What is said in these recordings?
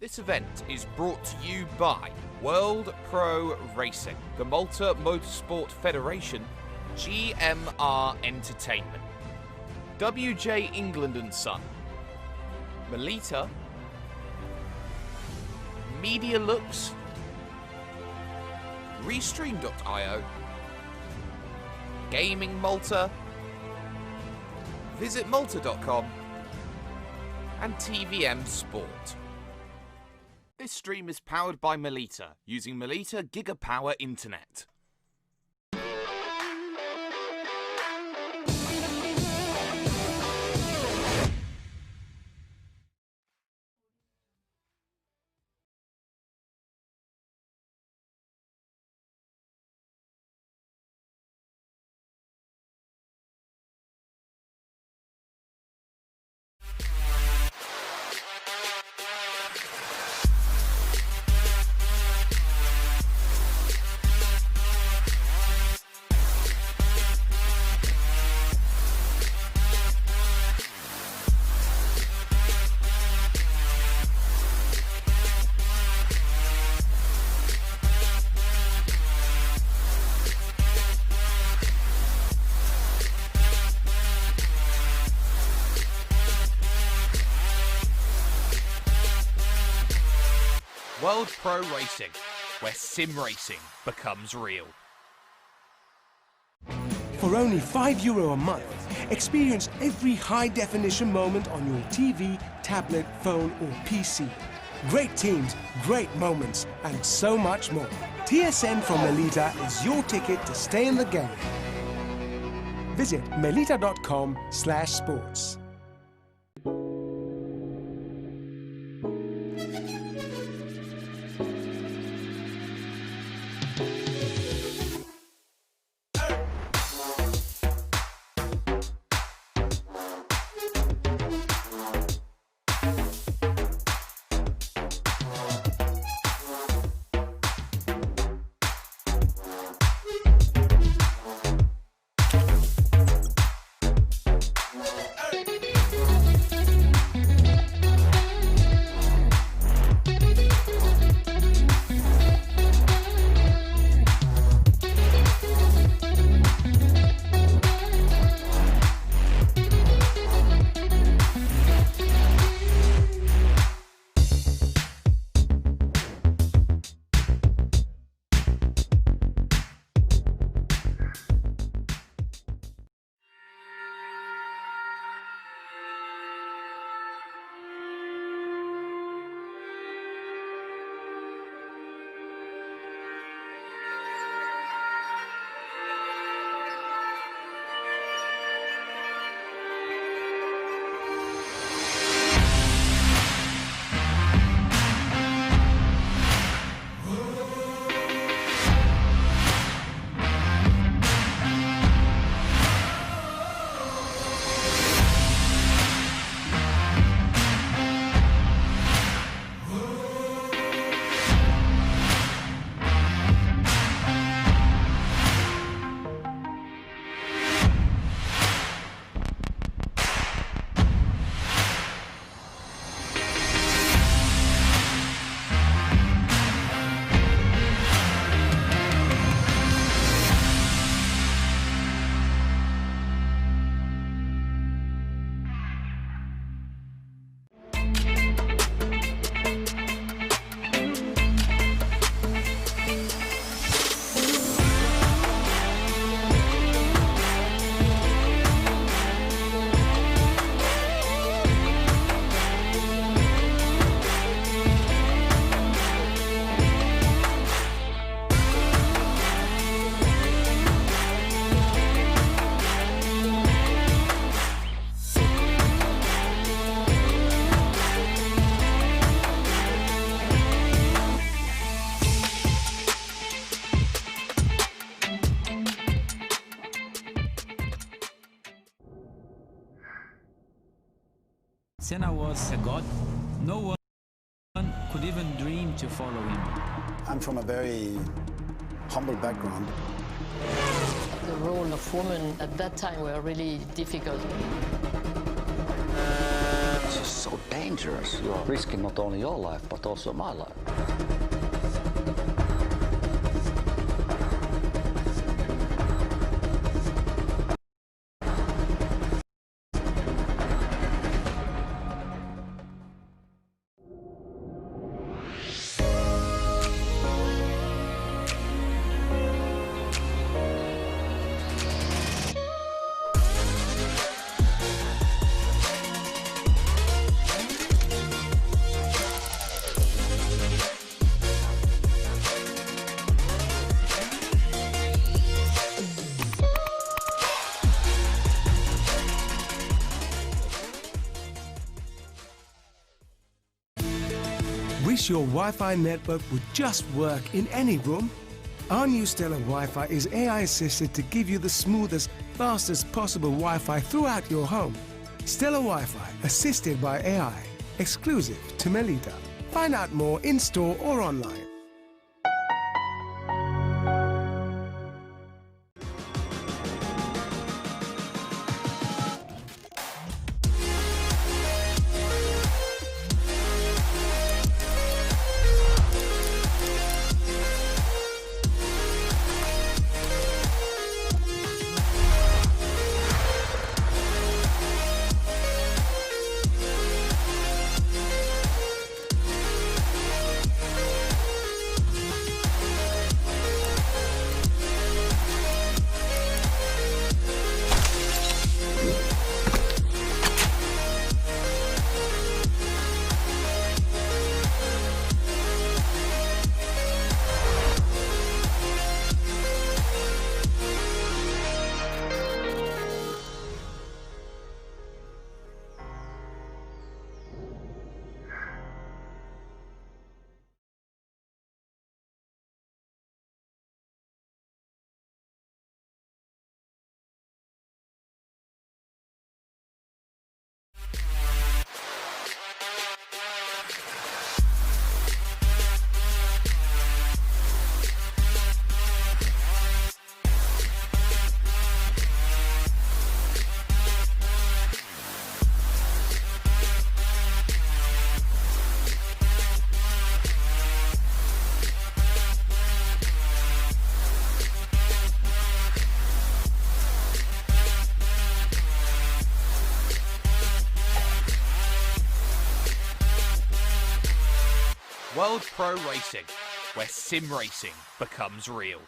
This event is brought to you by World Pro Racing, the Malta Motorsport Federation, GMR Entertainment, WJ England & Son, Melita, Media Looks, Restream.io, Gaming Malta, VisitMalta.com, and TVM Sport. This stream is powered by Melita, using Melita Gigapower Internet. World Pro Racing, where sim racing becomes real. For only €5 a month, experience every high-definition moment on your TV, tablet, phone or PC. Great teams, great moments, and so much more. TSN from Melita is your ticket to stay in the game. Visit melita.com/sports. Senna was a god. No one could even dream to follow him. I'm from a very humble background. The role of women at that time were really difficult. This is so dangerous. You are risking not only your life, but also my life. Wish your Wi-Fi network would just work in any room? Our new Stellar Wi-Fi is AI assisted to give you the smoothest, fastest possible Wi-Fi throughout your home. Stellar Wi-Fi, assisted by AI, exclusive to Melita. Find out more in-store or online. World Pro Racing, where sim racing becomes real.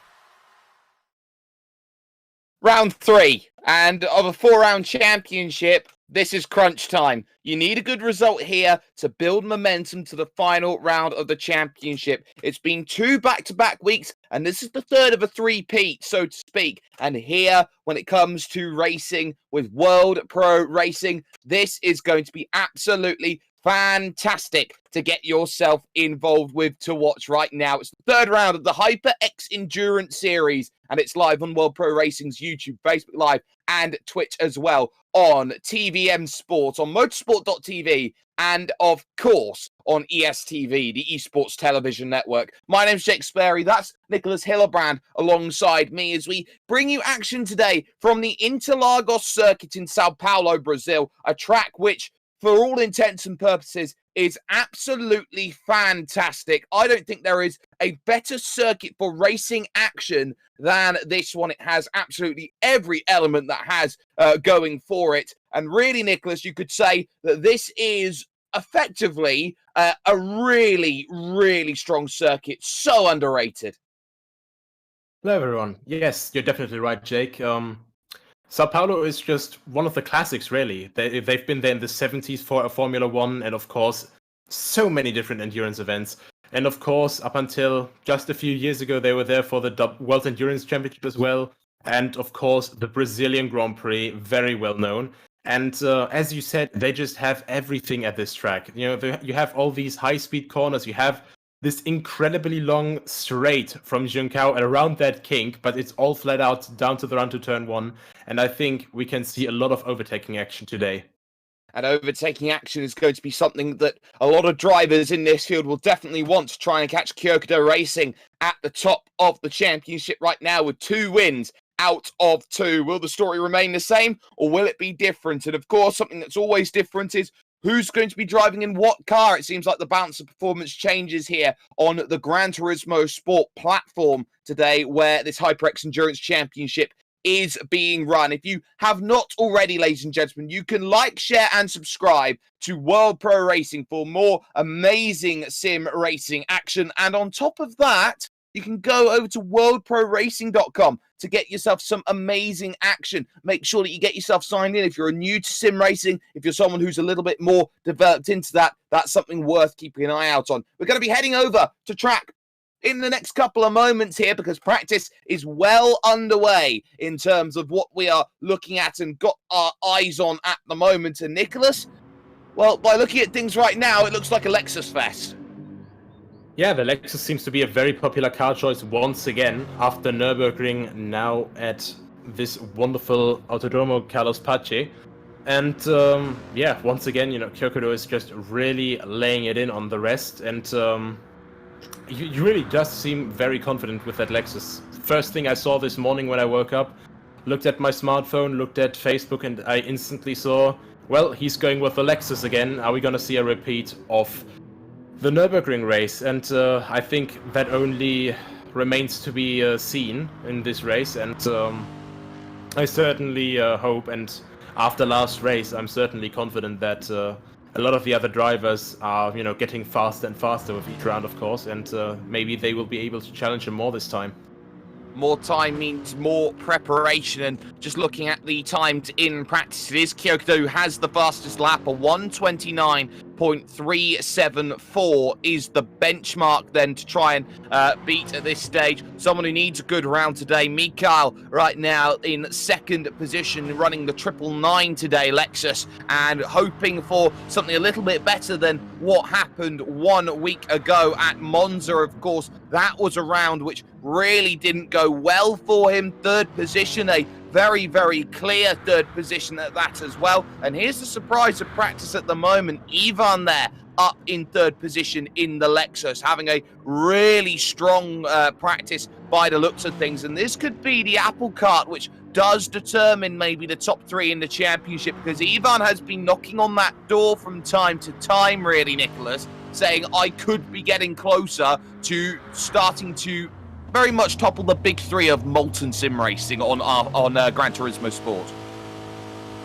Round 3, and of a 4-round championship, this is crunch time. You need a good result here to build momentum to the final round of the championship. It's been 2 back-to-back weeks, and this is the third of a three-peat, so to speak. And here, when it comes to racing with World Pro Racing, this is going to be absolutely fantastic to get yourself involved with to watch right now. It's the third round of the HyperX Endurance Series, and it's live on World Pro Racing's YouTube, Facebook Live, and Twitch as well, on TVM Sports, on motorsport.tv, and of course on ESTV, the Esports Television Network. My name's Jake Sperry, that's Nicholas Hillebrand alongside me as we bring you action today from the Interlagos circuit in Sao Paulo, Brazil, a track which, for all intents and purposes, is absolutely fantastic. I don't think there is a better circuit for racing action than this one. It has absolutely every element that has going for it. And really, Nicholas, you could say that this is effectively a really, really strong circuit. So underrated. Hello, everyone. Yes, you're definitely right, Jake. Sao Paulo is just one of the classics, really. They've been there in the 70s for Formula One, and of course, so many different endurance events. And of course, up until just a few years ago, they were there for the World Endurance Championship as well. And of course, the Brazilian Grand Prix, very well known. And as you said, they just have everything at this track. You know, you have all these high-speed corners. You have this incredibly long straight from Junção and around that kink, but it's all flat out down to the run to turn 1. And I think we can see a lot of overtaking action today. And overtaking action is going to be something that a lot of drivers in this field will definitely want to try and catch Kyokudo Racing at the top of the championship right now with 2 wins out of 2. Will the story remain the same or will it be different? And of course, something that's always different is who's going to be driving in what car. It seems like the balance of performance changes here on the Gran Turismo Sport platform today, where this HyperX Endurance Championship is being run. If you have not already, ladies and gentlemen, you can like, share, and subscribe to World Pro Racing for more amazing sim racing action. And on top of that, you can go over to worldproracing.com to get yourself some amazing action. Make sure that you get yourself signed in. If you're new to sim racing, if you're someone who's a little bit more developed into that, that's something worth keeping an eye out on. We're going to be heading over to track in the next couple of moments here, because practice is well underway in terms of what we are looking at and got our eyes on at the moment. And Nicholas, well, by looking at things right now, it looks like a Lexus fest. Yeah, the Lexus seems to be a very popular car choice once again after Nürburgring, now at this wonderful Autodromo Carlos Pace. And yeah, once again, you know, Kyokudo is just really laying it in on the rest, and he really does seem very confident with that Lexus. First thing I saw this morning when I woke up, looked at my smartphone, looked at Facebook, and I instantly saw, well, he's going with the Lexus again. Are we going to see a repeat of the Nürburgring race? And I think that only remains to be seen in this race, and I certainly hope, and after last race, I'm certainly confident that a lot of the other drivers are, you know, getting faster and faster with each round, of course, and maybe they will be able to challenge him more this time. More time means more preparation, and just looking at the times in practice, it is Kyokudo who has the fastest lap. A 1:29.374 is the benchmark then to try and beat at this stage. Someone who needs a good round today, Mikhail, right now in second position, running the 999 today, Lexus, and hoping for something a little bit better than what happened 1 week ago at Monza. Of course, that was a round which really didn't go well for him. Third position, a very, very clear third position at that as well. And here's the surprise of practice at the moment. Ivan there up in third position in the Lexus, having a really strong practice by the looks of things. And this could be the apple cart which does determine maybe the top three in the championship, because Ivan has been knocking on that door from time to time, really, Nicholas, saying I could be getting closer to starting to very much topple the big three of molten sim racing on Gran Turismo Sport.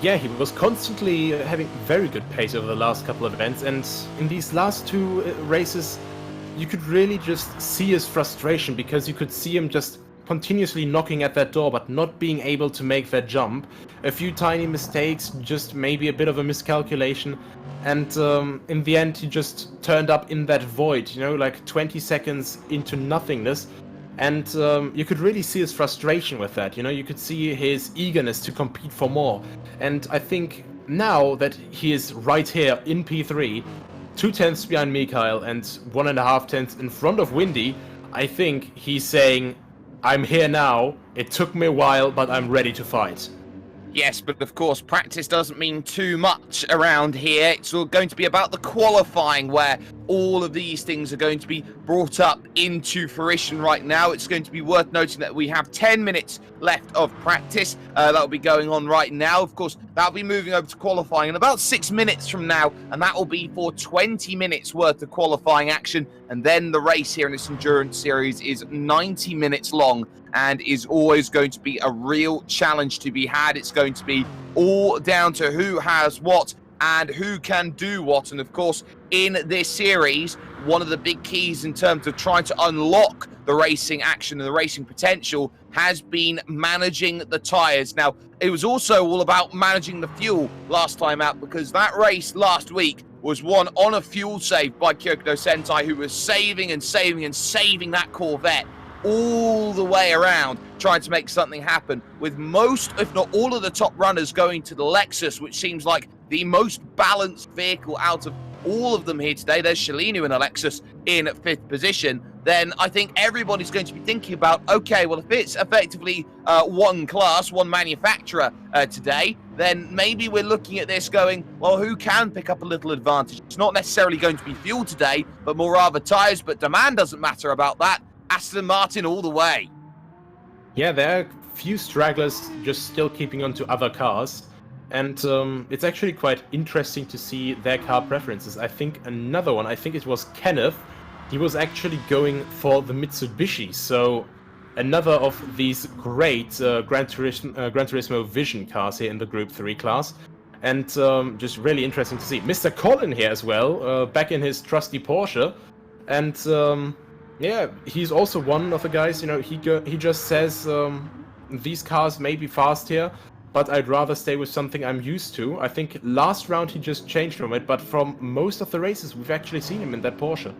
Yeah, he was constantly having very good pace over the last couple of events, and in these last two races, you could really just see his frustration, because you could see him just continuously knocking at that door, but not being able to make that jump. A few tiny mistakes, just maybe a bit of a miscalculation, and in the end, he just turned up in that void, you know, like 20 seconds into nothingness. And you could really see his frustration with that, you know, you could see his eagerness to compete for more. And I think now that he is right here in P3, 2 tenths behind Mikhail and 1.5 tenths in front of Windy, I think he's saying, I'm here now, it took me a while, but I'm ready to fight. Yes, but of course, practice doesn't mean too much around here. It's all going to be about the qualifying, where all of these things are going to be brought up into fruition right now. It's going to be worth noting that we have 10 minutes left of practice. That'll be going on right now. Of course, that'll be moving over to qualifying in about 6 minutes from now, and that will be for 20 minutes worth of qualifying action. And then the race here in this endurance series is 90 minutes long and is always going to be a real challenge to be had. It's going to be all down to who has what and who can do what. And of course, in this series, one of the big keys in terms of trying to unlock the racing action and the racing potential has been managing the tyres. Now, it was also all about managing the fuel last time out, because that race last week was won on a fuel save by Kyokudo Sentai, who was saving and saving and saving that Corvette all the way around, trying to make something happen, with most, if not all, of the top runners going to the Lexus, which seems like the most balanced vehicle out of all of them here today. There's Shalinu in a Lexus in 5th position. Then I think everybody's going to be thinking about, okay, well, if it's effectively one class, one manufacturer today, then maybe we're looking at this going, well, who can pick up a little advantage? It's not necessarily going to be fuel today, but more rather tyres, but demand doesn't matter about that. Aston Martin all the way. Yeah, there are a few stragglers just still keeping on to other cars. And it's actually quite interesting to see their car preferences. I think another one, I think it was Kenneth, he was actually going for the Mitsubishi. So another of these great Gran Turismo Vision cars here in the Group 3 class. And just really interesting to see. Mr. Colin here as well, back in his trusty Porsche. And yeah, he's also one of the guys, you know, he just says these cars may be fast here, but I'd rather stay with something I'm used to. I think last round he just changed from it, but from most of the races we've actually seen him in that Porsche.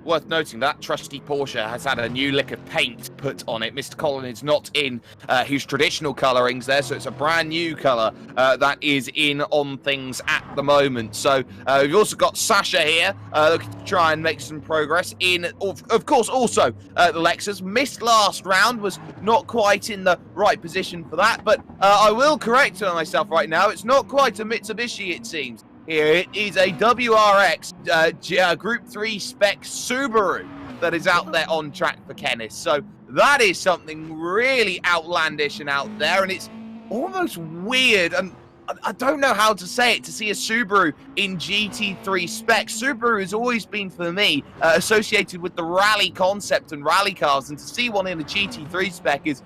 Worth noting that trusty Porsche has had a new lick of paint put on it. Mr. Colin is not in his traditional colourings there, so it's a brand new colour that is in on things at the moment. So we've also got Sasha here looking to try and make some progress in, of course, also the Lexus. Missed last round, was not quite in the right position for that, but I will correct myself right now. It's not quite a Mitsubishi, it seems. Here it is a WRX Group 3 spec Subaru that is out there on track for Kenneth. So that is something really outlandish and out there, and it's almost weird, and I don't know how to say it, to see a Subaru in GT3 spec. Subaru has always been, for me, associated with the rally concept and rally cars, and to see one in a GT3 spec is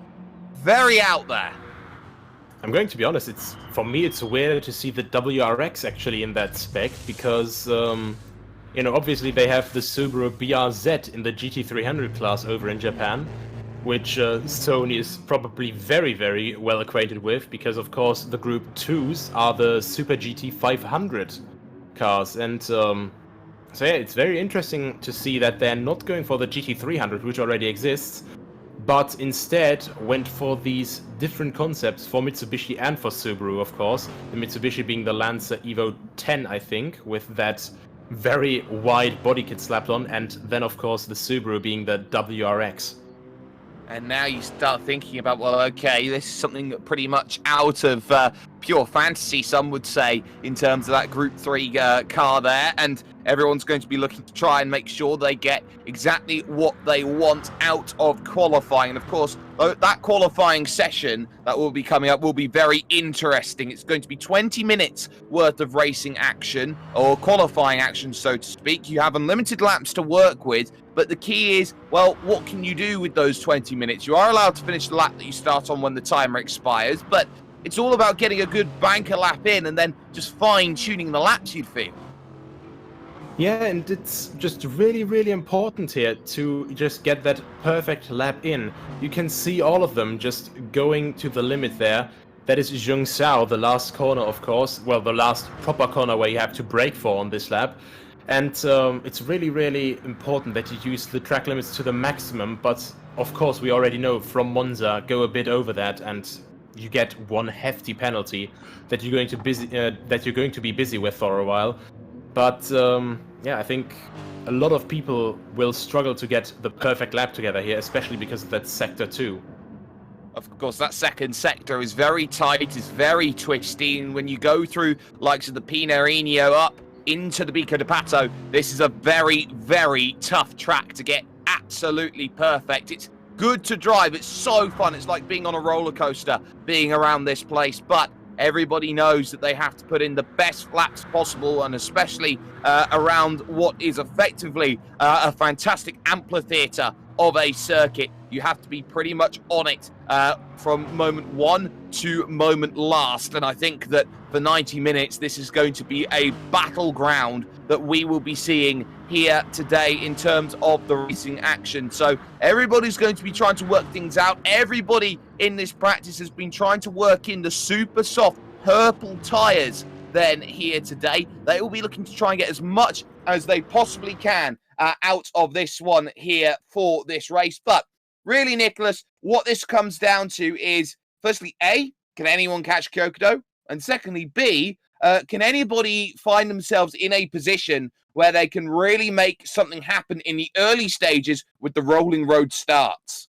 very out there. I'm going to be honest, for me it's weird to see the WRX actually in that spec, because you know, obviously they have the Subaru BRZ in the GT300 class over in Japan, which Sony is probably very, very well acquainted with, because of course the Group 2s are the Super GT 500 cars, and so yeah, it's very interesting to see that they're not going for the GT300, which already exists, but instead went for these different concepts for Mitsubishi and for Subaru, of course. The Mitsubishi being the Lancer Evo 10, I think, with that very wide body kit slapped on, and then, of course, the Subaru being the WRX. And now you start thinking about, well, okay, this is something pretty much out of pure fantasy, some would say, in terms of that Group 3 car there. And everyone's going to be looking to try and make sure they get exactly what they want out of qualifying. And, of course, that qualifying session that will be coming up will be very interesting. It's going to be 20 minutes worth of racing action, or qualifying action, so to speak. You have unlimited laps to work with. But the key is, well, what can you do with those 20 minutes? You are allowed to finish the lap that you start on when the timer expires, but it's all about getting a good banker lap in and then just fine-tuning the laps, you'd feel. Yeah, and it's just really, really important here to just get that perfect lap in. You can see all of them just going to the limit there. That is Zhongxiao, the last corner, of course. Well, the last proper corner where you have to brake for on this lap. And it's really, really important that you use the track limits to the maximum. But of course, we already know from Monza, go a bit over that, and you get one hefty penalty that you're going to be busy with for a while. But yeah, I think a lot of people will struggle to get the perfect lap together here, especially because of that sector 2. Of course, that second sector is very tight, it's very twisty, and when you go through likes of the Pinarino up into the Bico de Pato, this is a very, very tough track to get absolutely perfect. It's good to drive, it's so fun, it's like being on a roller coaster, being around this place, but everybody knows that they have to put in the best laps possible, and especially around what is effectively a fantastic amphitheatre of a circuit. You have to be pretty much on it from moment one to moment last. And I think that for 90 minutes, this is going to be a battleground that we will be seeing here today in terms of the racing action. So everybody's going to be trying to work things out. Everybody in this practice has been trying to work in the super soft purple tyres then here today. They will be looking to try and get as much as they possibly can out of this one here for this race. But really, Nicholas, what this comes down to is, firstly, A, can anyone catch Kyokudo? And secondly, B, can anybody find themselves in a position where they can really make something happen in the early stages with the rolling road starts?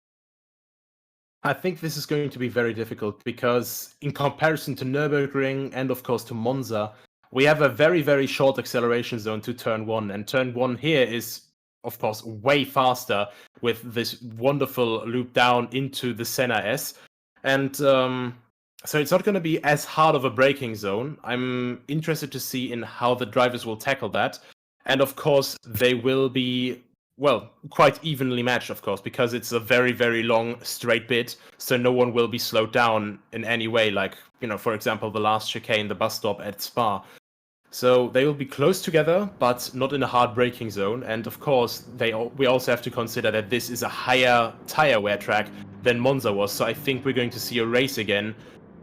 I think this is going to be very difficult because in comparison to Nürburgring and of course to Monza, we have a very, very short acceleration zone to turn 1, and turn 1 here is of course way faster with this wonderful loop down into the Senna S. And So it's not going to be as hard of a braking zone. I'm interested to see in how the drivers will tackle that. And of course, they will be, well, quite evenly matched, of course, because it's a very, very long straight bit. So no one will be slowed down in any way, like, for example, the last chicane, the bus stop at Spa. So they will be close together, but not in a hard braking zone. And of course, we also have to consider that this is a higher tire wear track than Monza was. So I think we're going to see a race again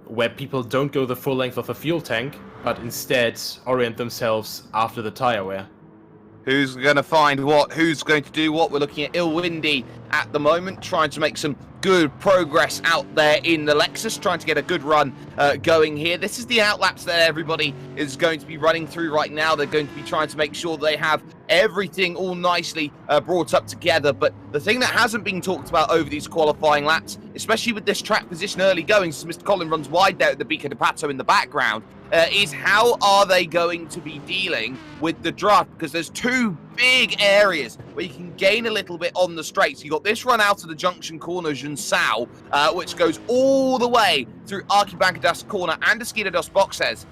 where people don't go the full length of a fuel tank, but instead orient themselves after the tire wear. Who's going to find what? Who's going to do what? We're looking at Ilwindi at the moment, trying to make some good progress out there in the Lexus, trying to get a good run going here. This is the outlaps that everybody is going to be running through right now. They're going to be trying to make sure they have everything all nicely brought up together. But the thing that hasn't been talked about over these qualifying laps, especially with this track position early going, since Mr. Collin runs wide there at the Bica de Pato in the background, is how are they going to be dealing with the draft? Because there's two big areas where you can gain a little bit on the straights. You've got this run out of the junction corner, Junsao, which goes all the way through Arquibancadas corner and Esquina dos Boxes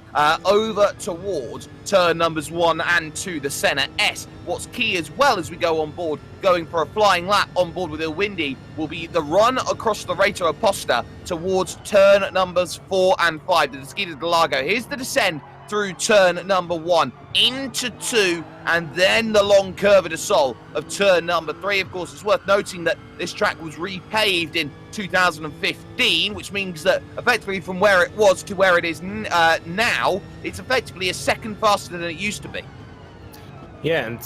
over towards turn numbers 1 and 2, the Senna S. What's key as well as we go on board, going for a flying lap on board with Ilwindi, will be the run across the Reto Aposta towards turn numbers 4 and 5, the Esquina de Lago. Here's the descend through turn number 1 into 2, and then the long curve de sol of turn number 3. Of course, it's worth noting that this track was repaved in 2015, which means that effectively from where it was to where it is now, it's effectively a second faster than it used to be. Yeah, and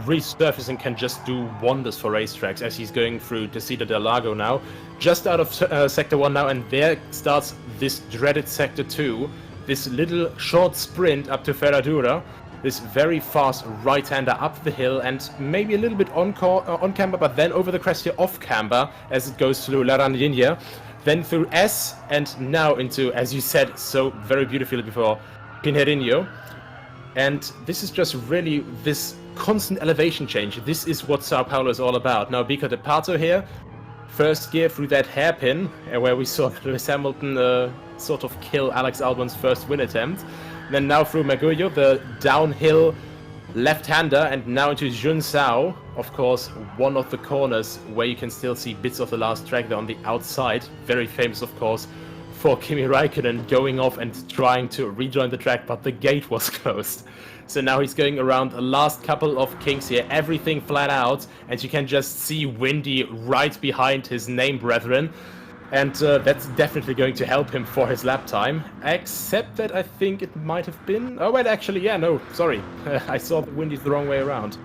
resurfacing can just do wonders for racetracks, as he's going through Tessida del Lago now, just out of Sector 1 now, and there starts this dreaded Sector 2, this little short sprint up to Ferradura, this very fast right-hander up the hill, and maybe a little bit on camber, but then over the crest here off camber as it goes through La Randinha, then through S, and now into, as you said so very beautifully before, Pinheirinho. And this is just really this constant elevation change. This is what Sao Paulo is all about. Now Bica de Pato here, first gear through that hairpin, where we saw Lewis Hamilton sort of kill Alex Albon's first win attempt. Then now through Magullo, the downhill left-hander, and now into Junsao, of course, one of the corners where you can still see bits of the last track there on the outside. Very famous, of course, for Kimi Räikkönen going off and trying to rejoin the track, but the gate was closed. So now he's going around the last couple of kinks here, everything flat out, and you can just see Windy right behind his name brethren. And that's definitely going to help him for his lap time, except that I think it might have been... Oh, wait, actually, yeah, no, sorry. I saw that Windy's the wrong way around.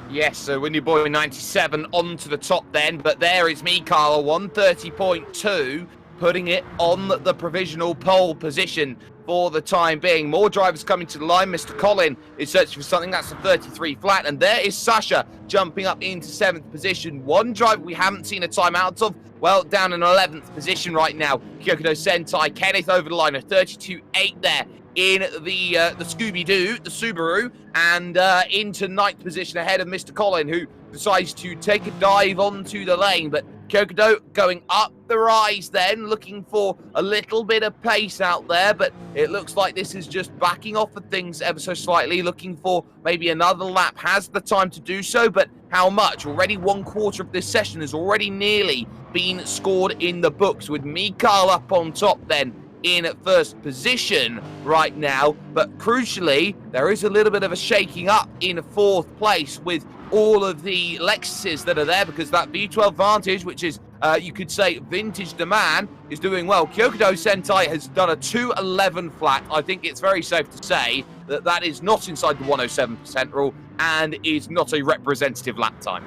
Yes, so Windy Boy 97 onto the top then, but there is Mikala, 130.2, putting it on the provisional pole position for the time being. More drivers coming to the line. Mr. Collin is searching for something. That's a 33 flat. And there is Sasha jumping up into 7th position. One driver we haven't seen a time out of, well, down in 11th position right now. Kyokudo Sentai, Kenneth over the line, a 32.8 there in the Scooby-Doo, the Subaru, and into 9th position ahead of Mr. Collin, who decides to take a dive onto the lane. But Kyokudo going up the rise then, looking for a little bit of pace out there, but it looks like this is just backing off of things ever so slightly, looking for maybe another lap. Has the time to do so, but how much? Already 1/4 of this session has already nearly been scored in the books, with Mikal up on top then in first position right now. But crucially, there is a little bit of a shaking up in 4th place with all of the Lexuses that are there, because that V12 Vantage, which is, you could say, vintage demand, is doing well. Kyokudo Sentai has done a 2:11 flat. I think it's very safe to say that that is not inside the 107% rule and is not a representative lap time.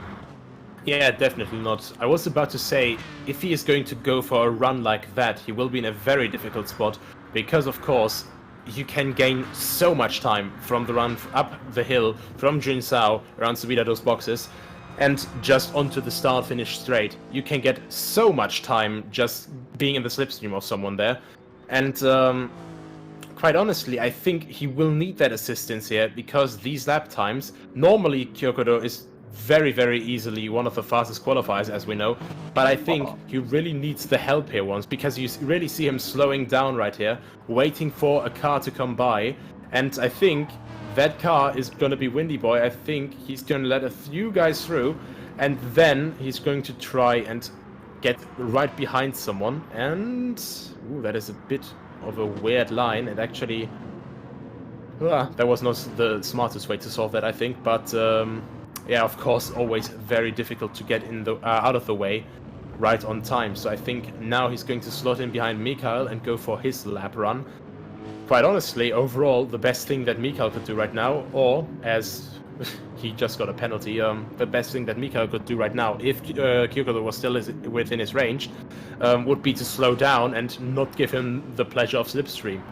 Yeah, definitely not. I was about to say, if he is going to go for a run like that, he will be in a very difficult spot, because, of course, you can gain so much time from the run up the hill from Junsao around Subida dos Boxes and just onto the start-finish straight. You can get so much time just being in the slipstream of someone there. And quite honestly, I think he will need that assistance here, because these lap times, normally Kyokudo is very, very easily one of the fastest qualifiers, as we know. But I think he really needs the help here once, because you really see him slowing down right here, waiting for a car to come by. And I think that car is going to be Windy Boy. I think he's going to let a few guys through, and then he's going to try and get right behind someone. And ooh, that is a bit of a weird line. It actually... that was not the smartest way to solve that, I think. But yeah, of course, always very difficult to get in the out of the way right on time. So I think now he's going to slot in behind Mikael and go for his lap run. Quite honestly, overall, the best thing that Mikael could do right now, or as he just got a penalty, the best thing that Mikael could do right now, if Kyoto was still within his range, would be to slow down and not give him the pleasure of slipstream.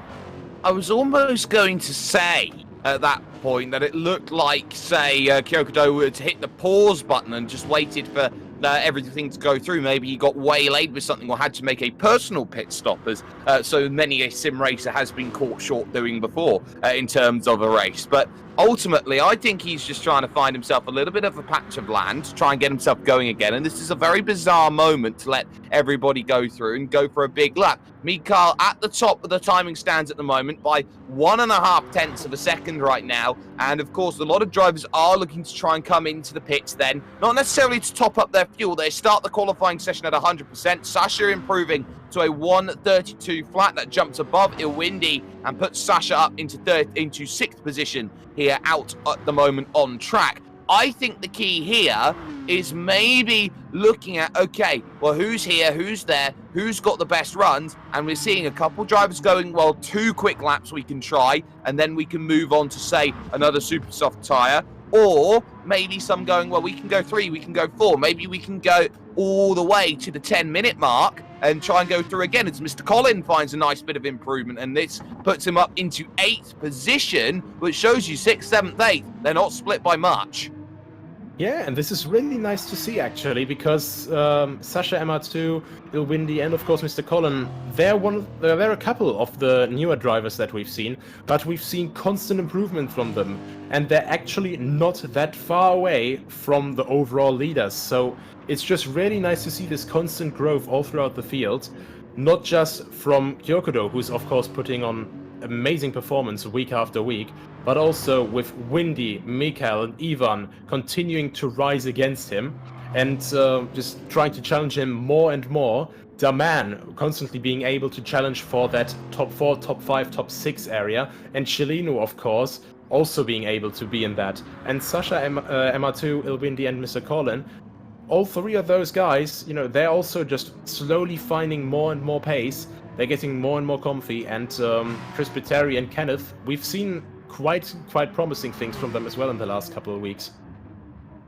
I was almost going to say at that point that it looked like, say, Kyoto had hit the pause button and just waited for everything to go through. Maybe he got waylaid with something or had to make a personal pit stop, as so many a sim racer has been caught short doing before in terms of a race. But ultimately, I think he's just trying to find himself a little bit of a patch of land, try and get himself going again. And this is a very bizarre moment to let everybody go through and go for a big lap. Mikael at the top of the timing stands at the moment by 1.5 tenths of a second right now. And of course, a lot of drivers are looking to try and come into the pits then, not necessarily to top up their fuel. They start the qualifying session at 100%. Sasha improving to a 1:32 flat that jumps above Ilwindi and puts Sasha up into 6th position here out at the moment on track. I think the key here is maybe looking at, okay, well, who's here, who's there, who's got the best runs, and we're seeing a couple drivers going, well, 2 quick laps we can try, and then we can move on to, say, another super soft tyre, or maybe some going, well, we can go 3, we can go 4, maybe we can go all the way to the 10-minute mark and try and go through again as Mr. Collin finds a nice bit of improvement, and this puts him up into 8th position, which shows you 6th, 7th, 8th. They're not split by much. Yeah, and this is really nice to see, actually, because Sasha, MR2, Ilwindi, and of course Mr. Collin, they're a couple of the newer drivers that we've seen, but we've seen constant improvement from them, and they're actually not that far away from the overall leaders. So it's just really nice to see this constant growth all throughout the field, not just from Kyokudo, who's of course putting on amazing performance week after week, but also with Windy, Mikael, and Ivan continuing to rise against him and just trying to challenge him more and more. Daman constantly being able to challenge for that top 4, top 5, top 6 area, and Chilino, of course, also being able to be in that. And Sasha, MR2, Ilwindi, and Mr. Collin, all 3 of those guys, you know, they're also just slowly finding more and more pace. They're getting more and more comfy, and Chris Pitteri and Kenneth, we've seen quite promising things from them as well in the last couple of weeks.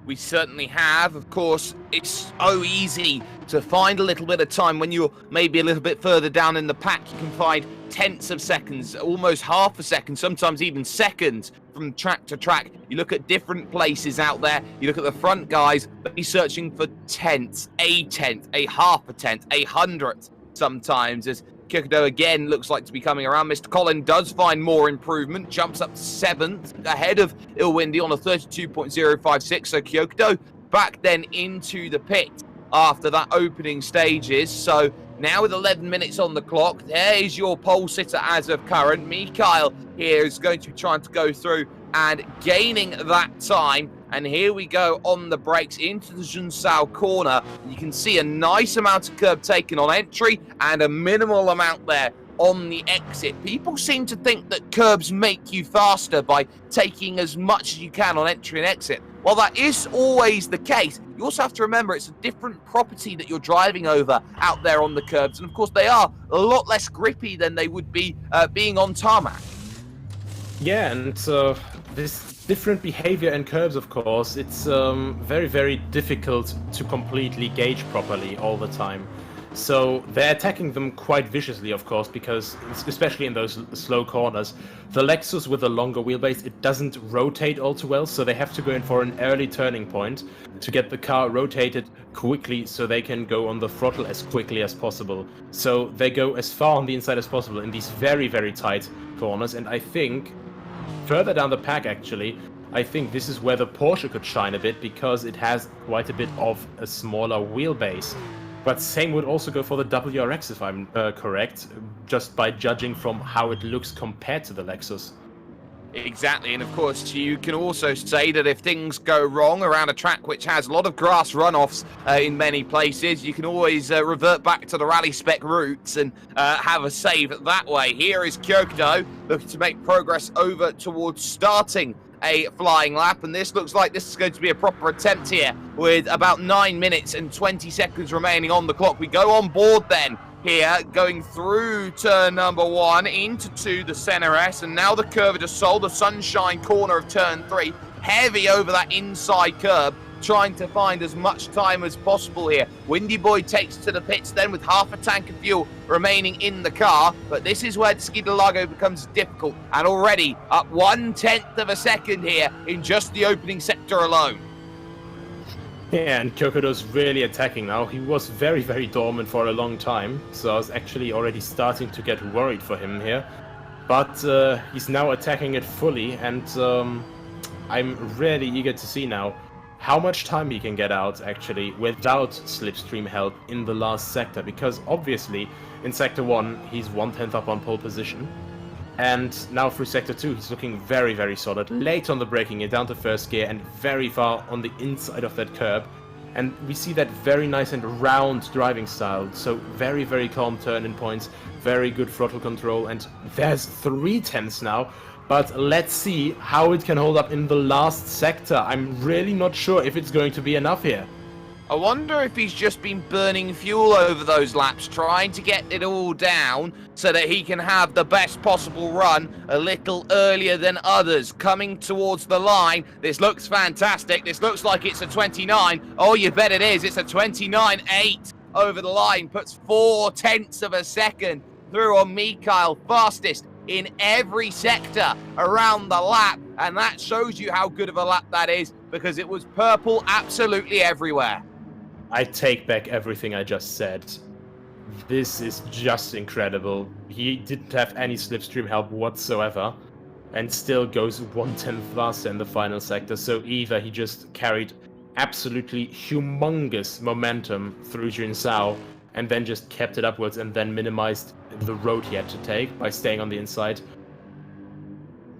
We certainly have. Of course, it's so easy to find a little bit of time when you're maybe a little bit further down in the pack. You can find tenths of seconds, almost half a second, sometimes even seconds from track to track. You look at different places out there. You look at the front guys, they're searching for tenths, a tenth, a half a tenth, a hundredth sometimes, as Kyokudo again looks like to be coming around. Mr. Collin does find more improvement, jumps up to 7th, ahead of Ilwindi on a 32.056. So Kyokudo back then into the pit after that opening stages. So now with 11 minutes on the clock, there is your pole sitter as of current. Mikael here is going to be trying to go through and gaining that time. And here we go on the brakes into the Junsao corner. You can see a nice amount of curb taken on entry and a minimal amount there on the exit. People seem to think that curbs make you faster by taking as much as you can on entry and exit. While that is always the case, you also have to remember it's a different property that you're driving over out there on the curbs. And of course, they are a lot less grippy than they would be being on tarmac. Yeah, and this different behavior in curves, of course, it's very, very difficult to completely gauge properly all the time. So they're attacking them quite viciously, of course, because especially in those slow corners, the Lexus with a longer wheelbase, it doesn't rotate all too well, so they have to go in for an early turning point to get the car rotated quickly so they can go on the throttle as quickly as possible. So they go as far on the inside as possible in these very, very tight corners, and I think further down the pack, actually, I think this is where the Porsche could shine a bit, because it has quite a bit of a smaller wheelbase. But same would also go for the WRX, if I'm correct, just by judging from how it looks compared to the Lexus. Exactly, and of course you can also say that if things go wrong around a track which has a lot of grass runoffs in many places, you can always revert back to the rally spec routes and have a save that way. Here is Kyokudo looking to make progress over towards starting a flying lap, and this looks like this is going to be a proper attempt here with about 9 minutes and 20 seconds remaining on the clock. We go on board then here, going through turn number 1 into 2, the center S, and now the Curva de Sol, the sunshine corner of turn 3, heavy over that inside curb, trying to find as much time as possible here. Windy Boy takes to the pits then with half a tank of fuel remaining in the car, but this is where Skidalago becomes difficult, and already up 1/10 of a second here in just the opening sector alone. Yeah, and Kyokudo's really attacking now. He was very, very dormant for a long time, so I was actually already starting to get worried for him here. But he's now attacking it fully, and I'm really eager to see now how much time he can get out, actually, without slipstream help in the last sector, because obviously in Sector 1 he's 1/10 up on pole position, and now through Sector 2 he's looking very, very solid, late on the braking gear, down to first gear, and very far on the inside of that curb. And we see that very nice and round driving style, so very, very calm turn-in points, very good throttle control, and there's 3/10 now. But let's see how it can hold up in the last sector. I'm really not sure if it's going to be enough here. I wonder if he's just been burning fuel over those laps, trying to get it all down so that he can have the best possible run a little earlier than others. Coming towards the line, this looks fantastic. This looks like it's a 29. Oh, you bet it is. It's a 29.8 over the line. Puts 4/10 of a second through on Mikhail, fastest in every sector around the lap, and that shows you how good of a lap that is, because it was purple absolutely everywhere. I take back everything I just said. This is just incredible. He didn't have any slipstream help whatsoever, and still goes 1/10 faster in the final sector, so either he just carried absolutely humongous momentum through Junsao, and then just kept it upwards and then minimized the road he had to take by staying on the inside,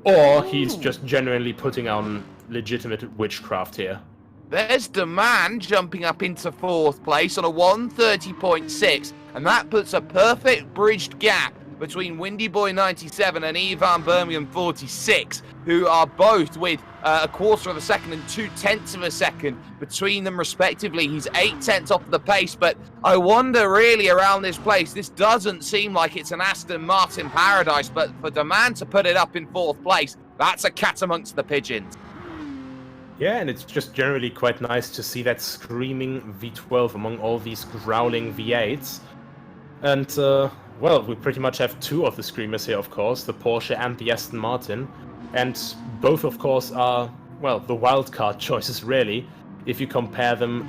or he's just genuinely putting on legitimate witchcraft here. There's Demand jumping up into 4th place on a 1:30.6, and that puts a perfect bridged gap between Windy Boy 97 and Ivan Birmingham 46, who are both with a quarter of a second and 2/10 of a second between them respectively. He's 8/10 off the pace, but I wonder really around this place, this doesn't seem like it's an Aston Martin paradise, but for Demand to put it up in 4th place, that's a cat amongst the pigeons. Yeah, and it's just generally quite nice to see that screaming V12 among all these growling V8s. And, well, we pretty much have 2 of the screamers here, of course, the Porsche and the Aston Martin. And both, of course, are, well, the wildcard choices, really, if you compare them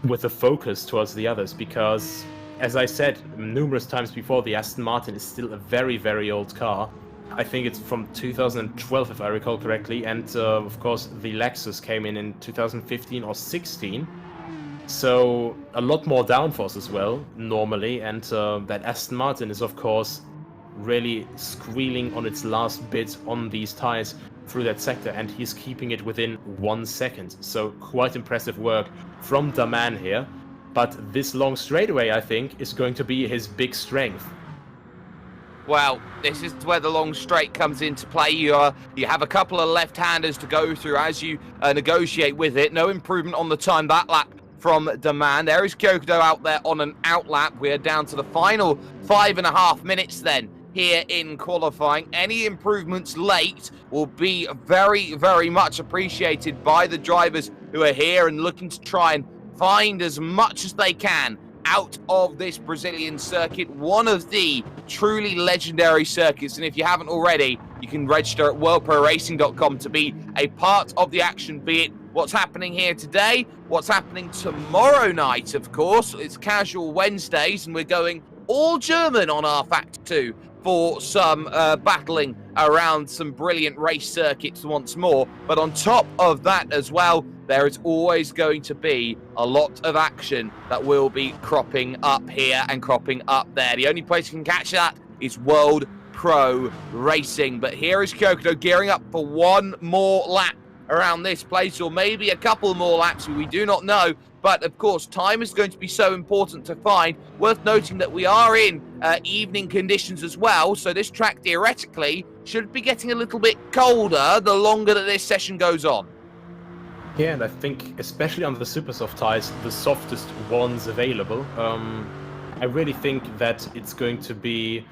with the focus towards the others, because, as I said numerous times before, the Aston Martin is still a very, very old car. I think it's from 2012, if I recall correctly, and of course the Lexus came in 2015 or 16, so a lot more downforce as well, normally, and that Aston Martin is of course really squealing on its last bit on these tires through that sector, and he's keeping it within 1 second, so quite impressive work from Daman here, but this long straightaway, I think, is going to be his big strength. Well, this is where the long straight comes into play. You have a couple of left-handers to go through as you negotiate with it. No improvement on the time that lap from Demand. There is Kyokudo out there on an out lap. We're down to the final 5.5 minutes then here in qualifying. Any improvements late will be very, very much appreciated by the drivers who are here and looking to try and find as much as they can out of this Brazilian circuit, one of the truly legendary circuits. And if you haven't already, you can register at worldproracing.com to be a part of the action, be it what's happening here today, what's happening tomorrow night, of course. It's Casual Wednesdays, and we're going all German on our Factor 2 for some battling around some brilliant race circuits once more. But on top of that as well, there is always going to be a lot of action that will be cropping up here and cropping up there. The only place you can catch that is World Pro Racing. But here is Kyokudo gearing up for one more lap around this place, or maybe a couple more laps, we do not know. But of course, time is going to be so important to find. Worth noting that we are in evening conditions as well, so this track theoretically should be getting a little bit colder the longer that this session goes on. Yeah, and I think especially on the super soft tires, the softest ones available, I really think that it's going to be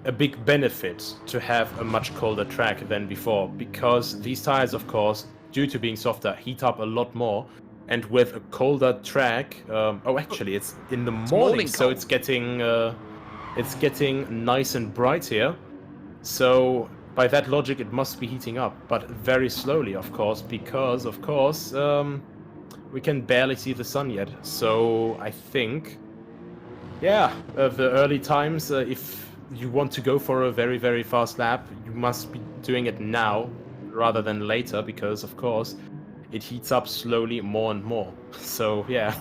a big benefit to have a much colder track than before, because these tires, of course, due to being softer, heat up a lot more. And with a colder track, actually, it's in the morning, so it's getting nice and bright here. So by that logic, it must be heating up, but very slowly, of course, because of course we can barely see the sun yet. So I think, yeah, the early times, if you want to go for a very, very fast lap, you must be doing it now rather than later, because of course it heats up slowly more and more. So yeah.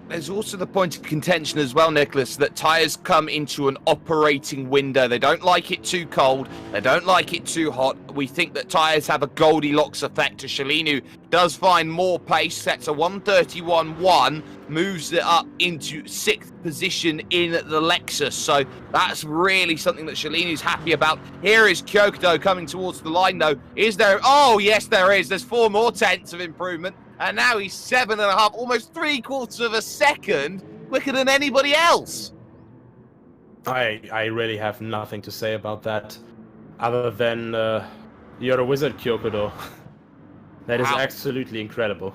There's also the point of contention as well, Nicholas, that tyres come into an operating window. They don't like it too cold. They don't like it too hot. We think that tyres have a Goldilocks effect. Shalinu does find more pace, sets a 1:31.1, moves it up into 6th position in the Lexus. So that's really something that Shalinu's happy about. Here is Kyokudo coming towards the line, though. Is there... Oh, yes, there is. There's 4 more tenths of improvement. And now he's 7.5, almost 3/4 of a second quicker than anybody else. I really have nothing to say about that, other than you're a wizard, Kyokudo. That is absolutely incredible.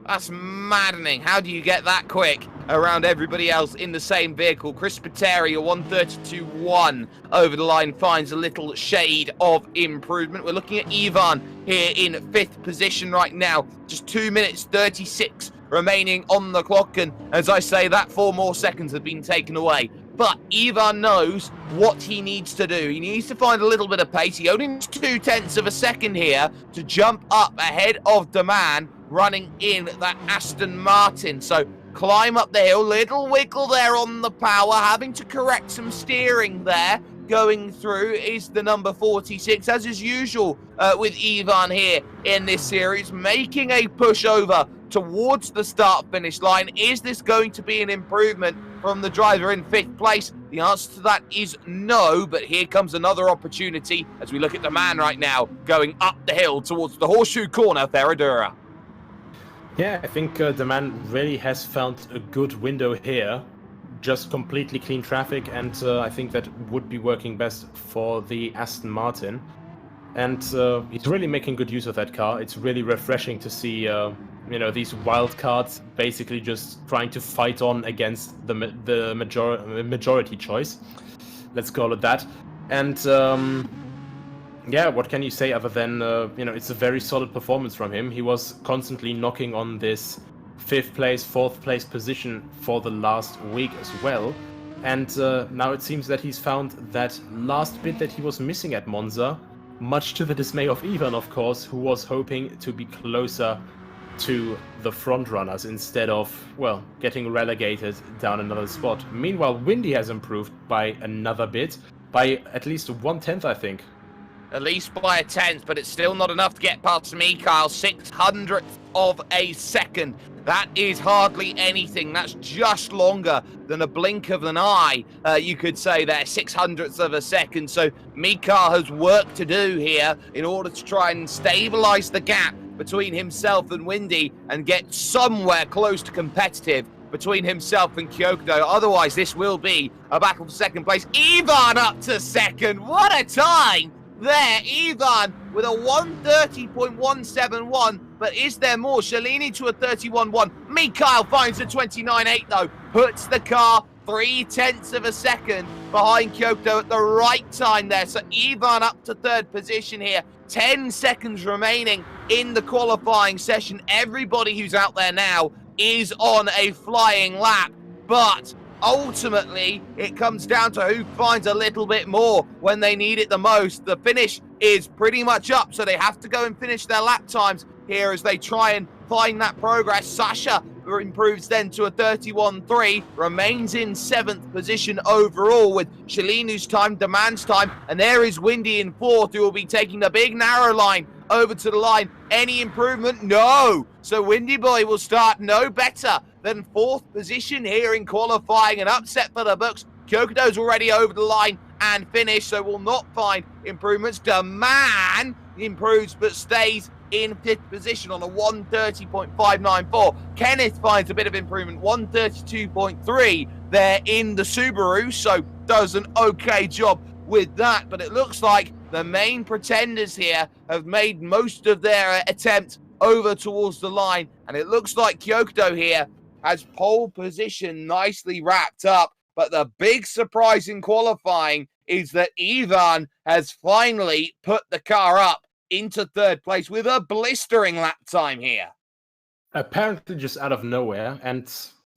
That's maddening. How do you get that quick around everybody else in the same vehicle? Chris Pateri, a 1:32.1 over the line, finds a little shade of improvement. We're looking at Ivan here in 5th position right now. Just 2 minutes 36 remaining on the clock. And as I say, that 4 more seconds have been taken away. But Ivan knows what he needs to do. He needs to find a little bit of pace. He only needs 0.2 of a second here to jump up ahead of the man running in that Aston Martin. So climb up the hill, little wiggle there on the power, having to correct some steering there. Going through is the number 46, as is usual with Ivan here in this series, making a push over towards the start-finish line. Is this going to be an improvement from the driver in 5th place? The answer to that is no, but here comes another opportunity as we look at the man right now going up the hill towards the horseshoe corner, Ferradura. Yeah, I think the man really has found a good window here. Just completely clean traffic, and I think that would be working best for the Aston Martin. And he's really making good use of that car. It's really refreshing to see, these wild cards basically just trying to fight on against the majority choice. Let's call it that. And yeah, what can you say other than, it's a very solid performance from him. He was constantly knocking on this 5th place, 4th place position for the last week as well. And now it seems that he's found that last bit that he was missing at Monza, much to the dismay of Ivan, of course, who was hoping to be closer to the front runners instead of, well, getting relegated down another spot. Meanwhile, Windy has improved by another bit, by at least 1/10, I think. At least by a 10th, but it's still not enough to get past me, Kyle. 600th of a second. That is hardly anything. That's just longer than a blink of an eye, you could say there, 600ths of a second. So Mikhail has work to do here in order to try and stabilize the gap between himself and Windy and get somewhere close to competitive between himself and Kyokudo. Otherwise, this will be a battle for second place. Ivan up to second. What a time there. Ivan with a 1:30.171. But is there more? Shalini to a 31.1. Mikhail finds a 29.8 though. Puts the car 0.3 of a second behind Kyokudo at the right time there. So Ivan up to 3rd position here. 10 seconds remaining in the qualifying session. Everybody who's out there now is on a flying lap. But ultimately it comes down to who finds a little bit more when they need it the most. The finish is pretty much up, so they have to go and finish their lap times here as they try and find that progress. Sasha improves then to a 31.3, remains in 7th position overall, with Shalinu's time, Demand's time, and there is Windy in 4th, who will be taking the big narrow line over to the line. Any improvement? No. So Windy Boy will start no better than 4th position here in qualifying. An upset for the books. Kyokudo's already over the line and finished, so will not find improvements. Demand improves but stays in 5th position on a 130.594. Kenneth finds a bit of improvement, 132.3 there in the Subaru, so does an okay job with that. But it looks like the main pretenders here have made most of their attempt over towards the line, and it looks like Kyokudo here has pole position nicely wrapped up. But the big surprise in qualifying is that Ivan has finally put the car up into 3rd place with a blistering lap time here. Apparently just out of nowhere, and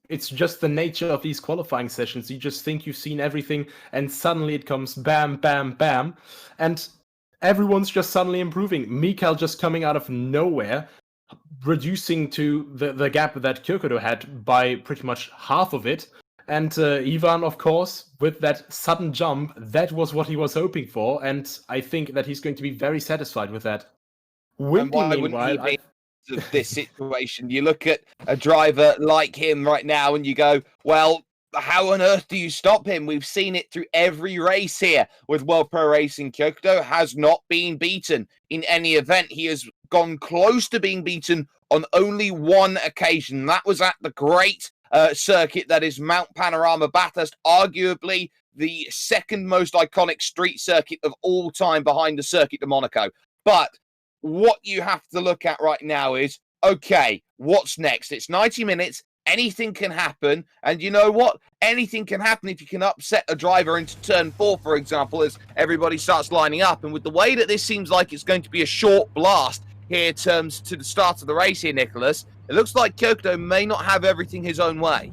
it's just the nature of these qualifying sessions. You just think you've seen everything, and suddenly it comes bam, bam, bam, and everyone's just suddenly improving. Mikael just coming out of nowhere, reducing to the gap that Kyokudo had by pretty much half of it. And Ivan, of course, with that sudden jump, that was what he was hoping for, and I think that he's going to be very satisfied with that. And why wouldn't he be in this situation? You look at a driver like him right now and you go, well, how on earth do you stop him? We've seen it through every race here with World Pro Racing. Kyokudo has not been beaten in any event. He has gone close to being beaten on only one occasion. That was at the great circuit that is Mount Panorama Bathurst, arguably the second most iconic street circuit of all time behind the Circuit de Monaco. But what you have to look at right now is, okay, what's next? It's 90 minutes. Anything can happen. And you know what? Anything can happen if you can upset a driver into turn 4, for example, as everybody starts lining up. And with the way that this seems like it's going to be a short blast here in terms to the start of the race here, Nicholas, it looks like Kyokudo may not have everything his own way.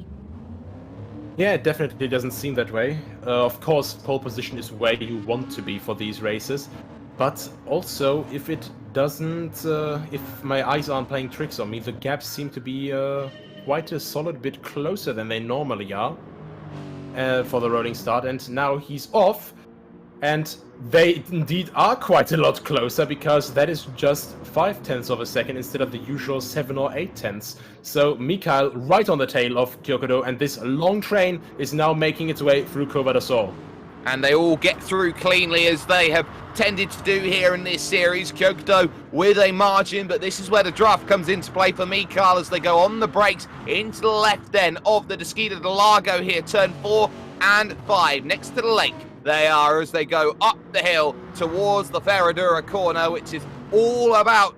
Yeah, it definitely doesn't seem that way. Of course, pole position is where you want to be for these races. But also, if it doesn't, if my eyes aren't playing tricks on me, the gaps seem to be quite a solid bit closer than they normally are for the rolling start. And now he's off. And they indeed are quite a lot closer, because that is just 0.5 of a second instead of the usual 7 or 0.8. So Mikael right on the tail of Kyokudo, and this long train is now making its way through Cova do Sol. And they all get through cleanly, as they have tended to do here in this series. Kyokudo with a margin, but this is where the draft comes into play for Mikael as they go on the brakes into the left then of the Desquita de Lago here, turn 4 and 5, next to the lake. They are, as they go up the hill towards the Ferradura corner, which is all about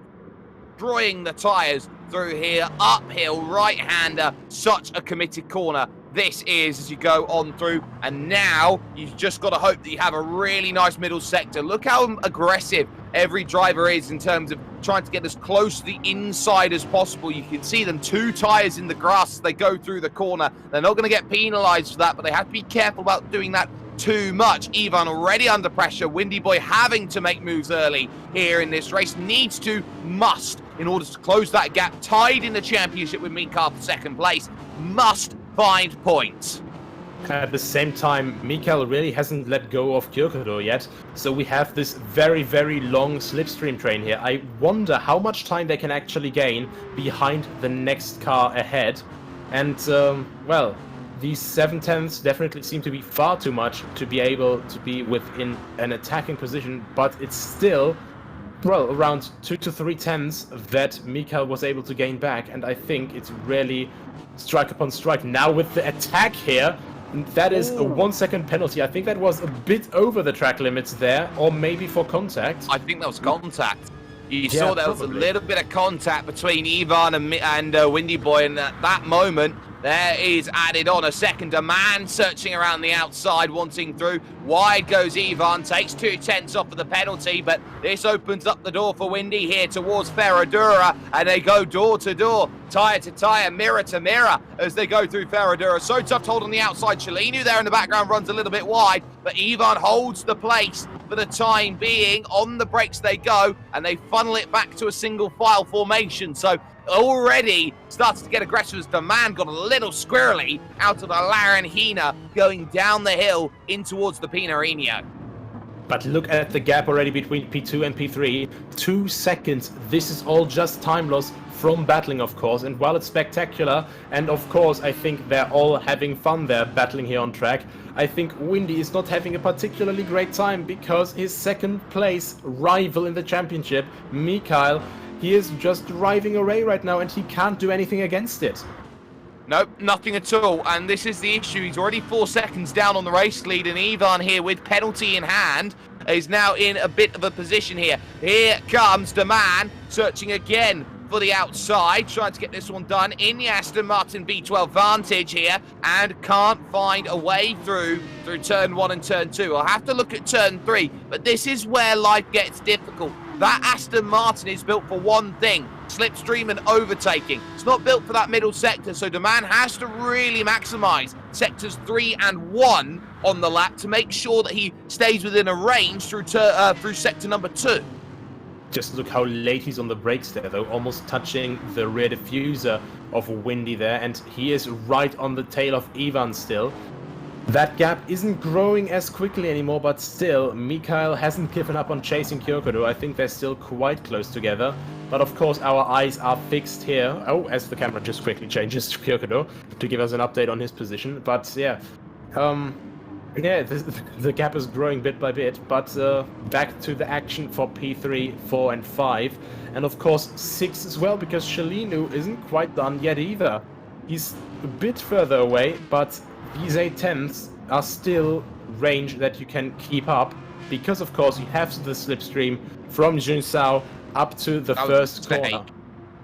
drawing the tyres through here, uphill, right-hander, such a committed corner. This is as you go on through, and now you've just got to hope that you have a really nice middle sector. Look how aggressive every driver is in terms of trying to get as close to the inside as possible. You can see them 2 tyres in the grass as they go through the corner. They're not going to get penalised for that, but they have to be careful about doing that too much. Ivan already under pressure. Windy Boy having to make moves early here in this race. Needs to, must, in order to close that gap. Tied in the championship with Mikael for 2nd place. Must find points. At the same time, Mikael really hasn't let go of Kyokudo yet, so we have this very, very long slipstream train here. I wonder how much time they can actually gain behind the next car ahead. And, well, these 0.7 definitely seem to be far too much to be able to be within an attacking position, but it's still, well, around 2 to 0.3 that Mikael was able to gain back, and I think it's really strike upon strike. Now with the attack here, that is a 1 second penalty. I think that was a bit over the track limits there, or maybe for contact. I think that was contact. You saw there was a little bit of contact between Ivan and Windy Boy, and at that moment, there is added on a second. A man searching around the outside, wanting through. Wide goes Ivan, takes 0.2 off of the penalty, but this opens up the door for Windy here towards Ferradura, and they go door to door. tyre to tyre, mirror to mirror as they go through Ferradura. So tough to hold on the outside. Shalinu there in the background runs a little bit wide, but Ivan holds the place for the time being. On the brakes they go, and they funnel it back to a single file formation. So already started to get aggressive as the man got a little squirrely out of the Laranjina going down the hill in towards the Pinarino. But look at the gap already between P2 and P3. 2 seconds. This is all just time loss from battling, of course. And while it's spectacular, and of course I think they're all having fun there battling here on track, I think Windy is not having a particularly great time because his second place rival in the championship, Mikhail, he is just driving away right now and he can't do anything against it. Nope, nothing at all, and this is the issue. He's already 4 seconds down on the race lead, and Ivan here with penalty in hand is now in a bit of a position here. Here comes the man, searching again for the outside, trying to get this one done in the Aston Martin V12 Vantage here, and can't find a way through turn 1 and turn 2. I'll have to look at turn 3, but this is where life gets difficult. That Aston Martin is built for one thing, slipstream and overtaking. It's not built for that middle sector, so the man has to really maximise sectors 3 and 1 on the lap to make sure that he stays within a range through sector number 2. Just look how late he's on the brakes there, though, almost touching the rear diffuser of Windy there, and he is right on the tail of Ivan still. That gap isn't growing as quickly anymore, but still, Mikhail hasn't given up on chasing Kyokodo. I think they're still quite close together. But of course, our eyes are fixed here. Oh, as the camera just quickly changes to Kyokodo to give us an update on his position. But yeah, the gap is growing bit by bit. But back to the action for P3, 4 and 5. And of course, 6 as well, because Shalinu isn't quite done yet either. He's a bit further away, but these 8/10ths are still range that you can keep up, because of course you have the slipstream from Junsao up to the first corner.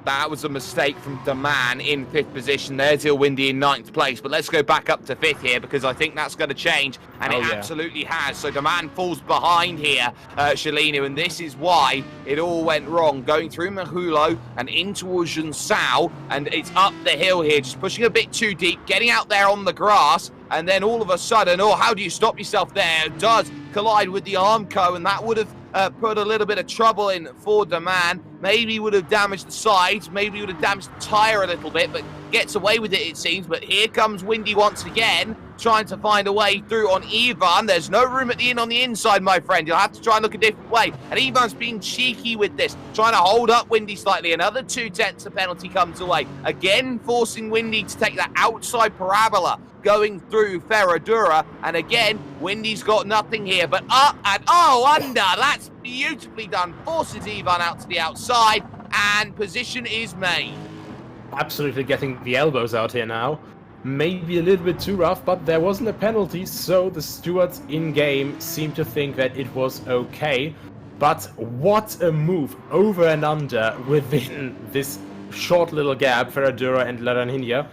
That was a mistake from the man in 5th position. There's Il Windy in 9th place, but let's go back up to 5th here because I think that's going to change, and it absolutely has. So the man falls behind here, Shalinu, and this is why it all went wrong. Going through Mahulo and in towards Junsao, and it's up the hill here, just pushing a bit too deep, getting out there on the grass, and then all of a sudden, how do you stop yourself there? It does collide with the Armco, and that would have put a little bit of trouble in for the man. Maybe would have damaged the sides, maybe would have damaged the tyre a little bit, but gets away with it seems. But here comes Windy once again, trying to find a way through on Ivan. There's no room at the on the inside, my friend. You'll have to try and look a different way. And Ivan's being cheeky with this, trying to hold up Windy slightly. Another 2/10 of penalty comes away. Again, forcing Windy to take that outside parabola going through Ferradura. And again, Windy's got nothing here, but up and under. That's beautifully done. Forces Ivan out to the outside, and position is made. Absolutely getting the elbows out here now. Maybe a little bit too rough, but there wasn't a penalty, so the stewards in-game seem to think that it was okay. But what a move over and under within this short little gap, Ferradura and Laranjina.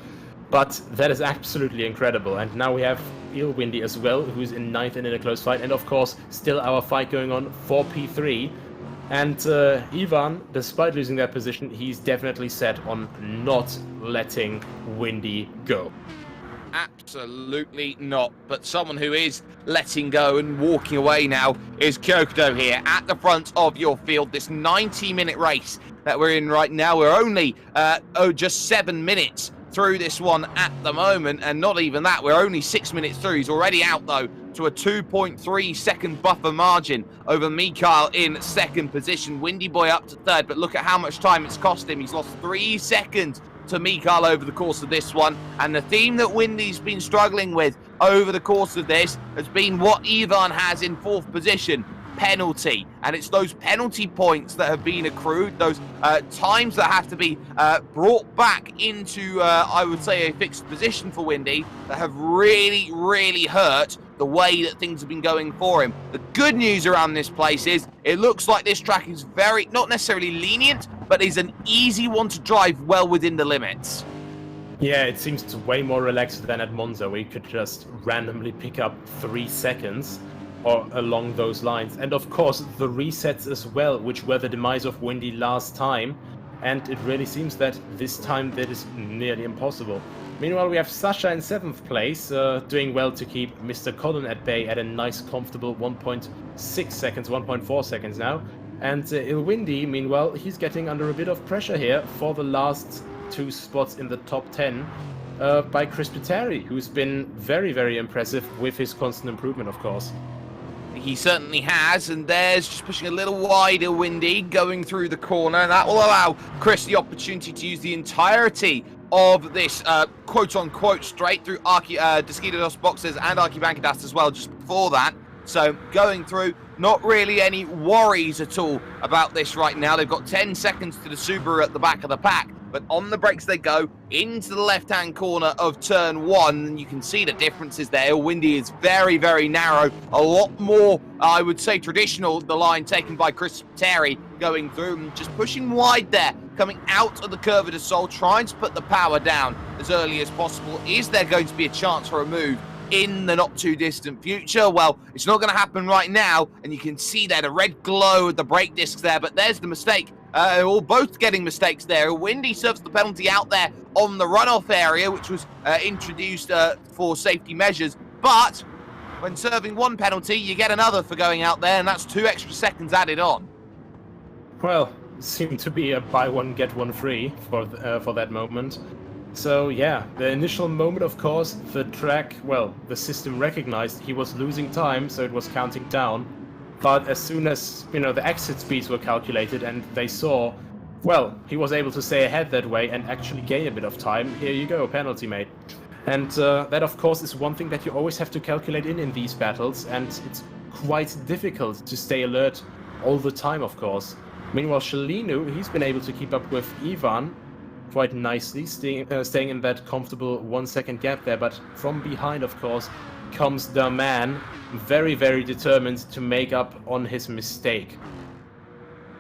But that is absolutely incredible. And now we have Il Windy as well, who's in 9th and in a close fight. And of course, still our fight going on for P3. And Ivan, despite losing that position, he's definitely set on not letting Windy go. Absolutely not. But someone who is letting go and walking away now is Kyokodo here at the front of your field. This 90-minute race that we're in right now. We're only just 7 minutes through this one at the moment, and not even that. We're only 6 minutes through. He's already out though to a 2.3 second buffer margin over Mikhail in 2nd position. Windy Boy up to 3rd, but look at how much time it's cost him. He's lost 3 seconds to Mikhail over the course of this one, and the theme that Windy's been struggling with over the course of this has been what Ivan has in 4th position: penalty. And it's those penalty points that have been accrued, those times that have to be brought back into, I would say, a fixed position for Windy, that have really, really hurt the way that things have been going for him. The good news around this place is it looks like this track is very, not necessarily lenient, but is an easy one to drive well within the limits. Yeah, it seems way more relaxed than at Monza, where you could just randomly pick up 3 seconds or along those lines. And of course, the resets as well, which were the demise of Windy last time. and it really seems that this time that is nearly impossible. Meanwhile, we have Sasha in 7th place, doing well to keep Mr. Colin at bay at a nice, comfortable 1.6 seconds, 1.4 seconds now. And Ilwindi, meanwhile, he's getting under a bit of pressure here for the last 2 spots in the top 10 by Chris Pitteri, who's been very, very impressive with his constant improvement, of course. He certainly has, and there's just pushing a little wider, Windy, going through the corner, and that will allow Chris the opportunity to use the entirety of this quote-unquote straight through Desquitos boxes and Archibancadas as well just before that. So going through, not really any worries at all about this right now. They've got 10 seconds to the Subaru at the back of the pack, but on the brakes they go into the left-hand corner of turn 1, and you can see the differences there. Windy is very, very narrow, a lot more, I would say, traditional, the line taken by Chris Terry going through and just pushing wide there, coming out of the curve of the Sol, trying to put the power down as early as possible. Is there going to be a chance for a move in the not too distant future? Well, it's not going to happen right now, and you can see there the red glow of the brake discs there, but there's the mistake. Or both getting mistakes there. Windy serves the penalty out there on the runoff area, which was introduced for safety measures, but when serving one penalty, you get another for going out there, and that's 2 extra seconds added on. Well, it seemed to be a buy one, get one free for that moment. So yeah, the initial moment, of course, the track, well, the system recognized he was losing time, so it was counting down. But as soon as, you know, the exit speeds were calculated and they saw, well, he was able to stay ahead that way and actually gain a bit of time, here you go, penalty mate. And that, of course, is one thing that you always have to calculate in these battles, and it's quite difficult to stay alert all the time, of course. Meanwhile, Shalinu, he's been able to keep up with Ivan quite nicely, staying in that comfortable 1 second gap there, but from behind, of course, comes the man, very, very determined to make up on his mistake.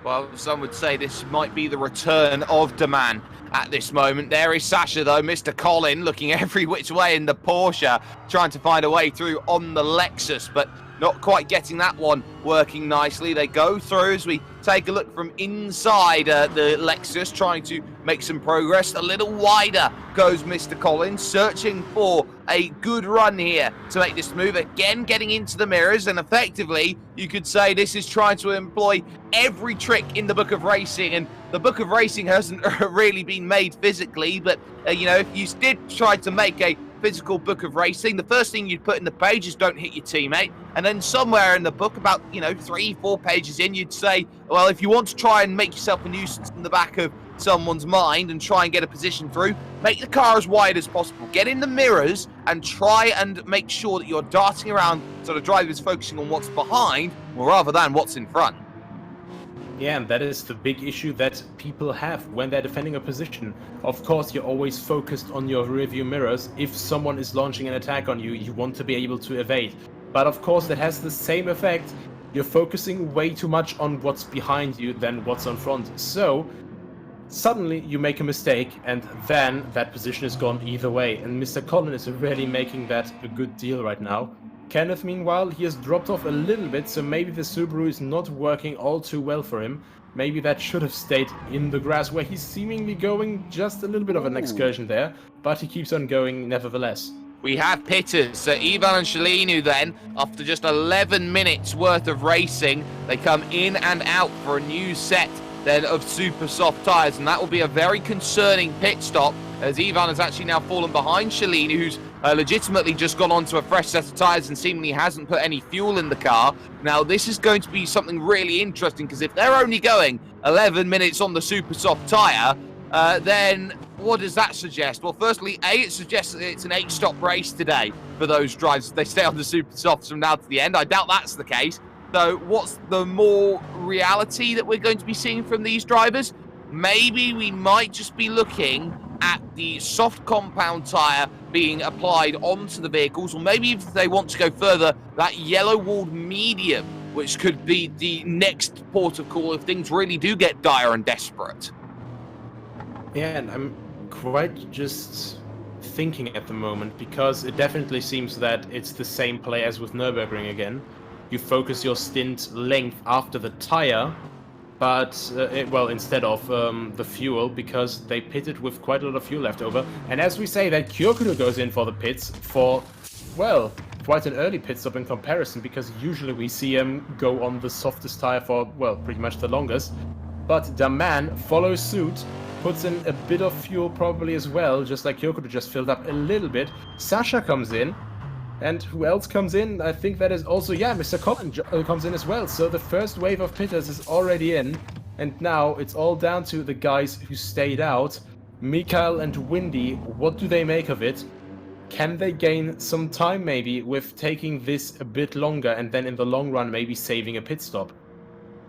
Well, some would say this might be the return of the man at this moment. There is Sasha, though, Mr. Colin, looking every which way in the Porsche, trying to find a way through on the Lexus, but not quite getting that one working nicely. They go through as we take a look from inside the Lexus, trying to make some progress. A little wider goes Mr. Collins, searching for a good run here to make this move. Again, getting into the mirrors, and effectively, you could say this is trying to employ every trick in the Book of Racing, and the Book of Racing hasn't really been made physically, but, you know, if you did try to make a physical Book of Racing, the first thing you'd put in the page is don't hit your teammate, and then somewhere in the book, about, you know, 3-4 pages in, you'd say, well, if you want to try and make yourself a nuisance in the back of someone's mind and try and get a position through, make the car as wide as possible, get in the mirrors and try and make sure that you're darting around so the driver is focusing on what's behind rather than what's in front. Yeah, and that is the big issue that people have when they're defending a position. Of course, you're always focused on your rearview mirrors. If someone is launching an attack on you, you want to be able to evade. But of course, that has the same effect. You're focusing way too much on what's behind you than what's on front. So, suddenly you make a mistake, and then that position is gone either way. And Mr. Colin is really making that a good deal right now. Kenneth, meanwhile, he has dropped off a little bit, so maybe the Subaru is not working all too well for him. Maybe that should have stayed in the grass, where he's seemingly going just a little bit of an excursion there, but he keeps on going nevertheless. We have pitters, so Ivan and Shalinu then, after just 11 minutes worth of racing, they come in and out for a new set then of super soft tyres, and that will be a very concerning pit stop, as Ivan has actually now fallen behind Shalinu, who's legitimately just gone on to a fresh set of tyres and seemingly hasn't put any fuel in the car. Now, this is going to be something really interesting, because if they're only going 11 minutes on the super soft tyre, then what does that suggest? Well, firstly, it suggests that it's an 8-stop race today for those drivers. They stay on the super softs from now to the end. I doubt that's the case. So what's the more reality that we're going to be seeing from these drivers? Maybe we might just be looking at the soft compound tyre being applied onto the vehicles, or maybe if they want to go further, that yellow-walled medium, which could be the next port of call if things really do get dire and desperate. Yeah, and I'm quite just thinking at the moment, because it definitely seems that it's the same play as with Nürburgring again. You focus your stint length after the tire, but instead of the fuel, because they pitted with quite a lot of fuel left over. And as we say, that Kyokudo goes in for the pits for, well, quite an early pit stop in comparison, because usually we see him go on the softest tire for, well, pretty much the longest. But Daman follows suit, puts in a bit of fuel probably as well, just like Kyokudo just filled up a little bit. Sasha comes in. And who else comes in? I think that is also, yeah, Mr. Collin comes in as well. So the first wave of pitters is already in. And now it's all down to the guys who stayed out. Mikael and Windy, what do they make of it? Can they gain some time maybe with taking this a bit longer and then in the long run maybe saving a pit stop?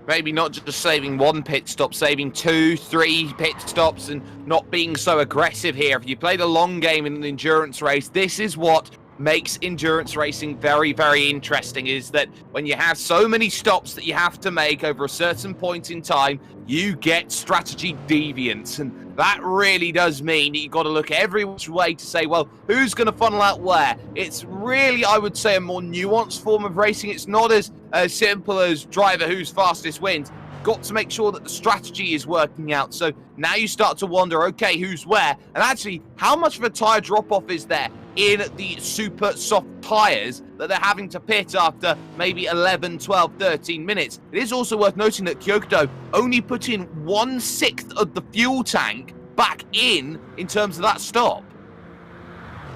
Maybe not just saving one pit stop, saving 2, 3 pit stops and not being so aggressive here. If you play the long game in an endurance race, this is what makes endurance racing very, very interesting, is that when you have so many stops that you have to make over a certain point in time, you get strategy deviance, and that really does mean that you've got to look every which way to say, well, who's going to funnel out where? It's really, I would say, a more nuanced form of racing. It's not as simple as driver who's fastest wins. Got to make sure that the strategy is working out. So now you start to wonder, okay, who's where? And actually, how much of a tyre drop-off is there in the super soft tyres that they're having to pit after maybe 11, 12, 13 minutes? It is also worth noting that Kyokudo only put in 1/6 of the fuel tank back in terms of that stop.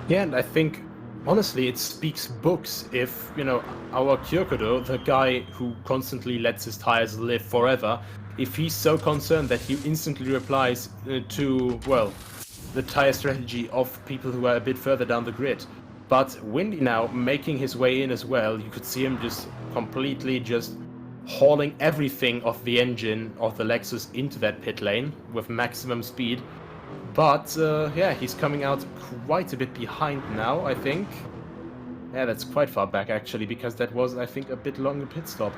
Yeah, and I think, honestly, it speaks books if, you know, our Kyokudo, the guy who constantly lets his tires live forever, if he's so concerned that he instantly replies to, well, the tire strategy of people who are a bit further down the grid. But Windy now making his way in as well. You could see him just completely just hauling everything off the engine of the Lexus into that pit lane with maximum speed. But yeah, he's coming out quite a bit behind now, I think. Yeah, that's quite far back actually, because that was, I think, a bit longer pit stop.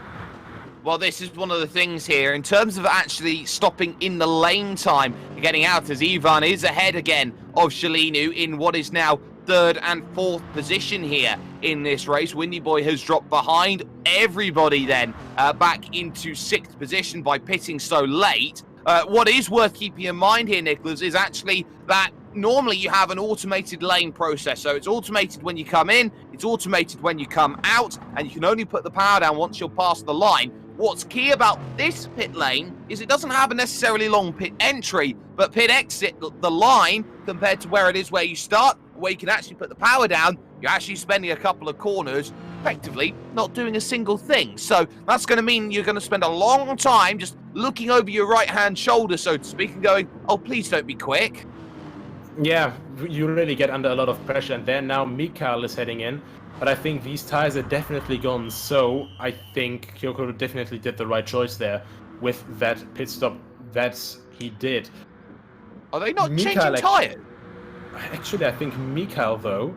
Well, this is one of the things here in terms of actually stopping in the lane time and getting out, as Ivan is ahead again of Shalinu in what is now 3rd and 4th position here in this race. Windy Boy has dropped behind everybody then back into 6th position by pitting so late. What is worth keeping in mind here, Nicholas, is actually that normally you have an automated lane process. So it's automated when you come in, it's automated when you come out, and you can only put the power down once you're past the line. What's key about this pit lane is it doesn't have a necessarily long pit entry, but pit exit, the line, compared to where it is where you start, where you can actually put the power down, you're actually spending a couple of corners, effectively not doing a single thing. So that's going to mean you're going to spend a long time just looking over your right-hand shoulder, so to speak, and going, oh, please don't be quick. Yeah, you really get under a lot of pressure, and then now Mikael is heading in. But I think these tires are definitely gone, so I think Kyokudo definitely did the right choice there with that pit stop that he did. Are they not changing tires? Actually, I think Mikael, though,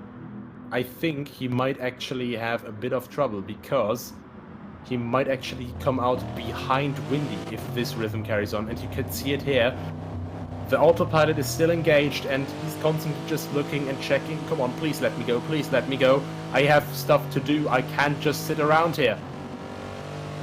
I think he might actually have a bit of trouble, because he might actually come out behind Windy if this rhythm carries on. And you can see it here. The autopilot is still engaged, and he's constantly just looking and checking. Come on, please let me go, please let me go. I have stuff to do, I can't just sit around here.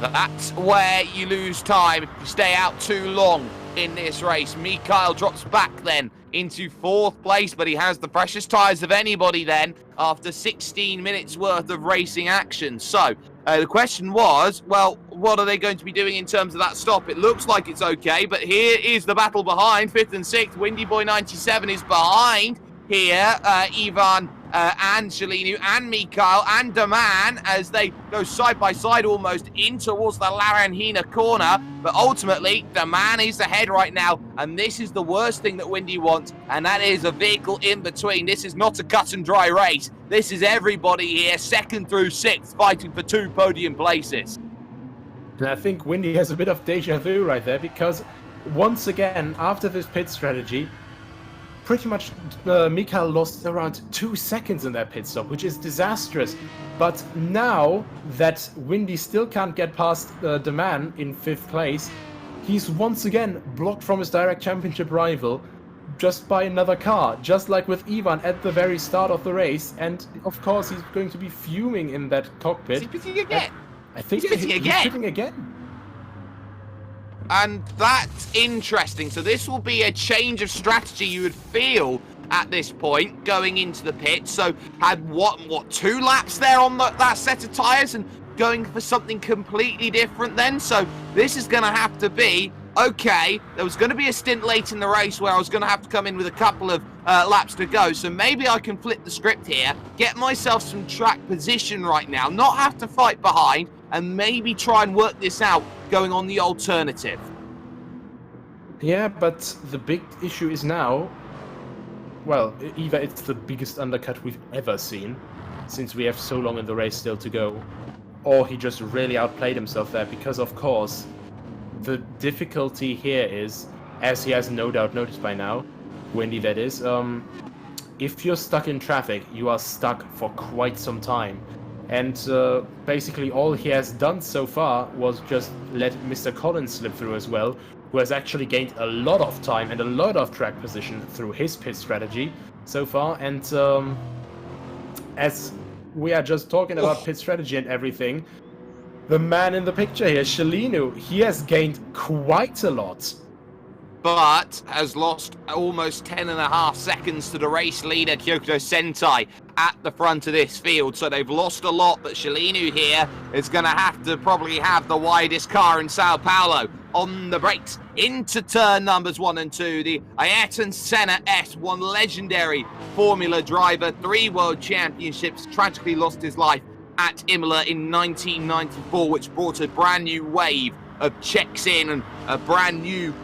That's where you lose time if you stay out too long in this race. Mikael drops back then into 4th place, but he has the freshest tyres of anybody then after 16 minutes worth of racing action. So the question was, well, what are they going to be doing in terms of that stop? It looks like it's okay, but here is the battle behind 5th and 6th. Windy Boy 97 is behind here. Ivan and Shalinu and Mikael and Daman as they go side by side almost in towards the Laranjina corner. But ultimately, Daman is ahead right now, and this is the worst thing that Windy wants, and that is a vehicle in between. This is not a cut and dry race. This is everybody here, 2nd through 6th, fighting for 2 podium places. And I think Windy has a bit of deja vu right there, because once again, after this pit strategy, pretty much Mikael lost around 2 seconds in that pit stop, which is disastrous. But now that Windy still can't get past the man in 5th place, he's once again blocked from his direct championship rival just by another car, just like with Ivan at the very start of the race. And of course he's going to be fuming in that cockpit. Is he pitting again? I think he's pitting again. He's pitting again. And that's interesting. So this will be a change of strategy, you would feel, at this point, going into the pit. So had, what 2 laps there on that set of tyres and going for something completely different then? So this is going to have to be, okay, there was going to be a stint late in the race where I was going to have to come in with a couple of laps to go. So maybe I can flip the script here, get myself some track position right now, not have to fight behind, and maybe try and work this out going on the alternative. Yeah, but the big issue is now, well, either it's the biggest undercut we've ever seen, since we have so long in the race still to go, or he just really outplayed himself there, because of course, the difficulty here is, as he has no doubt noticed by now, Wendy that is, if you're stuck in traffic, you are stuck for quite some time. And basically all he has done so far was just let Mr. Collins slip through as well, who has actually gained a lot of time and a lot of track position through his pit strategy so far. And as we are just talking about pit strategy and everything, the man in the picture here, Shalinu, he has gained quite a lot. But has lost almost 10.5 seconds to the race leader, Kyoto Sentai, at the front of this field. So they've lost a lot, but Shalinu here is going to have to probably have the widest car in Sao Paulo. On the brakes, into turn numbers 1 and 2, the Ayrton Senna S1 legendary Formula driver, 3 world championships, tragically lost his life at Imola in 1994, which brought a brand new wave of checks in and a brand new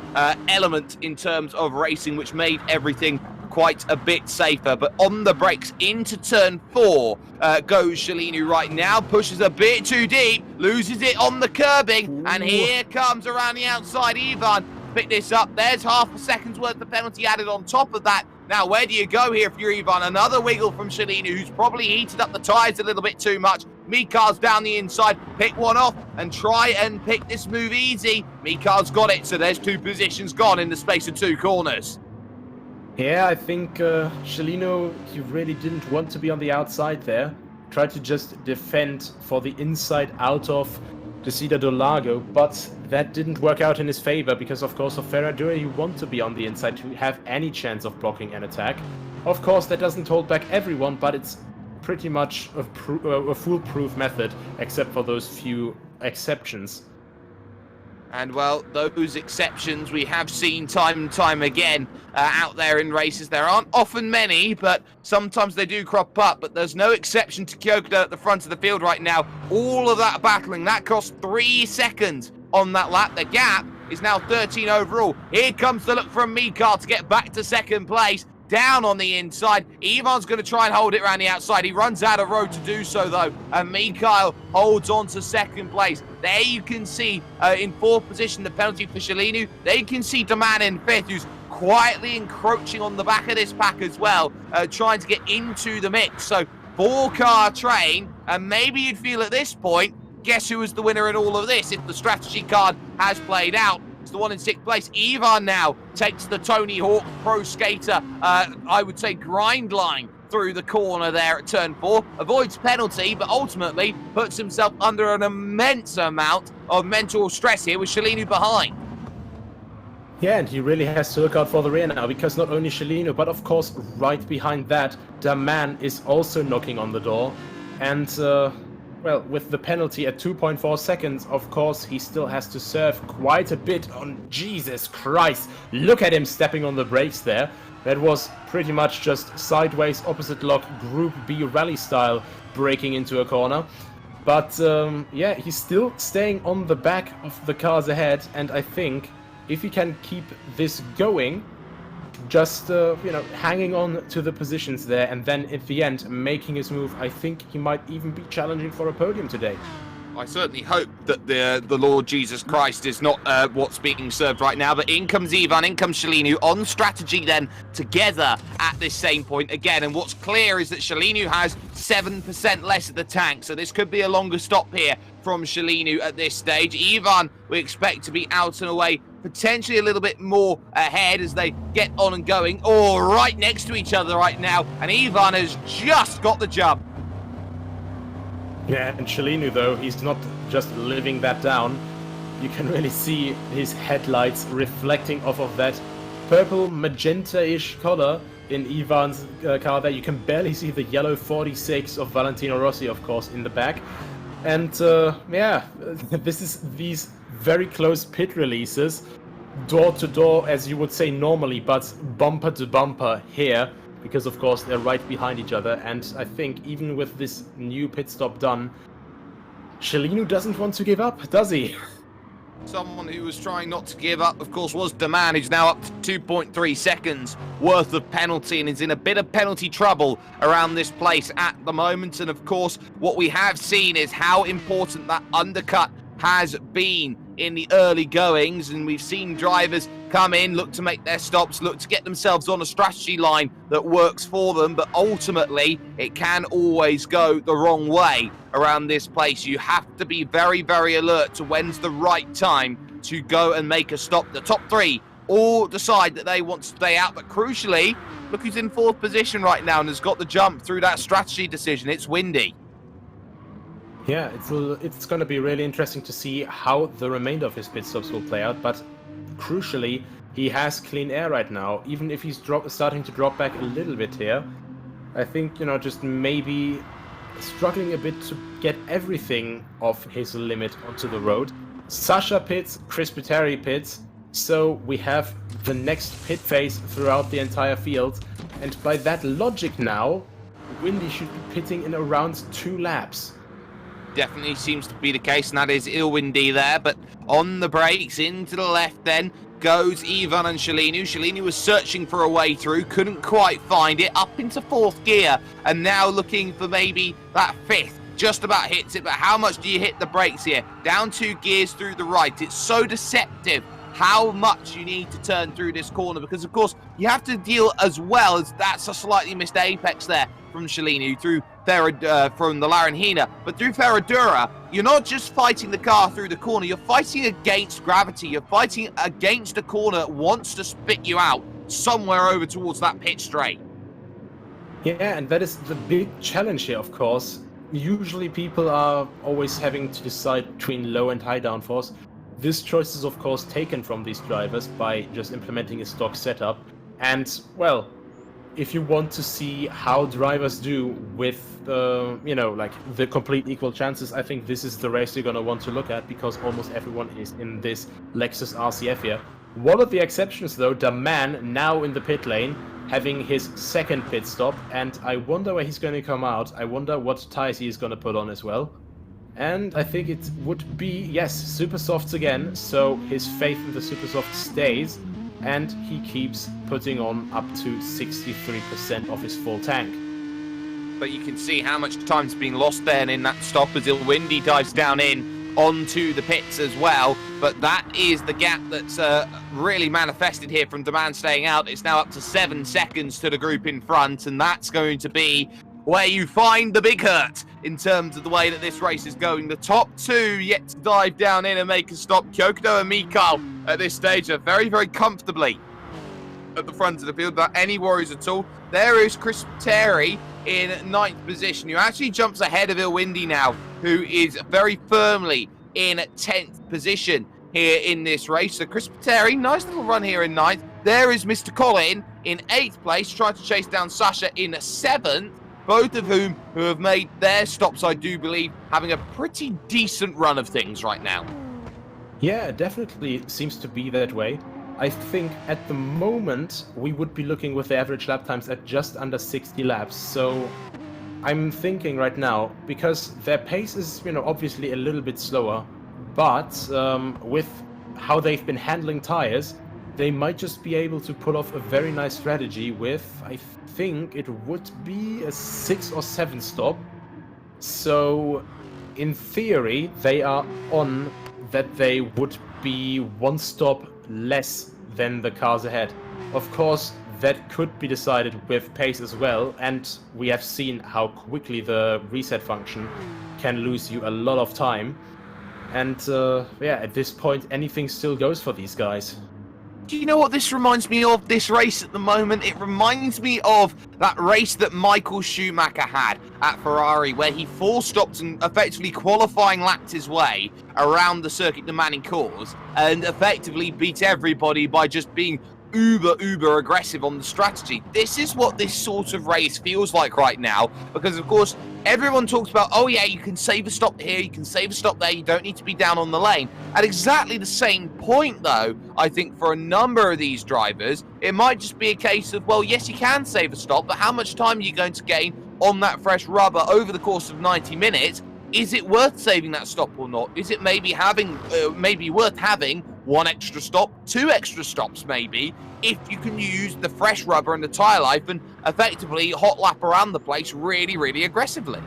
element in terms of racing, which made everything quite a bit safer. But on the brakes into turn 4 goes Shalinu right now, pushes a bit too deep, loses it on the curbing, and here comes around the outside Ivan. Pick this up, there's half a second's worth of penalty added on top of that. Now, where do you go here if you're Ivan? Another wiggle from Shalinu, who's probably heated up the tyres a little bit too much. Mikar's down the inside, pick one off and try and pick this move easy. Mikar's got it, so there's 2 positions gone in the space of 2 corners. Yeah, I think Shalino, he really didn't want to be on the outside there. Tried to just defend for the inside out of Desida do Lago, but that didn't work out in his favor because, of course, of Ferradura, you want to be on the inside to have any chance of blocking an attack. Of course, that doesn't hold back everyone, but it's pretty much a foolproof method, except for those few exceptions. And, well, those exceptions we have seen time and time again out there in races. There aren't often many, but sometimes they do crop up. But there's no exception to Kyoto at the front of the field right now. All of that battling, that cost 3 seconds on that lap. The gap is now 13 overall. Here comes the look from Mikar to get back to second place. Down on the inside. Ivan's going to try and hold it around the outside. He runs out of road to do so, though. And Mikhail holds on to second place. There you can see, in 4th position, the penalty for Shalinu. There you can see the man in 5th, who's quietly encroaching on the back of this pack as well, trying to get into the mix. So, 4-car train, and maybe you'd feel at this point, guess who was the winner in all of this if the strategy card has played out? It's the one in 6th place. Ivan now takes the Tony Hawk Pro Skater, I would say, grind line through the corner there at turn 4. Avoids penalty, but ultimately puts himself under an immense amount of mental stress here with Shalinu behind. Yeah, and he really has to look out for the rear now, because not only Shalinu, but of course right behind that, Daman is also knocking on the door. And well, with the penalty at 2.4 seconds, of course, he still has to serve quite a bit on. Jesus Christ, look at him stepping on the brakes there. That was pretty much just sideways, opposite lock, Group B rally style, braking into a corner. But yeah, he's still staying on the back of the cars ahead, and I think if he can keep this going, just you know, hanging on to the positions there, and then at the end making his move, I think he might even be challenging for a podium today. I certainly hope that the Lord Jesus Christ is not what's being served right now, but in comes Ivan, in comes Shalinu, on strategy then, together at this same point again, and what's clear is that Shalinu has 7% less of the tank, so this could be a longer stop here from Shalinu at this stage. Ivan, we expect to be out and away, potentially a little bit more ahead as they get on and going, or right next to each other right now, and Ivan has just got the jump. Yeah, and Shalinu, though, he's not just living that down. you can really see his headlights reflecting off of that purple magenta-ish color in Ivan's car there. You can barely see the yellow 46 of Valentino Rossi, of course, in the back. And yeah, this is these very close pit releases, door to door, as you would say normally, but bumper to bumper here, because of course they're right behind each other. And I think even with this new pit stop done, Cellino doesn't want to give up, does he? Someone who was trying not to give up, of course, was Deman, who's now up to 2.3 seconds worth of penalty and is in a bit of penalty trouble around this place at the moment. And of course, what we have seen is how important that undercut has been in the early goings, and we've seen drivers come in, look to make their stops, look to get themselves on a strategy line that works for them, but ultimately it can always go the wrong way around this place. You have to be very, very alert to when's the right time to go and make a stop. The top three all decide that they want to stay out, but crucially, look who's in fourth position right now and has got the jump through that strategy decision. It's Windy. Yeah, it's going to be really interesting to see how the remainder of his pit stops will play out, but crucially, he has clean air right now, even if he's starting to drop back a little bit here. I think, you know, just maybe struggling a bit to get everything off his limit onto the road. Sasha pits, Chris Pitteri pits, so we have the next pit phase throughout the entire field, and by that logic now, Windy should be pitting in around 2 laps. Definitely seems to be the case, and that is Windy there, but on the brakes, into the left then, goes Ivan and Cellino. Cellino was searching for a way through, couldn't quite find it, up into 4th gear, and now looking for maybe that 5th. Just about hits it, but how much do you hit the brakes here? Down 2 gears through the right. It's so deceptive how much you need to turn through this corner, because of course you have to deal as well as that's a slightly missed apex there from Cellino through from the Laranjina, but through Ferradura, you're not just fighting the car through the corner, you're fighting against gravity, you're fighting against a corner that wants to spit you out somewhere over towards that pit straight. Yeah, and that is the big challenge here, of course. Usually people are always having to decide between low and high downforce. This choice is of course taken from these drivers by just implementing a stock setup. And, well, if you want to see how drivers do with, you know, like the complete equal chances, I think this is the race you're going to want to look at, because almost everyone is in this Lexus RCF here. One of the exceptions, though, Deman, now in the pit lane, having his 2nd pit stop, and I wonder where he's going to come out. I wonder what tires he is going to put on as well. And I think it would be, yes, super softs again, so his faith in the super soft stays, and he keeps putting on up to 63% of his full tank. But you can see how much time's been lost then in that stop as Windy dives down in onto the pits as well. But that is the gap that's really manifested here from Deman staying out. It's now up to 7 seconds to the group in front, and that's going to be where you find the big hurt in terms of the way that this race is going. The top 2 yet to dive down in and make a stop. Kyokudo and Mikal at this stage are very, very comfortably at the front of the field without any worries at all. There is Chris Pitteri in 9th position, who actually jumps ahead of Windy now, who is very firmly in 10th position here in this race. So Chris Pitteri, nice little run here in 9th. There is Mr. Colin in 8th place, trying to chase down Sasha in 7th. Both of whom who have made their stops, I do believe, having a pretty decent run of things right now. Yeah, it definitely seems to be that way. I think at the moment we would be looking with the average lap times at just under 60 laps. So I'm thinking right now, because their pace is, you know, obviously a little bit slower, but with how they've been handling tires, they might just be able to pull off a very nice strategy with, I think it would be a 6 or 7 stop. So in theory, they are on that they would be 1 stop less than the cars ahead. Of course, that could be decided with pace as well, and we have seen how quickly the reset function can lose you a lot of time. And yeah, at this point, anything still goes for these guys. Do you know what this reminds me of, this race at the moment? It reminds me of that race that Michael Schumacher had at Ferrari, where he stopped and effectively qualifying lapped his way around the Circuit de Manicours and effectively beat everybody by just being uber aggressive on the strategy. This is what this sort of race feels like right now, because of course everyone talks about, oh yeah, you can save a stop here, you can save a stop there, you don't need to be down on the lane. At exactly the same point though, I think for a number of these drivers, it might just be a case of, well, yes, you can save a stop, but how much time are you going to gain on that fresh rubber over the course of 90 minutes? Is it worth saving that stop or not? Is it maybe worth having one extra stop, 2 extra stops maybe, if you can use the fresh rubber and the tyre life and effectively hot lap around the place really aggressively?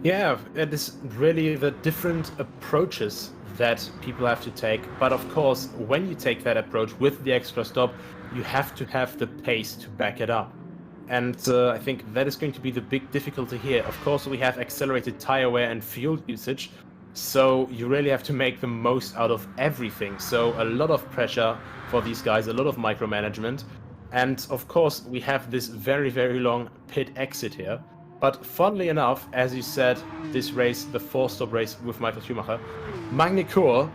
Yeah, it is really the different approaches that people have to take. But of course, when you take that approach with the extra stop, you have to have the pace to back it up. And I think that is going to be the big difficulty here. Of course, we have accelerated tire wear and fuel usage, so you really have to make the most out of everything. So a lot of pressure for these guys, a lot of micromanagement. And of course, we have this very long pit exit here. But funnily enough, as you said, this race, the 4-stop race with Michael Schumacher, Magny-Cours,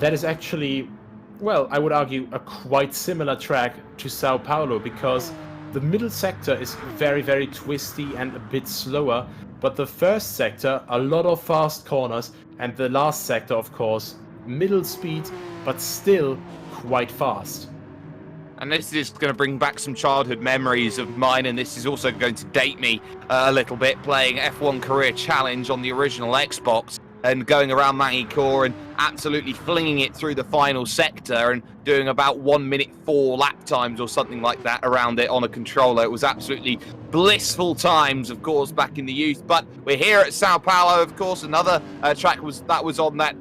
that is actually, well, I would argue a quite similar track to Sao Paulo, because the middle sector is very twisty and a bit slower, but the first sector, a lot of fast corners, and the last sector, of course, middle speed, but still quite fast. And this is going to bring back some childhood memories of mine, and this is also going to date me a little bit, playing F1 Career Challenge on the original Xbox and going around Magny-Cours and absolutely flinging it through the final sector and doing about 1 minute 4 lap times or something like that around it on a controller. It was absolutely blissful times, of course, back in the youth. But we're here at Sao Paulo, of course. Another track was on that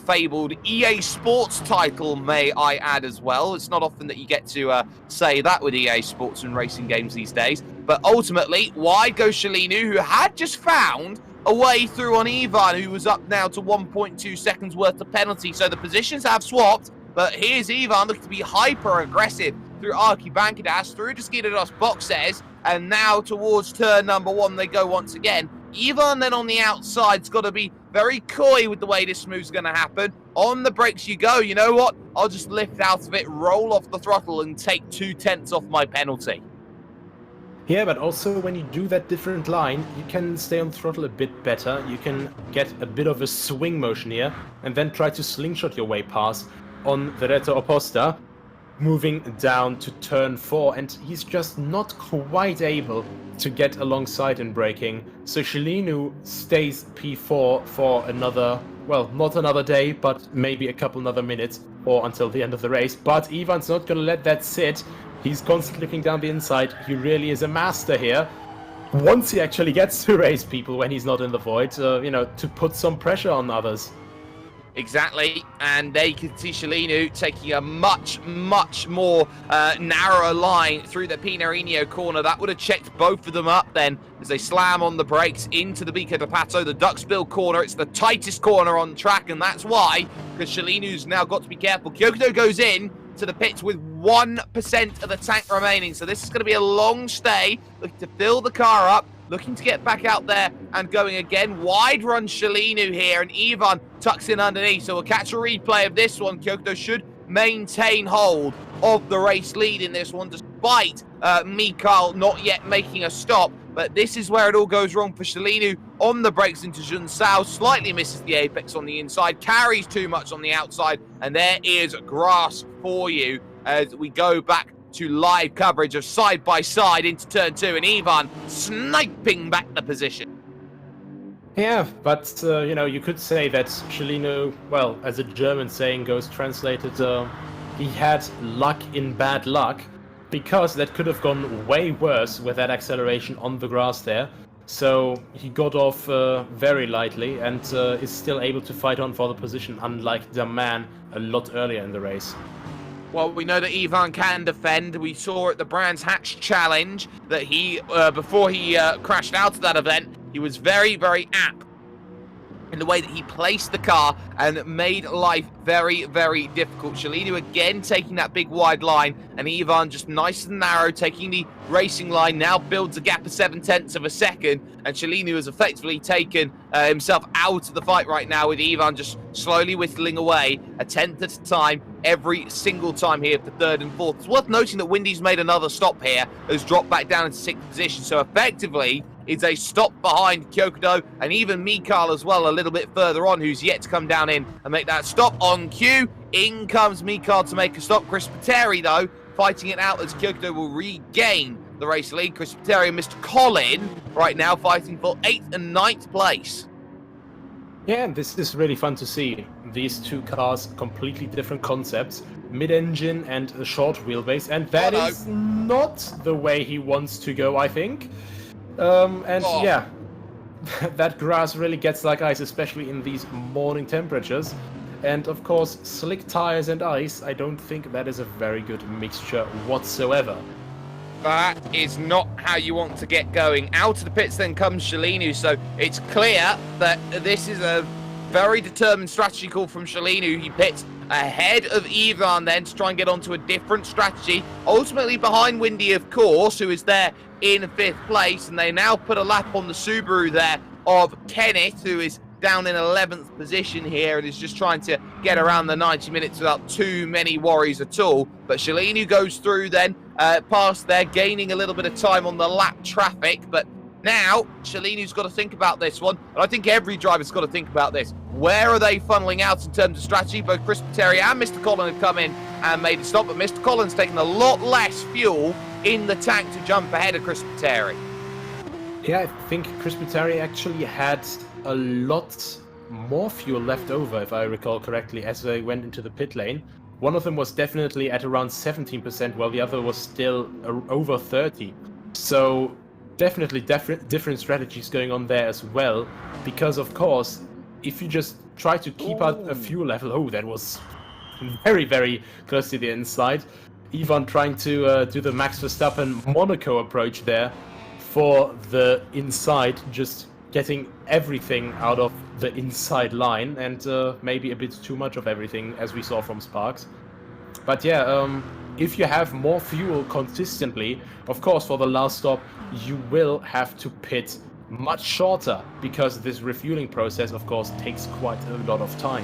fabled EA Sports title, may I add, as well. It's not often that you get to say that with EA Sports and racing games these days. But ultimately, wide goes Shalinu, who had just found a way through on Ivan, who was up now to 1.2 seconds worth of penalty. So the positions have swapped, but here's Ivan looking to be hyper aggressive through Archibankidas, through Skidados boxes, and now towards turn number 1 they go once again. Ivan then on the outside's got to be very coy with the way this move's going to happen. On the brakes you go. You know what? I'll just lift out of it, roll off the throttle, and take 2/10 off my penalty. Yeah, but also when you do that different line, you can stay on throttle a bit better. You can get a bit of a swing motion here and then try to slingshot your way past on the Reto Oposta, moving down to turn 4, and he's just not quite able to get alongside in braking. So Shalinu stays P4 for another, well, not another day, but maybe a couple another minutes or until the end of the race. But Ivan's not going to let that sit. He's constantly looking down the inside. He really is a master here. Once he actually gets to race people when he's not in the void, to put some pressure on others. Exactly, and there you can see Shalinu taking a much more narrower line through the Pinarino corner. That would have checked both of them up then as they slam on the brakes into the Bico de Pato, the Duckspill corner. It's the tightest corner on track, and that's why, because Shalinu's now got to be careful. Kyoto goes in to the pits with 1% of the tank remaining, so this is going to be a long stay, looking to fill the car up, looking to get back out there and going again. Wide run Shalinu here, and Ivan tucks in underneath, so we'll catch a replay of this one. Kyoto should maintain hold of the race lead in this one, despite Mikhail not yet making a stop. But this is where it all goes wrong for Shalinu on the brakes into Junsao. Slightly misses the apex on the inside, carries too much on the outside, and there is grass for you as we go back to live coverage of side-by-side into turn 2, and Ivan sniping back the position. Yeah, but, you could say that Shalinu, well, as a German saying goes translated, he had luck in bad luck, because that could have gone way worse with that acceleration on the grass there. So he got off very lightly and is still able to fight on for the position, unlike Daman a lot earlier in the race. Well, we know that Ivan can defend. We saw at the Brands Hatch Challenge that he, before he crashed out of that event, he was very apt in the way that he placed the car and made life very, very difficult. Shalinu again taking that big wide line, and Ivan just nice and narrow, taking the racing line, now builds a gap of 0.7 of a second, and Shalinu has effectively taken himself out of the fight right now, with Ivan just slowly whittling away, a tenth at a time, every single time here for third and fourth. It's worth noting that Windy's made another stop here, has dropped back down into 6th position, so effectively it's a stop behind Kyokudo and even Mikhail as well, a little bit further on, who's yet to come down in and make that stop. On cue, in comes Mikhail to make a stop. Chris Pateri, though, fighting it out as Kyokudo will regain the race lead. Chris Pateri and Mr. Colin right now fighting for 8th and 9th place. Yeah, and this is really fun to see. These two cars, completely different concepts, mid-engine and a short wheelbase, and that is not the way he wants to go, I think. Yeah, that grass really gets like ice, especially in these morning temperatures. And of course, slick tires and ice, I don't think that is a very good mixture whatsoever. That is not how you want to get going. Out of the pits then comes Shalinu, so it's clear that this is a very determined strategy call from Shalinu. He pits ahead of Ivan then to try and get onto a different strategy. Ultimately behind Windy, of course, who is there in 5th place, and they now put a lap on the Subaru there of Kenneth, who is down in 11th position here and is just trying to get around the 90 minutes without too many worries at all. But Shalinu goes through then, past there, gaining a little bit of time on the lap traffic. But now, Shalinu's got to think about this one, and I think every driver's got to think about this. Where are they funneling out in terms of strategy? Both Chris Pateri and Mr. Collin have come in and made a stop, but Mr. Collin's taken a lot less fuel in the tank to jump ahead of Chris Pateri. Yeah, I think Chris Pateri actually had a lot more fuel left over, if I recall correctly, as they went into the pit lane. One of them was definitely at around 17%, while the other was still over 30%. So definitely different strategies going on there as well, because of course, if you just try to keep out a fuel level, that was very, very close to the inside. Ivan trying to do the Max Verstappen Monaco approach there for the inside, just getting everything out of the inside line, and maybe a bit too much of everything, as we saw from Sparks. But yeah, if you have more fuel consistently, of course, for the last stop, you will have to pit much shorter, because this refueling process, of course, takes quite a lot of time.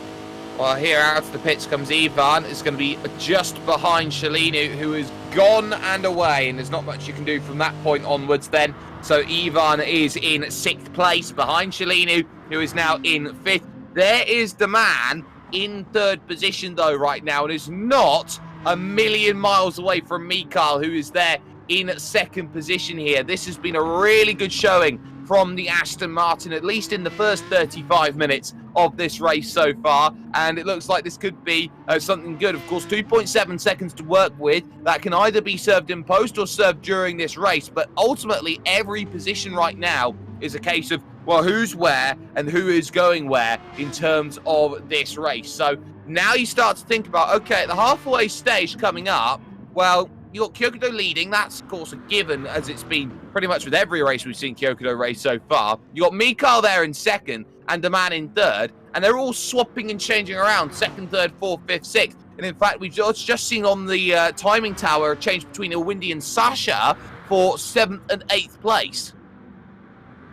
Well, here out of the pits comes Ivan. It's going to be just behind Shalinu, who is gone and away, and there's not much you can do from that point onwards then. So Ivan is in 6th place behind Shalinu, who is now in 5th. There is the man in 3rd position, though, right now, and is not a million miles away from Mikhail, who is there in 2nd position here. This has been a really good showing from the Aston Martin, at least in the first 35 minutes of this race so far, and it looks like this could be something good. Of course, 2.7 seconds to work with. That can either be served in post or served during this race, but ultimately every position right now is a case of, well, who's where and who is going where in terms of this race. So now you start to think about, okay, at the halfway stage coming up, well, you got Kyokudo leading. That's, of course, a given, as it's been pretty much with every race we've seen Kyokudo race so far. You got Mikhail there in 2nd and the man in 3rd, and they're all swapping and changing around 2nd, 3rd, 4th, 5th, 6th. And in fact, we've just seen on the timing tower a change between Ilwindi and Sasha for 7th and 8th place.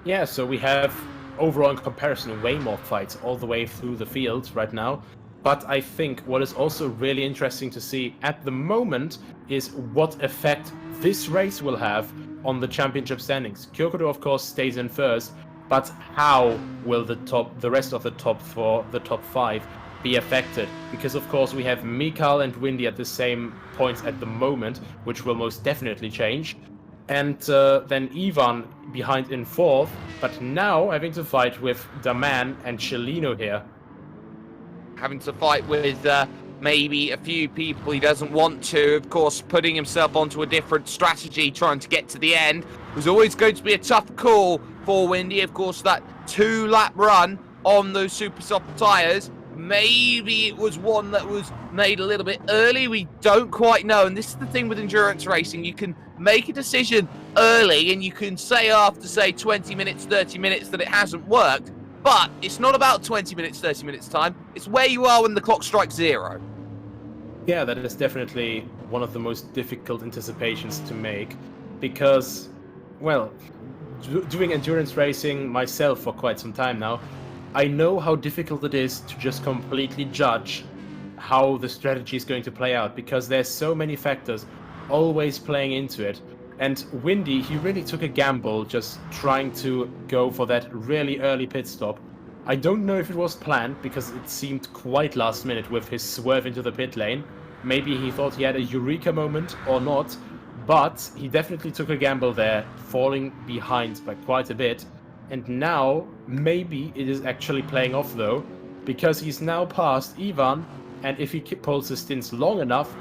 Yeah, so we have overall in comparison way more fights all the way through the field right now. But I think what is also really interesting to see at the moment is what effect this race will have on the championship standings. Kyokudo, of course, stays in 1st, but how will the rest of the top 4, the top 5, be affected? Because of course we have Mikhail and Windy at the same points at the moment, which will most definitely change. And then Ivan behind in 4th, but now having to fight with Daman and Shalino here. Having to fight with maybe a few people he doesn't want to. Of course, putting himself onto a different strategy, trying to get to the end, was always going to be a tough call for Windy. Of course, that 2-lap run on those super soft tyres, maybe it was one that was made a little bit early. We don't quite know. And this is the thing with endurance racing. You can make a decision early and you can say after, say, 20 minutes, 30 minutes that it hasn't worked. But it's not about 20 minutes, 30 minutes time. It's where you are when the clock strikes 0. Yeah, that is definitely one of the most difficult anticipations to make because, well, doing endurance racing myself for quite some time now, I know how difficult it is to just completely judge how the strategy is going to play out because there's so many factors always playing into it. And Windy, he really took a gamble just trying to go for that really early pit stop. I don't know if it was planned because it seemed quite last minute with his swerve into the pit lane. Maybe he thought he had a eureka moment or not, but he definitely took a gamble there, falling behind by quite a bit. And now, maybe it is actually playing off though, because he's now past Ivan, and if he pulls his stints long enough,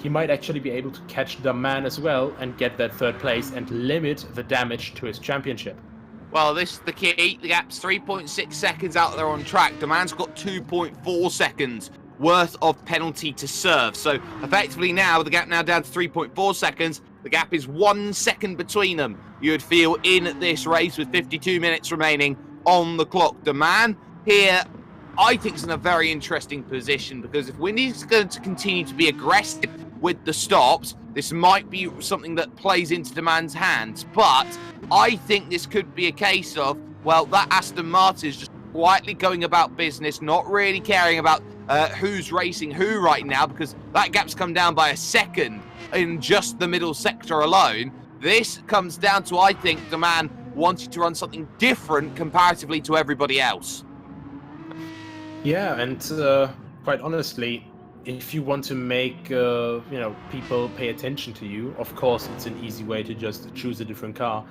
he might actually be able to catch the man as well and get that 3rd place and limit the damage to his championship. Well, this is the key. The gap's 3.6 seconds out there on track. The man's got 2.4 seconds worth of penalty to serve. So effectively now, with the gap now down to 3.4 seconds, the gap is 1 second between them. You would feel in this race with 52 minutes remaining on the clock. The man here, I think, is in a very interesting position because if Windy's going to continue to be aggressive with the stops, this might be something that plays into the man's hands. But I think this could be a case of, well, that Aston Martin is just quietly going about business, not really caring about who's racing who right now, because that gap's come down by a second in just the middle sector alone. This comes down to, I think, the man wanting to run something different comparatively to everybody else. Yeah, and quite honestly, if you want to make people pay attention to you, of course it's an easy way to just choose a different car.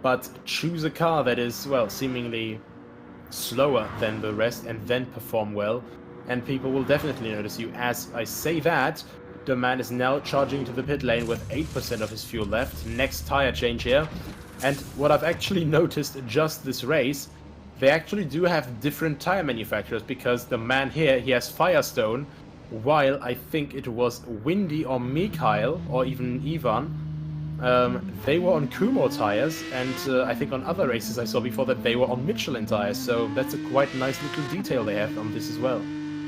But choose a car that is, well, seemingly slower than the rest and then perform well, and people will definitely notice you. As I say that, the man is now charging to the pit lane with 8% of his fuel left. Next tire change here. And what I've actually noticed just this race, they actually do have different tire manufacturers, because the man here, he has Firestone, while I think it was Windy or Mikhail or even Ivan, they were on Kumho tires, and I think on other races I saw before that they were on Michelin tires, so that's a quite nice little detail they have on this as well.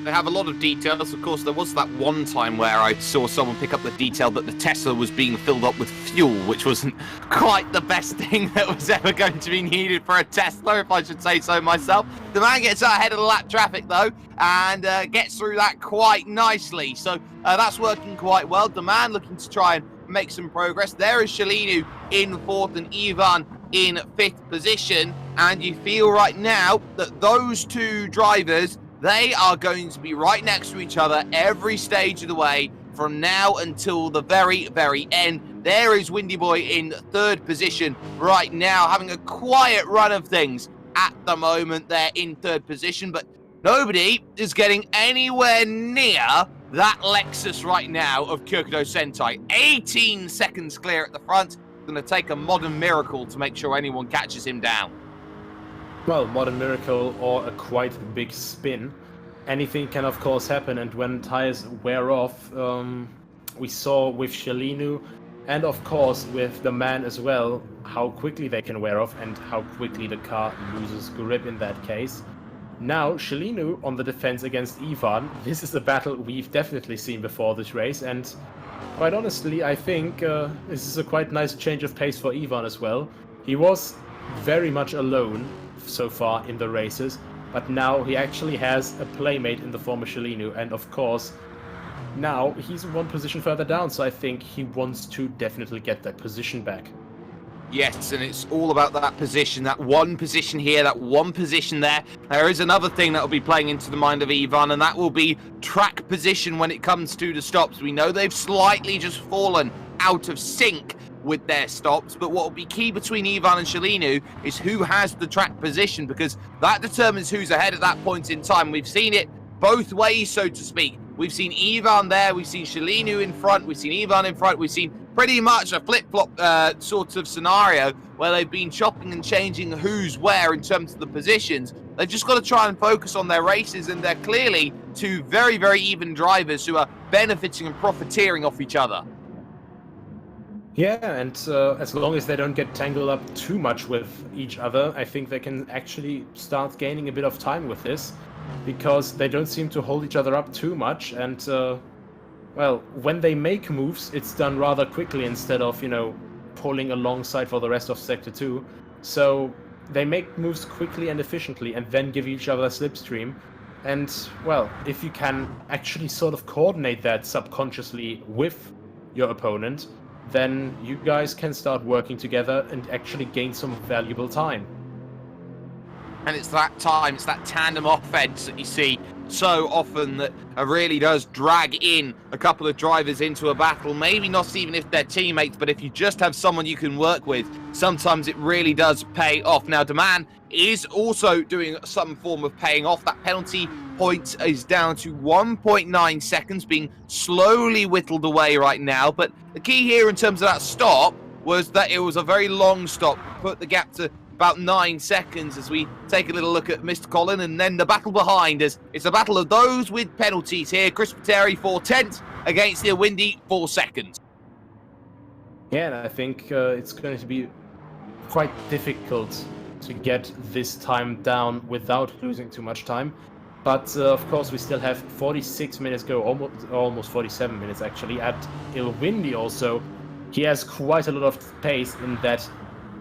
They have a lot of details. Of course, there was that one time where I saw someone pick up the detail that the Tesla was being filled up with fuel, which wasn't quite the best thing that was ever going to be needed for a Tesla, if I should say so myself. The man gets out ahead of the lap traffic, though, and gets through that quite nicely. So that's working quite well. The man looking to try and make some progress. There is Shalinu in 4th and Ivan in 5th position. And you feel right now that those two drivers, they are going to be right next to each other every stage of the way from now until the very, very end. There is Windy Boy in 3rd position right now, having a quiet run of things at the moment. They're in 3rd position, but nobody is getting anywhere near that Lexus right now of Kyokudo Sentai. 18 seconds clear at the front. It's going to take a modern miracle to make sure anyone catches him down. Well, modern miracle or a quite big spin. Anything can of course happen, and when tires wear off, we saw with Shalinu and of course with the man as well, how quickly they can wear off and how quickly the car loses grip in that case. Now, Shalinu on the defense against Ivan. This is a battle we've definitely seen before this race, and quite honestly, I think this is a quite nice change of pace for Ivan as well. He was very much alone so far in the races, but now he actually has a playmate in the form of Shalinu, and of course now he's one position further down, so I think he wants to definitely get that position back. Yes, and it's all about that position, that one position here, that one position there. There is another thing that will be playing into the mind of Ivan, and that will be track position when it comes to the stops. We know they've slightly just fallen out of sync with their stops, but what will be key between Ivan and Shalinu is who has the track position, because that determines who's ahead at that point in time. We've seen it both ways, so to speak. We've seen Ivan there, we've seen Shalinu in front, we've seen Ivan in front, we've seen pretty much a flip-flop sort of scenario where they've been chopping and changing who's where in terms of the positions. They've just got to try and focus on their races, and they're clearly two very, very even drivers who are benefiting and profiteering off each other. Yeah, and as long as they don't get tangled up too much with each other, I think they can actually start gaining a bit of time with this, because they don't seem to hold each other up too much, and well, when they make moves, it's done rather quickly instead of, pulling alongside for the rest of Sector 2. So they make moves quickly and efficiently and then give each other a slipstream. And, well, if you can actually sort of coordinate that subconsciously with your opponent, then you guys can start working together and actually gain some valuable time. And it's that time, it's that tandem offense that you see so often that really does drag in a couple of drivers into a battle. Maybe not even if they're teammates, but if you just have someone you can work with, sometimes it really does pay off. Now, Deman is also doing some form of paying off. That penalty point is down to 1.9 seconds, being slowly whittled away right now. But the key here in terms of that stop was that it was a very long stop, put the gap to about 9 seconds as we take a little look at Mr. Colin, and then the battle behind us. It's a battle of those with penalties here. Chris Pateri 4/10 against the Windy 4 seconds. Yeah, and I think it's going to be quite difficult to get this time down without losing too much time. But of course, we still have 46 minutes go, almost 47 minutes actually, at Ilwindi also. He has quite a lot of pace in that,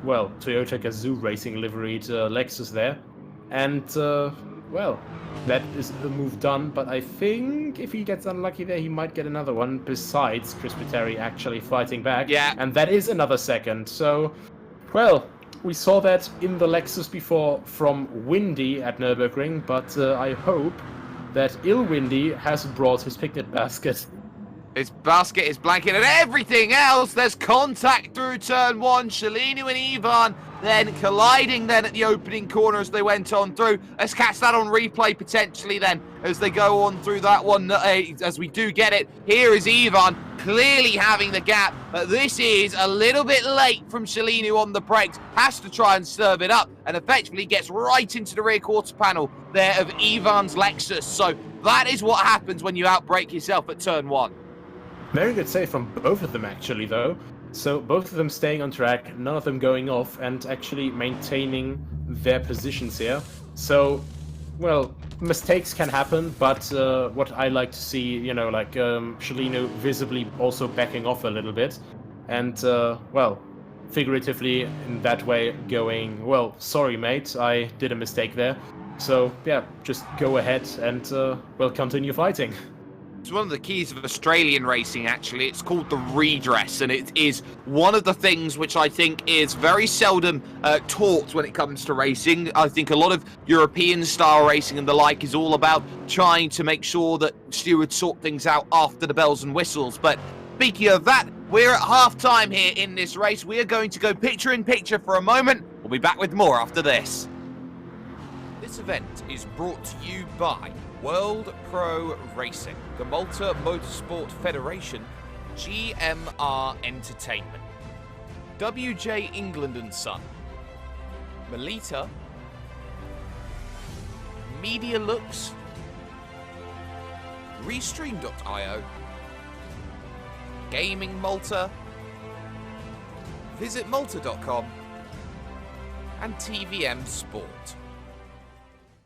well, Toyota Gazoo Racing liveried Lexus there. And, well, that is a move done, but I think if he gets unlucky there, he might get another one, besides Chris Pateri actually fighting back. Yeah. And that is another second. So, well, we saw that in the Lexus before from Windy at Nürburgring, but I hope that Ilwindi has brought his picnic basket. His basket, his blanket, and everything else. There's contact through turn one. Shalinu and Ivan then colliding then at the opening corner as they went on through. Let's catch that on replay potentially then as they go on through that one. As we do get it, here is Ivan clearly having the gap. But this is a little bit late from Shalinu on the brakes. Has to try and serve it up and effectively gets right into the rear quarter panel there of Ivan's Lexus. So that is what happens when you outbrake yourself at turn one. Very good save from both of them, actually, though. So both of them staying on track, none of them going off, and actually maintaining their positions here. So, well, mistakes can happen, but what I like to see, Shalino visibly also backing off a little bit. And, well, figuratively in that way going, well, sorry, mate, I did a mistake there. So, yeah, just go ahead and, well, continue fighting. It's one of the keys of Australian racing, actually. It's called the redress, and it is one of the things which I think is very seldom taught when it comes to racing. I think a lot of European-style racing and the like is all about trying to make sure that stewards sort things out after the bells and whistles. But speaking of that, we're at half-time here in this race. We are going to go picture-in-picture for a moment. We'll be back with more after this. This event is brought to you by World Pro Racing, the Malta Motorsport Federation, GMR Entertainment, WJ England & Son, Melita, Media Looks, Restream.io, Gaming Malta, VisitMalta.com, and TVM Sport.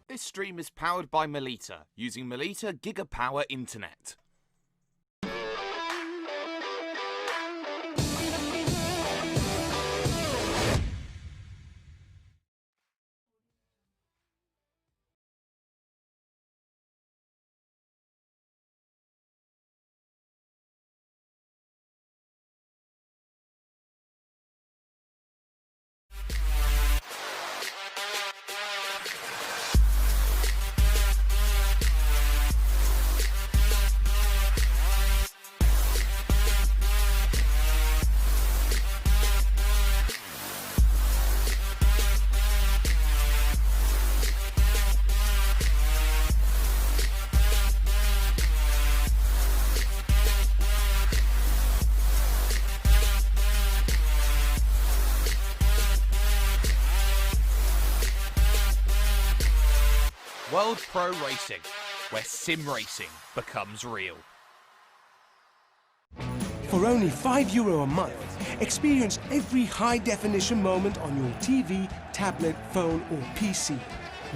This stream is powered by Melita, using Melita Gigapower Internet. World Pro Racing, where sim racing becomes real. For only €5 a month, experience every high-definition moment on your TV, tablet, phone or PC.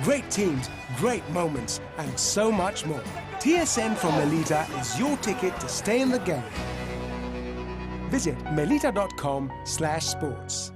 Great teams, great moments, and so much more. TSN from Melita is your ticket to stay in the game. Visit melita.com/sports.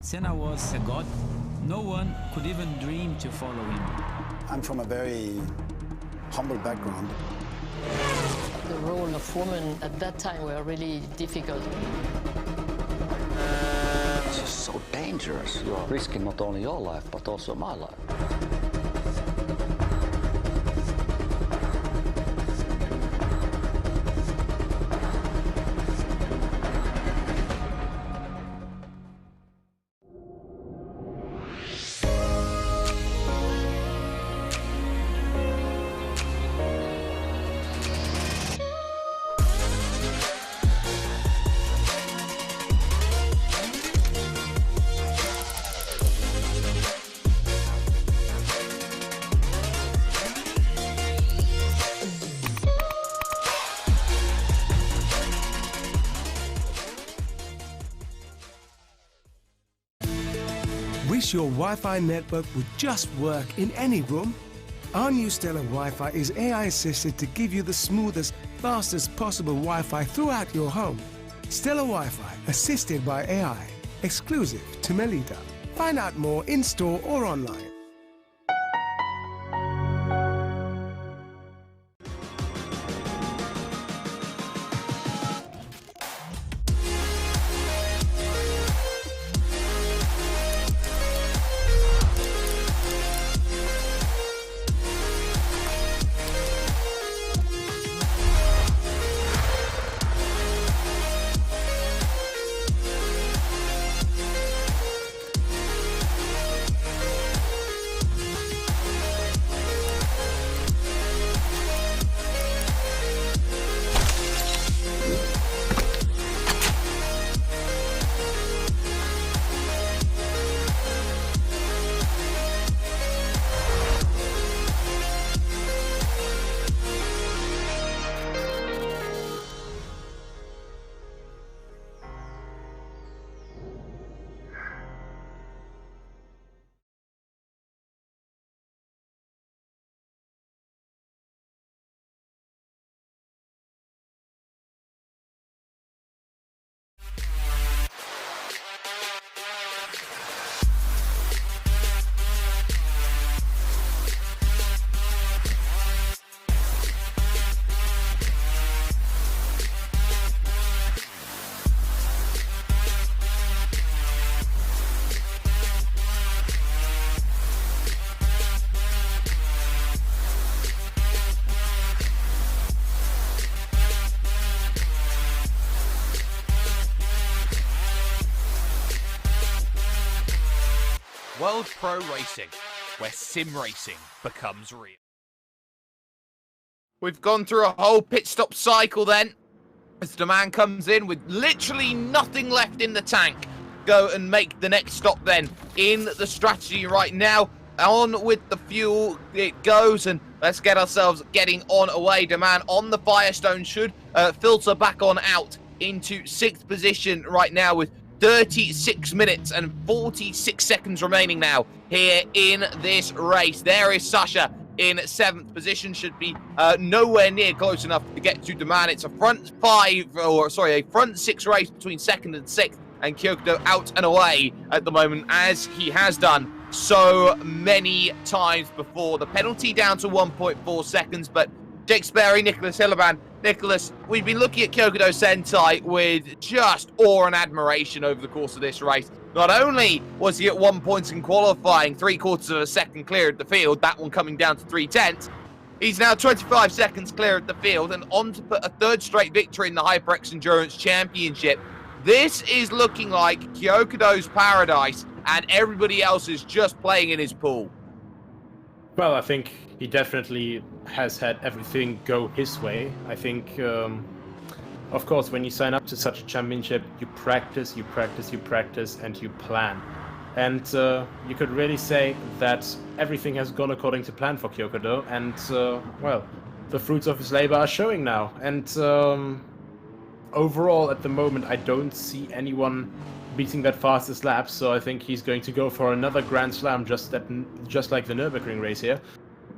Senna was a god. No one could even dream to follow him. I'm from a very humble background. The role of women at that time were really difficult. It's just so dangerous. You are risking not only your life, but also my life. Wish your Wi-Fi network would just work in any room? Our new Stellar Wi-Fi is AI-assisted to give you the smoothest, fastest possible Wi-Fi throughout your home. Stellar Wi-Fi, assisted by AI, exclusive to Melita. Find out more in-store or online. World Pro Racing, where sim racing becomes real. We've gone through a whole pit stop cycle then, as the man comes in with literally nothing left in the tank. Go and make the next stop then in the strategy right now. On with the fuel it goes, and let's get ourselves getting on away. The man on the Firestone should filter back on out into 6th position right now with 36 minutes and 46 seconds remaining now here in this race. There is Sasha in 7th position, should be nowhere near close enough to get to the man. It's a front 6 race between 2nd and 6th, and Kyokudo out and away at the moment, as he has done so many times before. The penalty down to 1.4 seconds, but Jake Sperry, Nicholas Hillebrand. Nicholas, we've been looking at Kyokudo Sentai with just awe and admiration over the course of this race. Not only was he at 1 point in qualifying, 3/4 of a second clear at the field, that one coming down to 3/10, he's now 25 seconds clear at the field and on to put a 3rd straight victory in the HyperX Endurance Championship. This is looking like Kyokudo's paradise, and everybody else is just playing in his pool. Well, I think he definitely has had everything go his way. I think, of course, when you sign up to such a championship, you practice, and you plan. And you could really say that everything has gone according to plan for Kyokudo, and, well, the fruits of his labor are showing now. And overall, at the moment, I don't see anyone beating that fastest lap, so I think he's going to go for another Grand Slam, just like the Nürburgring race here,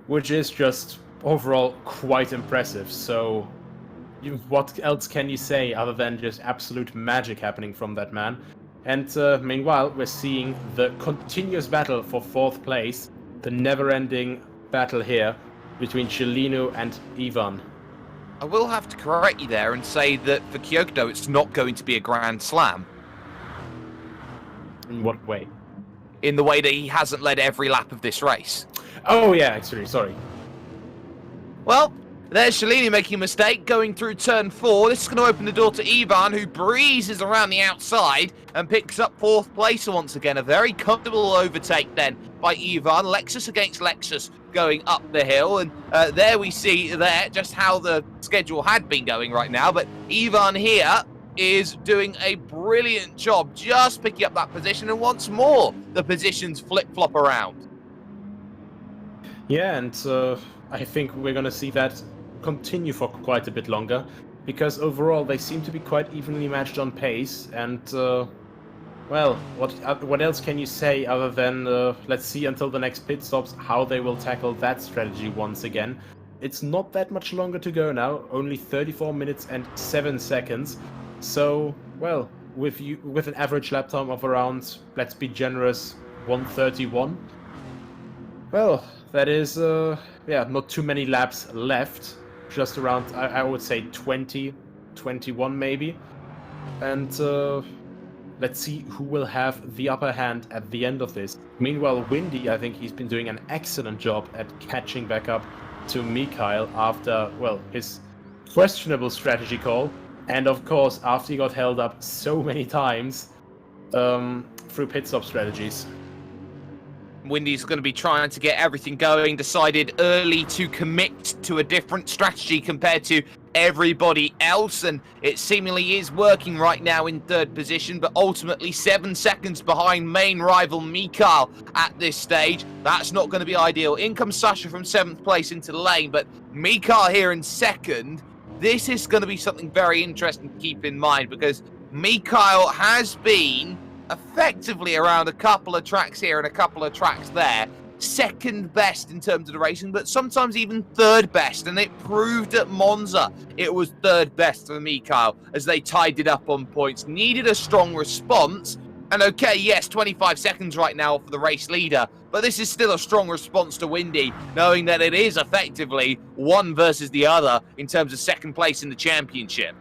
which is just overall quite impressive. So what else can you say other than just absolute magic happening from that man? And meanwhile, we're seeing the continuous battle for 4th place, the never-ending battle here between Cellino and Ivan. I will have to correct you there and say that for Kyokudo, it's not going to be a Grand Slam. In what way? In the way that he hasn't led every lap of this race. Oh yeah, actually, sorry. Well, there's Cellini making a mistake, going through turn 4. This is going to open the door to Ivan, who breezes around the outside and picks up 4th place once again. A very comfortable overtake then by Ivan. Lexus against Lexus going up the hill. And there we see there just how the schedule had been going right now. But Ivan here is doing a brilliant job just picking up that position, and once more the positions flip-flop around. Yeah, and I think we're going to see that continue for quite a bit longer, because overall they seem to be quite evenly matched on pace, and well, what else can you say other than let's see until the next pit stops how they will tackle that strategy once again. It's not that much longer to go now, only 34 minutes and 7 seconds. So, well, with an average lap time of around, let's be generous, 1:31. Well, that is, yeah, not too many laps left. Just around, I would say 20, 21 maybe. And let's see who will have the upper hand at the end of this. Meanwhile, Windy, I think he's been doing an excellent job at catching back up to Mikhail after, well, his questionable strategy call. And of course, after he got held up so many times through pit stop strategies. Windy's going to be trying to get everything going, decided early to commit to a different strategy compared to everybody else, and it seemingly is working right now in 3rd position, but ultimately 7 seconds behind main rival Mikhail at this stage. That's not going to be ideal. In comes Sasha from 7th place into the lane, but Mikhail here in 2nd. This is going to be something very interesting to keep in mind, because Mikhail has been effectively around a couple of tracks here and a couple of tracks there, 2nd best in terms of the racing, but sometimes even 3rd best, and it proved at Monza it was 3rd best for Mikhail as they tied it up on points. Needed a strong response, and okay, yes, 25 seconds right now for the race leader, but this is still a strong response to Windy, knowing that it is effectively one versus the other in terms of 2nd place in the championship.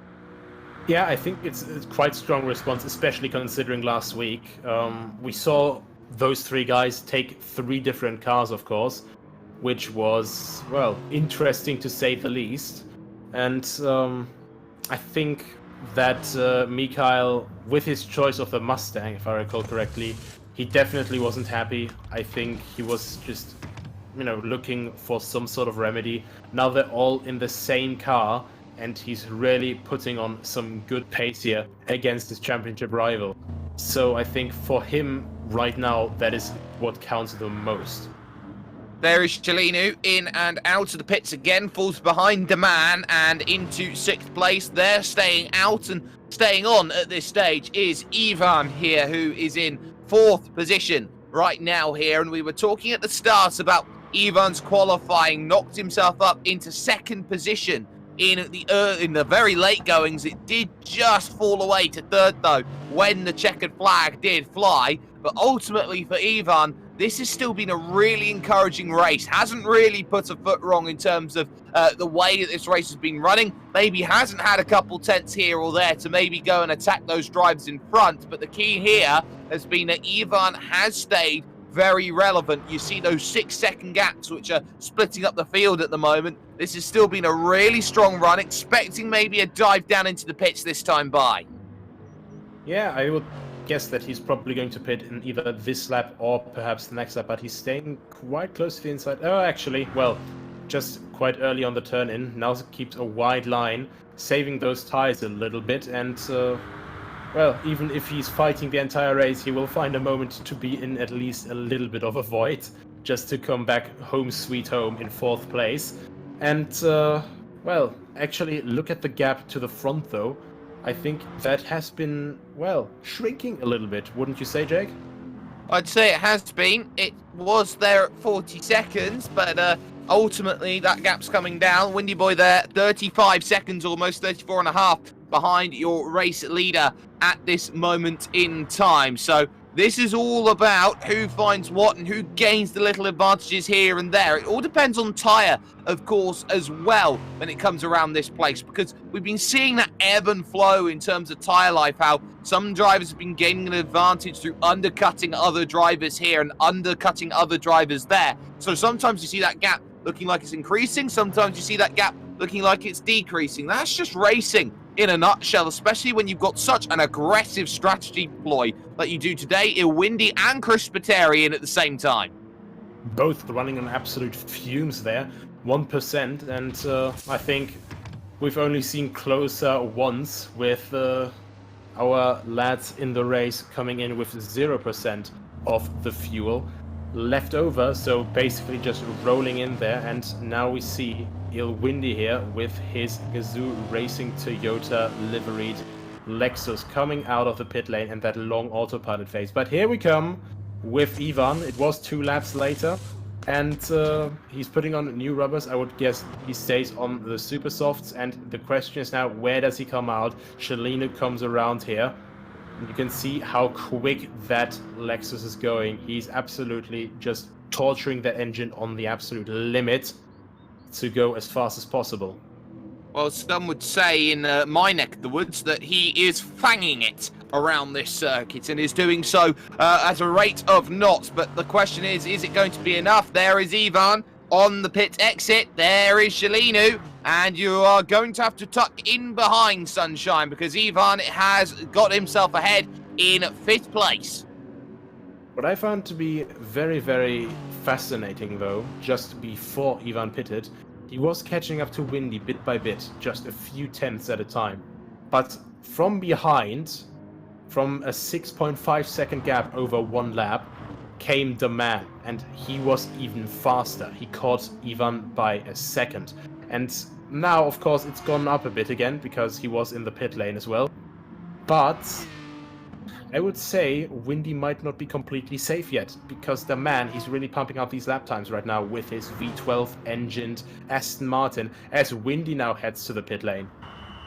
Yeah, I think it's quite strong response, especially considering last week. We saw those 3 guys take 3 different cars, of course, which was, well, interesting to say the least. And I think that Mikhail, with his choice of the Mustang, if I recall correctly, he definitely wasn't happy. I think he was just, looking for some sort of remedy. Now they're all in the same car, and he's really putting on some good pace here against his championship rival. So I think for him right now, that is what counts the most. There is Chelinu in and out of the pits again, falls behind the man and into 6th place. They're staying out, and staying on at this stage is Ivan here, who is in 4th position right now here. And we were talking at the start about Ivan's qualifying, knocked himself up into 2nd position in the very late goings. It did just fall away to 3rd though when the checkered flag did fly. But ultimately for Ivan, this has still been a really encouraging race. Hasn't really put a foot wrong in terms of the way that this race has been running. Maybe hasn't had a couple tenths here or there to maybe go and attack those drivers in front. But the key here has been that Ivan has stayed very relevant. You see those 6-second gaps which are splitting up the field at the moment. This has still been a really strong run, expecting maybe a dive down into the pits this time by. Yeah, I would guess that he's probably going to pit in either this lap or perhaps the next lap, but he's staying quite close to the inside. Oh, actually, well, just quite early on the turn in. Now keeps a wide line, saving those tires a little bit, and well, even if he's fighting the entire race, he will find a moment to be in at least a little bit of a void, just to come back home sweet home in 4th place. And, well, actually, look at the gap to the front, though. I think that has been, well, shrinking a little bit, wouldn't you say, Jake? I'd say it has been. It was there at 40 seconds, but ultimately that gap's coming down. Windy Boy there, 35 seconds, almost 34 and a half behind your race leader at this moment in time. So this is all about who finds what and who gains the little advantages here and there. It all depends on tyre, of course, as well when it comes around this place, because we've been seeing that ebb and flow in terms of tyre life, how some drivers have been gaining an advantage through undercutting other drivers here and undercutting other drivers there. So sometimes you see that gap looking like it's increasing, sometimes you see that gap looking like it's decreasing. That's just racing in a nutshell, especially when you've got such an aggressive strategy deploy like you do today. Windy and Chris Spiteri in at the same time. Both running on absolute fumes there, 1%, and I think we've only seen closer once with our lads in the race coming in with 0% of the fuel left over, so basically just rolling in there. And now we see Windy here with his Gazoo Racing Toyota liveried Lexus coming out of the pit lane and that long autopilot phase. But here we come with Ivan. It was 2 laps later, and he's putting on new rubbers. I would guess he stays on the super softs, and the question is now, where does he come out? Chelinu comes around here. You can see how quick that Lexus is going. He's absolutely just torturing the engine on the absolute limit to go as fast as possible. Well, some would say in my neck of the woods that he is fanging it around this circuit and is doing so at a rate of knots. But the question is it going to be enough? There is Ivan on the pit exit. There is Chelinu. And you are going to have to tuck in behind Sunshine, because Ivan has got himself ahead in 5th place. What I found to be very, very fascinating, though, just before Ivan pitted, he was catching up to Windy bit by bit, just a few tenths at a time. But from behind, from a 6.5 second gap over 1 lap, came the man, and he was even faster. He caught Ivan by a second. And now, of course, it's gone up a bit again, because he was in the pit lane as well. But I would say Windy might not be completely safe yet, because the man, he's really pumping out these lap times right now with his V12 engined Aston Martin, as Windy now heads to the pit lane.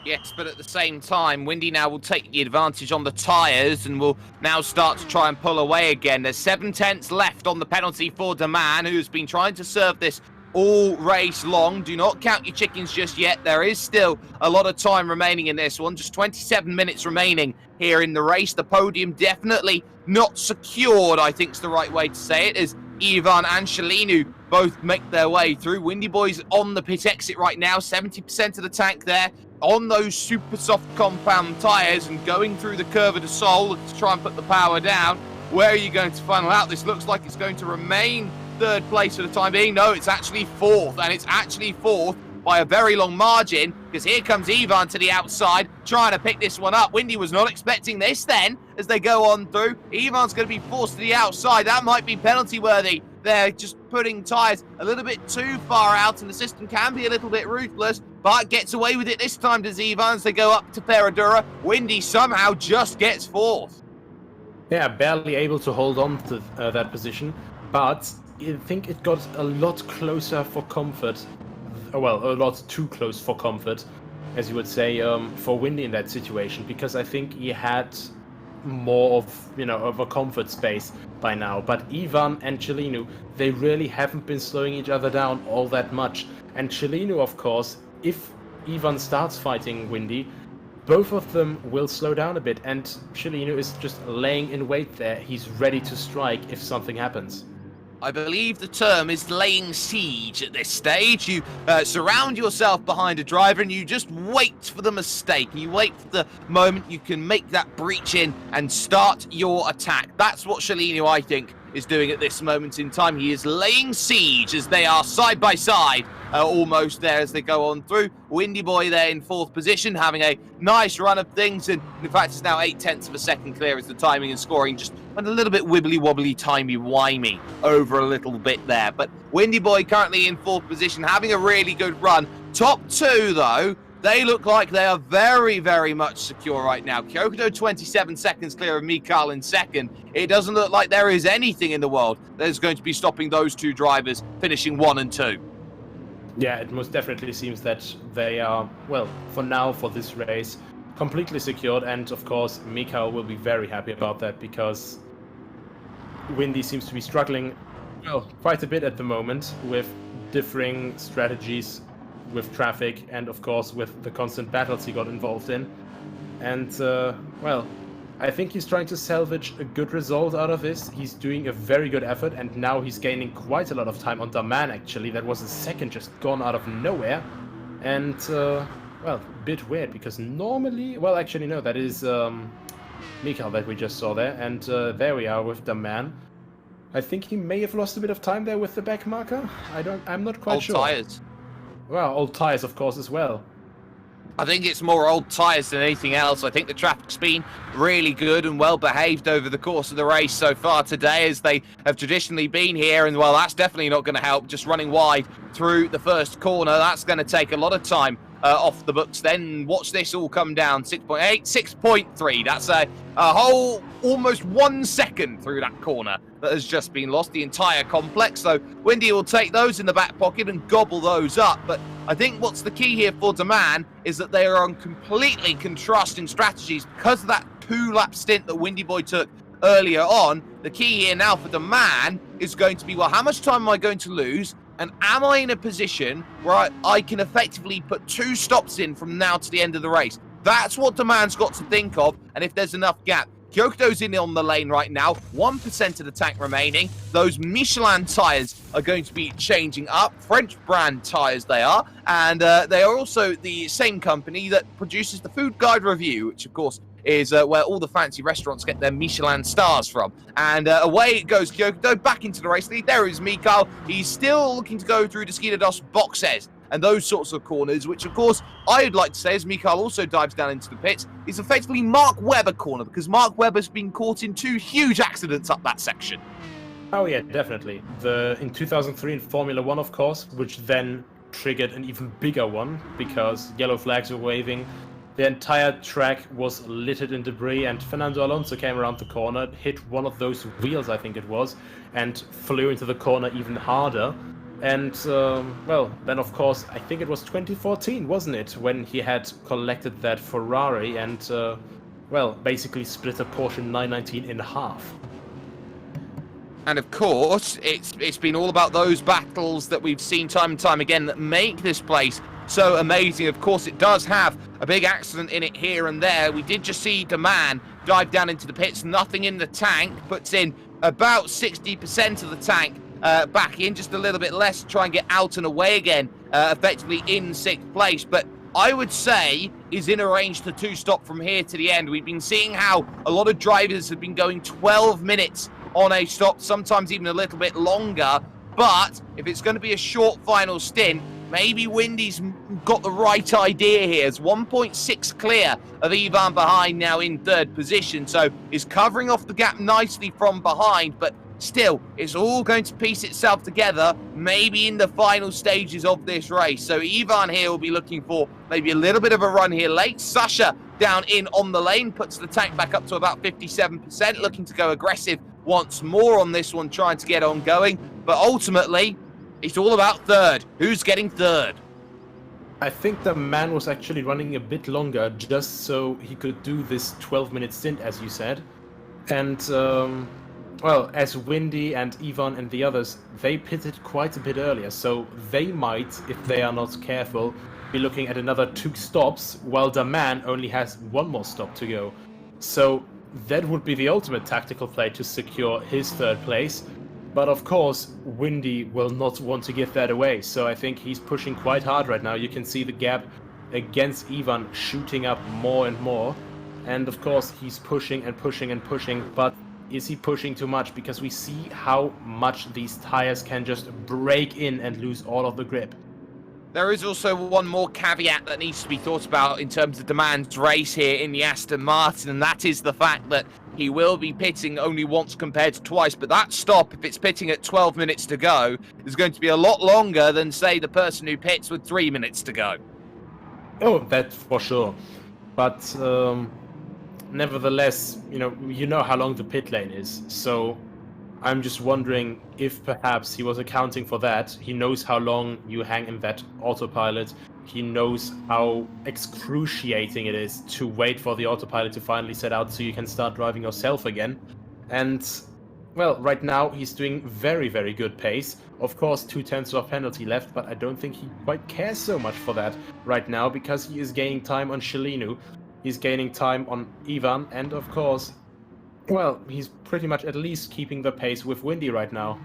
Yes, but at the same time, Windy now will take the advantage on the tyres and will now start to try and pull away again. There's 7 tenths left on the penalty for the man, who's been trying to serve this all race long. Do not count your chickens just yet. There is still a lot of time remaining in this one. Just 27 minutes remaining here in the race. The podium definitely not secured, I think is the right way to say it, as Ivan and Chelinu both make their way through. Windy Boy's on the pit exit right now, 70% of the tank there on those super soft compound tyres and going through the curve of the Sol to try and put the power down. Where are you going to final out? This looks like it's going to remain third place for the time being. No, it's actually fourth, and it's actually fourth by a very long margin, because here comes Ivan to the outside, trying to pick this one up. Windy was not expecting this then, as they go on through. Ivan's going to be forced to the outside. That might be penalty worthy. They're just putting tyres a little bit too far out, and the system can be a little bit ruthless, but gets away with it this time, does Ivan, as they go up to Ferradura. Windy somehow just gets fourth. Yeah, barely able to hold on to that position, but I think it got a lot closer for comfort. Well, a lot too close for comfort, as you would say, for Windy in that situation, because I think he had more of a comfort space by now. But Ivan and Cellino, they really haven't been slowing each other down all that much. And Cellino, of course, if Ivan starts fighting Windy, both of them will slow down a bit, and Cellino is just laying in wait there. He's ready to strike if something happens. I believe the term is laying siege at this stage. You surround yourself behind a driver and you just wait for the mistake. You wait for the moment you can make that breach in and start your attack. That's what Cellino, I think, is doing at this moment in time. He is laying siege as they are side by side, almost there as they go on through. Windy Boy there in fourth position, having a nice run of things, and in fact it's now 0.8 of a second clear as the timing and scoring just went a little bit wibbly wobbly, timey wimey over a little bit there. But Windy Boy currently in fourth position, having a really good run. Top two though, they look like they are very, very much secure right now. Kyoto 27 seconds clear of Mikhail in second. It doesn't look like there is anything in the world that is going to be stopping those two drivers finishing 1 and 2. Yeah, it most definitely seems that they are, well, for now, for this race, completely secured. And of course, Mikhail will be very happy about that, because Windy seems to be struggling, well, quite a bit at the moment with differing strategies with traffic, and of course with the constant battles he got involved in. And well, I think he's trying to salvage a good result out of this. He's doing a very good effort, and now he's gaining quite a lot of time on Daman, actually. That was a second just gone out of nowhere. And well, a bit weird, because normally, well, actually no, that is Mikhail that we just saw there. And there we are with Daman. I think he may have lost a bit of time there with the back marker. I'm not quite sure. Old tyres. Well, old tyres, of course, as well. I think it's more old tyres than anything else. I think the traffic's been really good and well behaved over the course of the race so far today, as they have traditionally been here. And, well, that's definitely not going to help. Just running wide through the first corner, that's going to take a lot of time off the books. Then watch this all come down. 6.8, 6.3. That's a whole almost 1 second through that corner that has just been lost, the entire complex. So Windy will take those in the back pocket and gobble those up. But I think what's the key here for Daman is that they are on completely contrasting strategies because of that 2-lap stint that Windy Boy took earlier on. The key here now for Daman is going to be, well, how much time am I going to lose? And am I in a position where I can effectively put 2 stops in from now to the end of the race? That's what Daman's got to think of, and if there's enough gap. Kyoto's in on the lane right now, 1% of the tank remaining. Those Michelin tyres are going to be changing up, French brand tyres they are, and they are also the same company that produces the Food Guide Review, which of course is where all the fancy restaurants get their Michelin stars from. And away it goes Kyoto, back into the race lead. There is Mikhail. He's still looking to go through the Skidados boxes and those sorts of corners, which of course I would like to say, as Mikhail also dives down into the pits, is effectively Mark Webber corner, because Mark Webber's been caught in 2 huge accidents up that section. Oh yeah, definitely. In 2003 in Formula 1, of course, which then triggered an even bigger one, because yellow flags were waving. The entire track was littered in debris, and Fernando Alonso came around the corner, hit one of those wheels, I think it was, and flew into the corner even harder. And, well, then of course, I think it was 2014, wasn't it, when he had collected that Ferrari and, well, basically split a Porsche 919 in half. And of course, it's been all about those battles that we've seen time and time again that make this place so amazing. Of course, it does have a big accident in it here and there. We did just see Daman dive down into the pits, nothing in the tank, puts in about 60% of the tank back in, just a little bit less to try and get out and away again, effectively in 6th place. But I would say is in a range to 2-stop from here to the end. We've been seeing how a lot of drivers have been going 12 minutes on a stop, sometimes even a little bit longer. But if it's going to be a short final stint, maybe Windy's got the right idea here. It's 1.6 clear of Ivan behind now in third position, so is covering off the gap nicely from behind, but still, it's all going to piece itself together maybe in the final stages of this race. So Ivan here will be looking for maybe a little bit of a run here late. Sasha down in on the lane, puts the tank back up to about 57%, looking to go aggressive once more on this one, trying to get on going. But ultimately, it's all about third. Who's getting third? I think the man was actually running a bit longer just so he could do this 12-minute stint, as you said. And, well, as Windy and Ivan and the others, they pitted quite a bit earlier, so they might, if they are not careful, be looking at another 2 stops, while the man only has 1 more stop to go. So that would be the ultimate tactical play to secure his third place. But of course, Windy will not want to give that away, so I think he's pushing quite hard right now. You can see the gap against Ivan shooting up more and more. And of course, he's pushing and pushing and pushing, but is he pushing too much? Because we see how much these tires can just break in and lose all of the grip. There is also one more caveat that needs to be thought about in terms of the man's race here in the Aston Martin, and that is the fact that he will be pitting only once compared to twice, but that stop, if it's pitting at 12 minutes to go, is going to be a lot longer than, say, the person who pits with 3 minutes to go. Oh, that's for sure. But nevertheless, you know how long the pit lane is, so I'm just wondering if perhaps he was accounting for that. He knows how long you hang in that autopilot. He knows how excruciating it is to wait for the autopilot to finally set out so you can start driving yourself again. And, well, right now he's doing very, very good pace. Of course, 2/10 of penalty left, but I don't think he quite cares so much for that right now because he is gaining time on Shalinu. He's gaining time on Ivan, and of course, well, he's pretty much at least keeping the pace with Windy right now.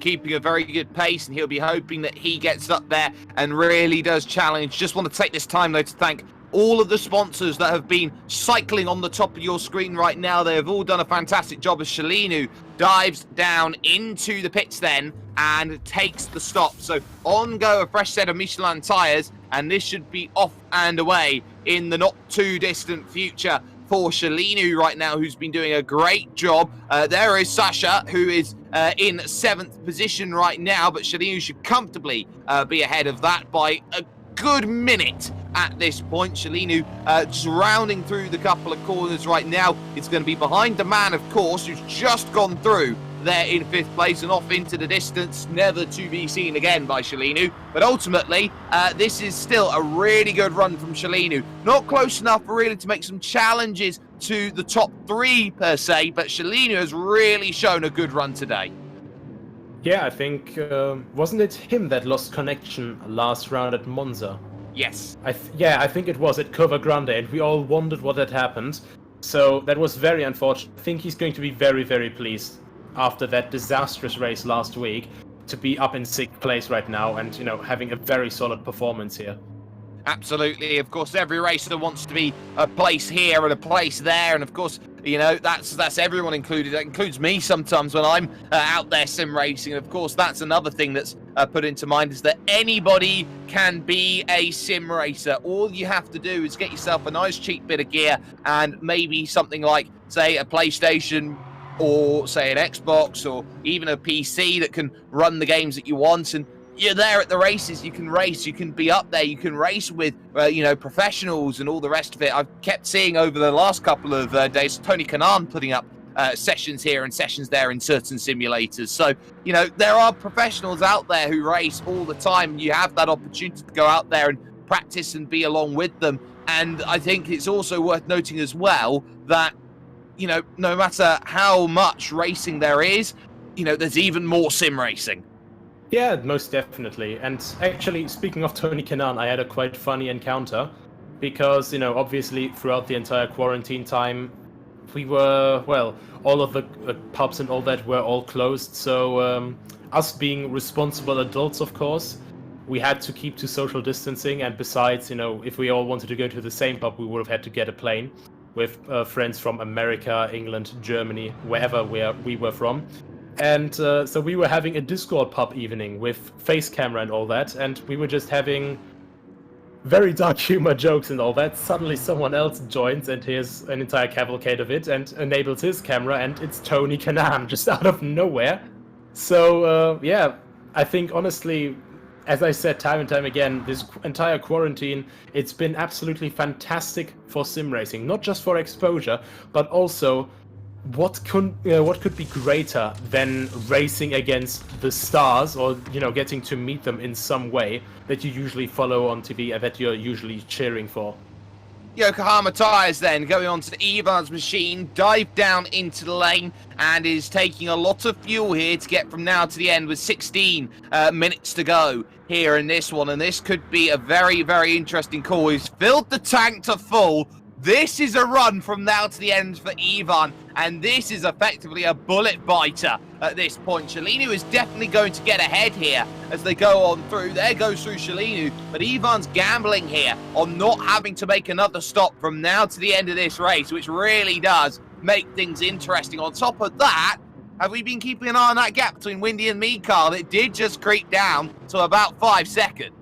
Keeping a very good pace, and he'll be hoping that he gets up there and really does challenge. Just want to take this time, though, to thank all of the sponsors that have been cycling on the top of your screen right now. They have all done a fantastic job as Shalinu dives down into the pits then and takes the stop. So on go a fresh set of Michelin tyres, and this should be off and away in the not too distant future for Shalinu right now, who's been doing a great job. There is Sasha, who is in 7th position right now, but Shalinu should comfortably be ahead of that by a good minute at this point. Shalinu just rounding through the couple of corners right now. It's going to be behind the man, of course, who's just gone through there in 5th place and off into the distance, never to be seen again by Shalinu. But ultimately, this is still a really good run from Shalinu. Not close enough really to make some challenges to the top 3 per se, but Shalinu has really shown a good run today. Yeah, I think, wasn't it him that lost connection last round at Monza? Yes. I think it was at Cova Grande, and we all wondered what had happened. So that was very unfortunate. I think he's going to be very, very pleased after that disastrous race last week to be up in 6th place right now and, having a very solid performance here. Absolutely. Of course, every racer wants to be a place here and a place there, and of course, that's everyone included. That includes me sometimes when I'm out there sim racing. And of course, that's another thing that's put into mind, is that anybody can be a sim racer. All you have to do is get yourself a nice cheap bit of gear and maybe something like, say, a PlayStation or, say, an Xbox or even a PC that can run the games that you want, and you're there at the races. You can race, you can be up there, you can race with professionals and all the rest of it. I've kept seeing over the last couple of days Tony Kanaan putting up sessions here and sessions there in certain simulators. So there are professionals out there who race all the time. You have that opportunity to go out there and practice and be along with them. And I think it's also worth noting as well that no matter how much racing there is, there's even more sim racing. Yeah, most definitely. And actually, speaking of Tony Kanaan, I had a quite funny encounter because, obviously throughout the entire quarantine time, we were, all of the pubs and all that were all closed. So us being responsible adults, of course, we had to keep to social distancing, and besides, if we all wanted to go to the same pub, we would have had to get a plane with friends from America, England, Germany, wherever we were from. And so we were having a Discord pub evening with face camera and all that, and we were just having very dark humor jokes and all that. Suddenly someone else joins and hears an entire cavalcade of it and enables his camera, and it's Tony Kanaan just out of nowhere. So yeah, I think honestly, as I said time and time again, this entire quarantine, it's been absolutely fantastic for sim racing. Not just for exposure, but also what could be greater than racing against the stars, or getting to meet them in some way that you usually follow on TV and that you're usually cheering for. Yokohama Tyres then going on to Ivan's machine, dive down into the lane, and is taking a lot of fuel here to get from now to the end with 16 minutes to go here in this one. And this could be a very, very interesting call. He's filled the tank to full. This is a run from now to the end for Ivan, and this is effectively a bullet biter at this point. Shalinu is definitely going to get ahead here as they go on through. There goes through Shalinu, but Ivan's gambling here on not having to make another stop from now to the end of this race, which really does make things interesting. On top of that, have we been keeping an eye on that gap between Windy and me, Carl? It did just creep down to about 5 seconds.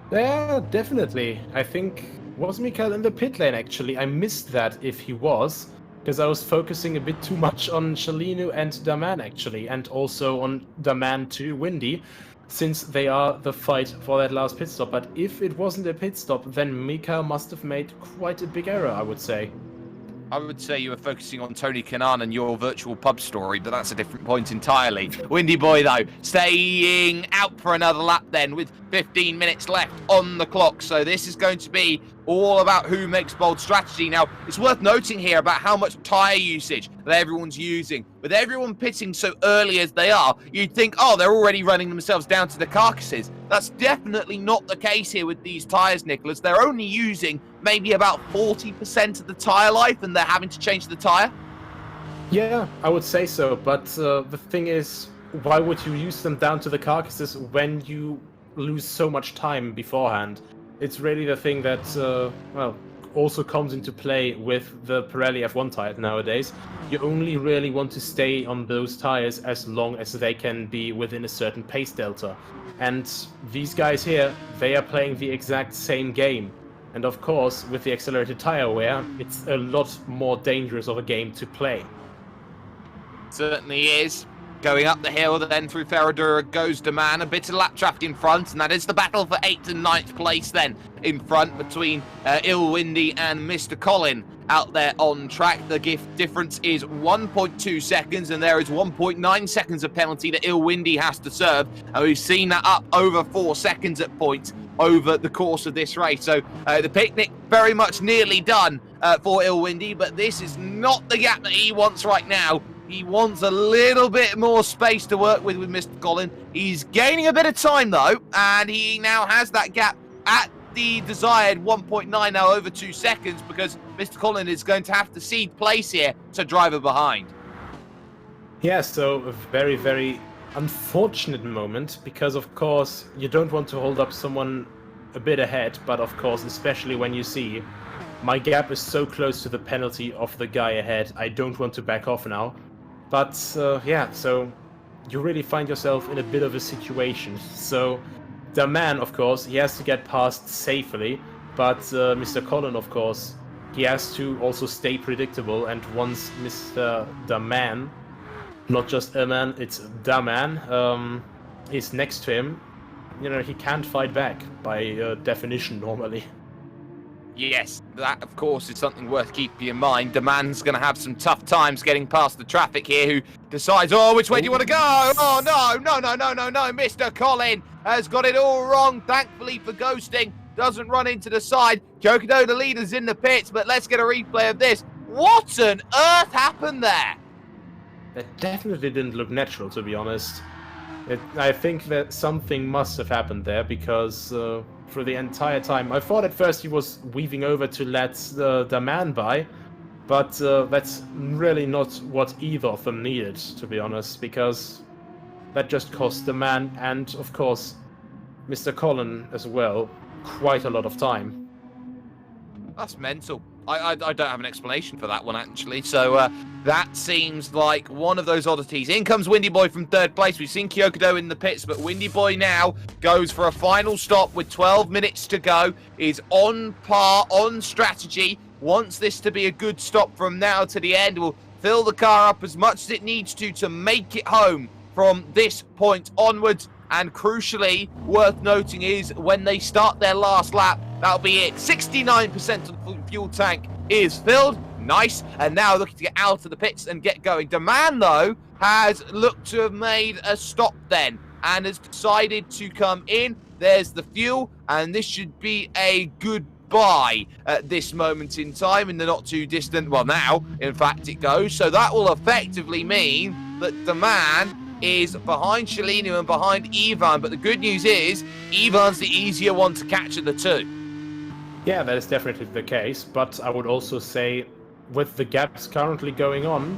Yeah, definitely. I think... Was Mikael in the pit lane, actually? I missed that if he was, because I was focusing a bit too much on Shalinu and Daman, actually, and also on Daman to Windy, since they are the fight for that last pit stop. But if it wasn't a pit stop, then Mikael must have made quite a big error, I would say. I would say you were focusing on Tony Kanaan and your virtual pub story, but that's a different point entirely. Windy Boy, though, staying out for another lap then with 15 minutes left on the clock. So this is going to be all about who makes bold strategy. Now, it's worth noting here about how much tyre usage that everyone's using. With everyone pitting so early as they are, you'd think, oh, they're already running themselves down to the carcasses. That's definitely not the case here with these tyres, Nicholas. They're only using maybe about 40% of the tyre life, and they're having to change the tyre. Yeah, I would say so, but the thing is, why would you use them down to the carcasses when you lose so much time beforehand? It's really the thing that, also comes into play with the Pirelli F1 tyre nowadays. You only really want to stay on those tyres as long as they can be within a certain pace delta. And these guys here, they are playing the exact same game. And of course, with the accelerated tyre wear, it's a lot more dangerous of a game to play. Certainly is. Going up the hill, then through Ferradura goes Daman, a bit of lap traffic in front, and that is the battle for 8th and 9th place then in front between Windy and Mr. Colin out there on track. The difference is 1.2 seconds, and there is 1.9 seconds of penalty that Windy has to serve, and we've seen that up over 4 seconds at points over the course of this race. So the picnic very much nearly done for Windy, but this is not the gap that he wants right now. He wants a little bit more space to work with Mr. Colin. He's gaining a bit of time, though, and he now has that gap at the desired 1.9 now over 2 seconds, because Mr. Colin is going to have to cede place here to driver behind. Yeah, so a very, very unfortunate moment, because, of course, you don't want to hold up someone a bit ahead, but, of course, especially when you see my gap is so close to the penalty of the guy ahead, I don't want to back off now. But, yeah, so you really find yourself in a bit of a situation. So, the man, of course, he has to get past safely, but Mr. Colin, of course, he has to also stay predictable, and once Mr. Daman, not just a man, it's Daman, is next to him, he can't fight back by definition normally. Yes, that, of course, is something worth keeping in mind. The man's going to have some tough times getting past the traffic here, who decides, oh, which way do you want to go? Oh, no. Mr. Colin has got it all wrong, thankfully for ghosting. Doesn't run into the side. Jokido, the leader's in the pits, but let's get a replay of this. What on earth happened there? That definitely didn't look natural, to be honest. I think that something must have happened there, because for the entire time, I thought at first he was weaving over to let the man by, but that's really not what either of them needed, to be honest, because that just cost the man and, of course, Mr. Colin as well quite a lot of time. That's mental. I don't have an explanation for that one, actually. So that seems like one of those oddities. In comes Windy Boy from third place. We've seen Kyokudo in the pits, but Windy Boy now goes for a final stop with 12 minutes to go. Is on par, on strategy. Wants this to be a good stop from now to the end. Will fill the car up as much as it needs to make it home from this point onwards. And crucially, worth noting is when they start their last lap, that'll be it. 69% of the fuel tank is filled. Nice. And now looking to get out of the pits and get going. Demand, though, has looked to have made a stop then and has decided to come in. There's the fuel, and this should be a goodbye at this moment in time in the not too distant, well, now, in fact, it goes. So that will effectively mean that Demand is behind Shalinu and behind Ivan, but the good news is Ivan's the easier one to catch of the two. Yeah, that is definitely the case, but I would also say with the gaps currently going on,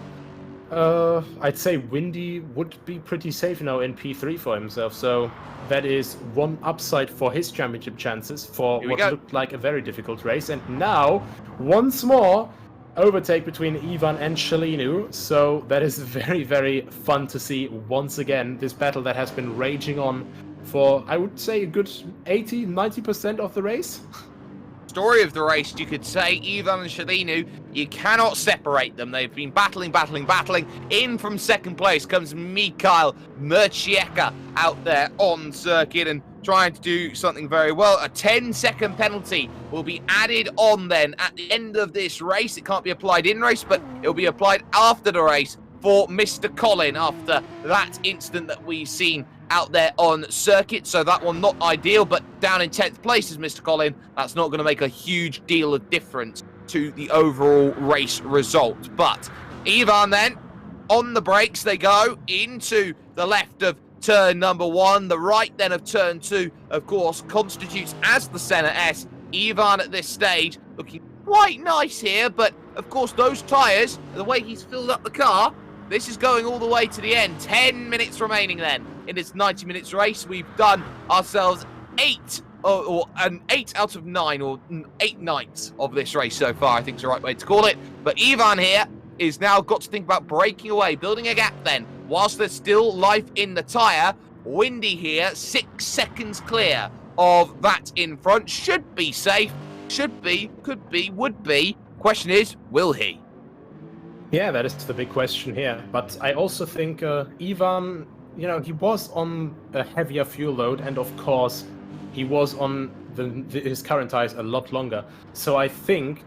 I'd say Windy would be pretty safe now in P3 for himself, so that is one upside for his championship chances for what looked like a very difficult race. And now, once more, overtake between Ivan and Shalinu, so that is very, very fun to see once again, this battle that has been raging on for, I would say, a good 80-90% of the race. Story of the race, you could say. Ivan and Shalinu, you cannot separate them. They've been battling. In from second place comes Mikhail Merchieka out there on circuit and trying to do something very well. A 10-second penalty will be added on then at the end of this race. It can't be applied in race, but it will be applied after the race for Mr. Colin after that incident that we've seen out there on circuit. So that one not ideal, but down in 10th place is Mr. Colin. That's not going to make a huge deal of difference to the overall race result. But Ivan then, on the brakes they go into the left of turn number 1. The right then of turn 2, of course, constitutes as the Senna S. Ivan at this stage looking quite nice here, but of course those tyres, the way he's filled up the car, this is going all the way to the end. 10 minutes remaining then in this 90 minutes race. We've done ourselves 8 out of 9 or 8 nights of this race so far, I think is the right way to call it. But Ivan here is now got to think about breaking away, building a gap then, whilst there's still life in the tyre. Windy here, 6 seconds clear of that in front. Should be safe, should be, could be, would be. Question is, will he? Yeah, that is the big question here. But I also think Ivan, he was on a heavier fuel load, and of course, he was on his current tires a lot longer. So I think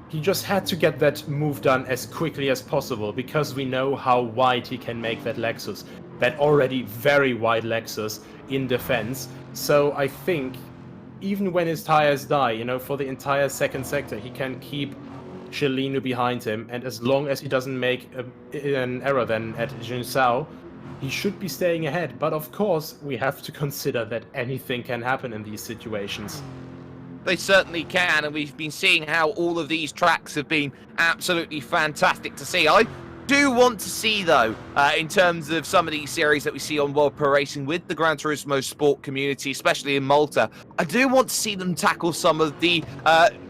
he just had to get that move done as quickly as possible, because we know how wide he can make that Lexus, that already very wide Lexus in defense. So I think even when his tires die, for the entire second sector, he can keep Shalinu behind him, and as long as he doesn't make an error then at Jinsao, he should be staying ahead. But of course, we have to consider that anything can happen in these situations. They certainly can, and we've been seeing how all of these tracks have been absolutely fantastic to see. I do want to see, though, in terms of some of these series that we see on World Pro Racing with the Gran Turismo sport community, especially in Malta, I do want to see them tackle some of the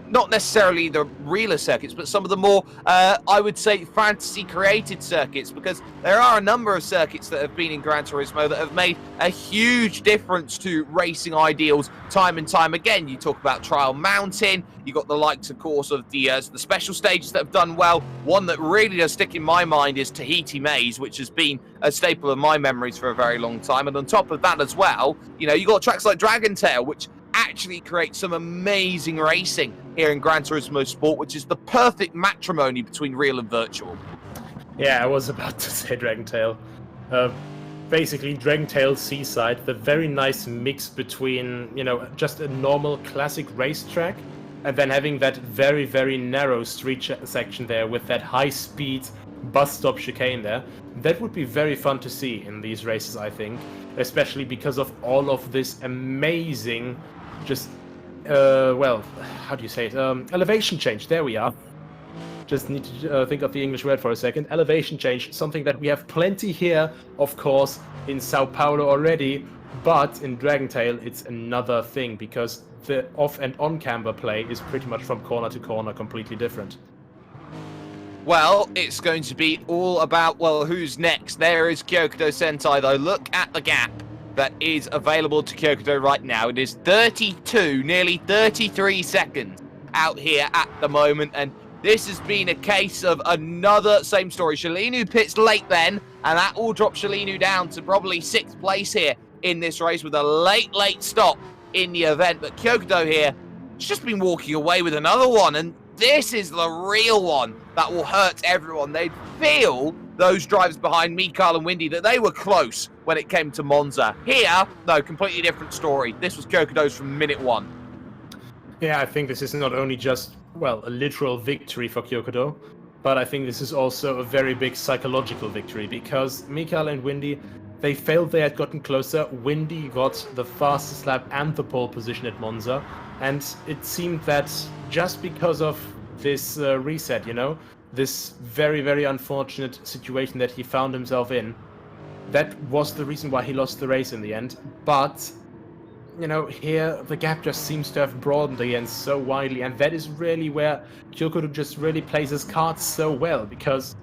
not necessarily the realer circuits, but some of the more, I would say, fantasy-created circuits, because there are a number of circuits that have been in Gran Turismo that have made a huge difference to racing ideals time and time again. You talk about Trial Mountain, you got the likes, of course, of the special stages that have done well. One that really does stick in my mind is Tahiti Maze, which has been a staple of my memories for a very long time. And on top of that as well, you got tracks like Dragon Tail, which actually create some amazing racing here in Gran Turismo Sport, which is the perfect matrimony between real and virtual. Yeah, I was about to say Dragon Tail. Basically, Dragon Tail Seaside, the very nice mix between, just a normal classic racetrack, and then having that very, very narrow street section there with that high-speed bus stop chicane there. That would be very fun to see in these races, I think, especially because of all of this amazing how do you say it? Elevation change. There we are. Just need to think of the English word for a second. Elevation change, something that we have plenty here, of course, in Sao Paulo already, But in Dragentail, it's another thing, because the off and on camber play is pretty much from corner to corner completely different. Well, it's going to be all about, well, who's next? There is Kyokudo Sentai, though. Look at the gap that is available to Kyokudo right now. It is 32, nearly 33 seconds out here at the moment, and this has been a case of another same story. Shalinu pits late then, and that will drop Shalinu down to probably 6th place here in this race with a late stop in the event. But Kyokudo here has just been walking away with another one, and this is the real one that will hurt everyone. They'd feel, those drivers behind Mikael and Windy, that they were close when it came to Monza. Here, no, completely different story. This was Kyokudo's from minute one. Yeah, I think this is not only just, well, a literal victory for Kyokudo, but I think this is also a very big psychological victory, because Mikael and Windy, they felt they had gotten closer. Windy got the fastest lap and the pole position at Monza, and it seemed that just because of this reset, you know, this very unfortunate situation that he found himself in, that was the reason why he lost the race in the end. But, you know, here the gap just seems to have broadened again so widely, and that is really where Kyokudo just really plays his cards so well, because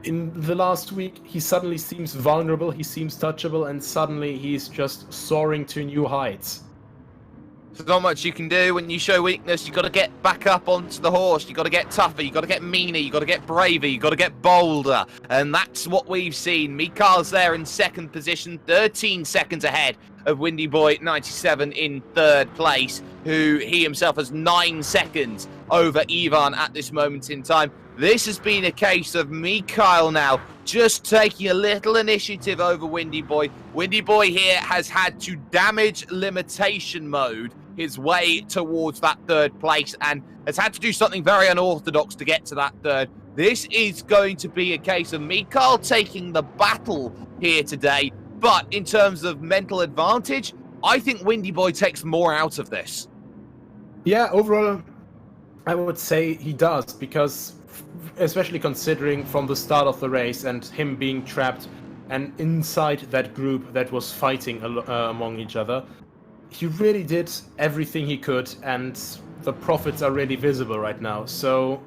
in the last week he suddenly seems vulnerable, he seems touchable, and suddenly he's just soaring to new heights. There's not much you can do when you show weakness. You've got to get back up onto the horse. You've got to get tougher. You've got to get meaner. You've got to get braver. You've got to get bolder. And that's what we've seen. Mikael's there in 2nd position, 13 seconds ahead of Windy Boy 97 in 3rd place, who he himself has 9 seconds over Ivan at this moment in time. This has been a case of Mikael now just taking a little initiative over Windy Boy. Windy Boy here has had to damage limitation mode his way towards that 3rd place and has had to do something very unorthodox to get to that 3rd. This is going to be a case of Mikael taking the battle here today, but in terms of mental advantage, I think Windy Boy takes more out of this. Yeah, overall, I would say he does, because especially considering from the start of the race and him being trapped and inside that group that was fighting among each other, he really did everything he could, and the profits are really visible right now. So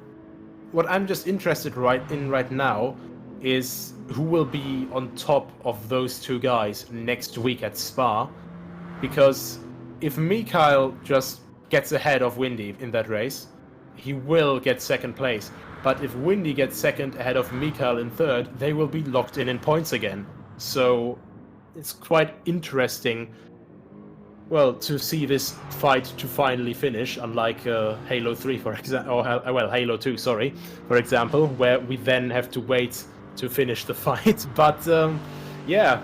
what I'm just interested right now is who will be on top of those two guys next week at Spa, because if Mikael just gets ahead of Windy in that race, he will get 2nd place. But if Windy gets 2nd ahead of Mikael in 3rd, they will be locked in points again. So it's quite interesting, well, to see this fight to finally finish, unlike Halo 3, for example, or well, Halo 2, sorry, for example, where we then have to wait to finish the fight. But yeah,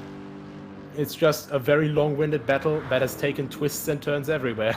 it's just a very long-winded battle that has taken twists and turns everywhere.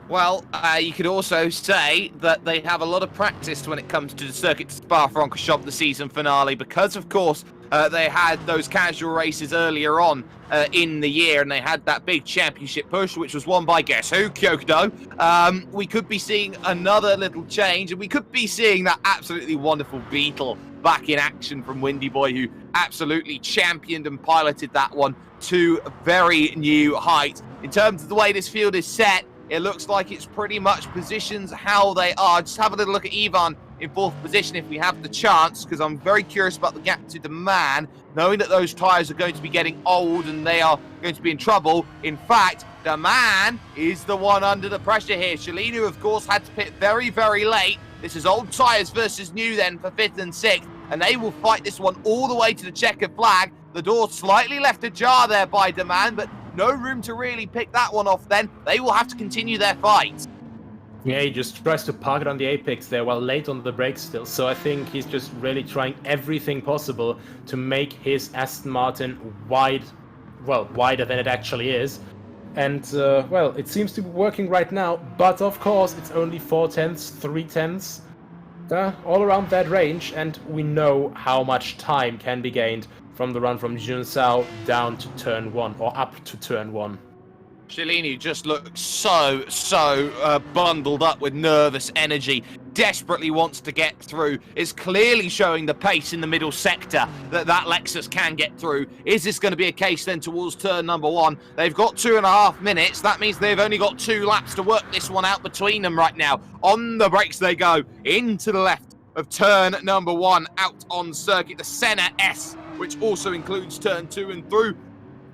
Well, you could also say that they have a lot of practice when it comes to the Circuit Spa-Francorchamps, the season finale, because, of course, they had those casual races earlier on in the year, and they had that big championship push, which was won by, guess who? Kyokudo. We could be seeing another little change, and we could be seeing that absolutely wonderful Beetle back in action from Windy Boy, who absolutely championed and piloted that one to very new heights. In terms of the way this field is set, it looks like it's pretty much positions how they are. Just have a little look at Ivan in 4th position if we have the chance, because I'm very curious about the gap to the man, knowing that those tyres are going to be getting old and they are going to be in trouble. In fact, the man is the one under the pressure here. Shalinu, of course, had to pit very late. This is old tyres versus new then for 5th and 6th, and they will fight this one all the way to the checkered flag. The door slightly left ajar there by Demand, but no room to really pick that one off then. They will have to continue their fight. Yeah, he just tries to park it on the apex there while late on the brakes still. So I think he's just really trying everything possible to make his Aston Martin wider than it actually is. And, well, it seems to be working right now. But, of course, it's only 4/10, 3/10, all around that range. And we know how much time can be gained from the run from Junsao down to turn 1, or up to turn 1. Shalini just looks so bundled up with nervous energy, desperately wants to get through, is clearly showing the pace in the middle sector that Lexus can get through. Is this going to be a case then towards turn number 1? They've got 2.5 minutes. That means they've only got 2 laps to work this one out between them right now. On the brakes they go, into the left of turn number 1, out on circuit, the Senna S, which also includes turn 2, and through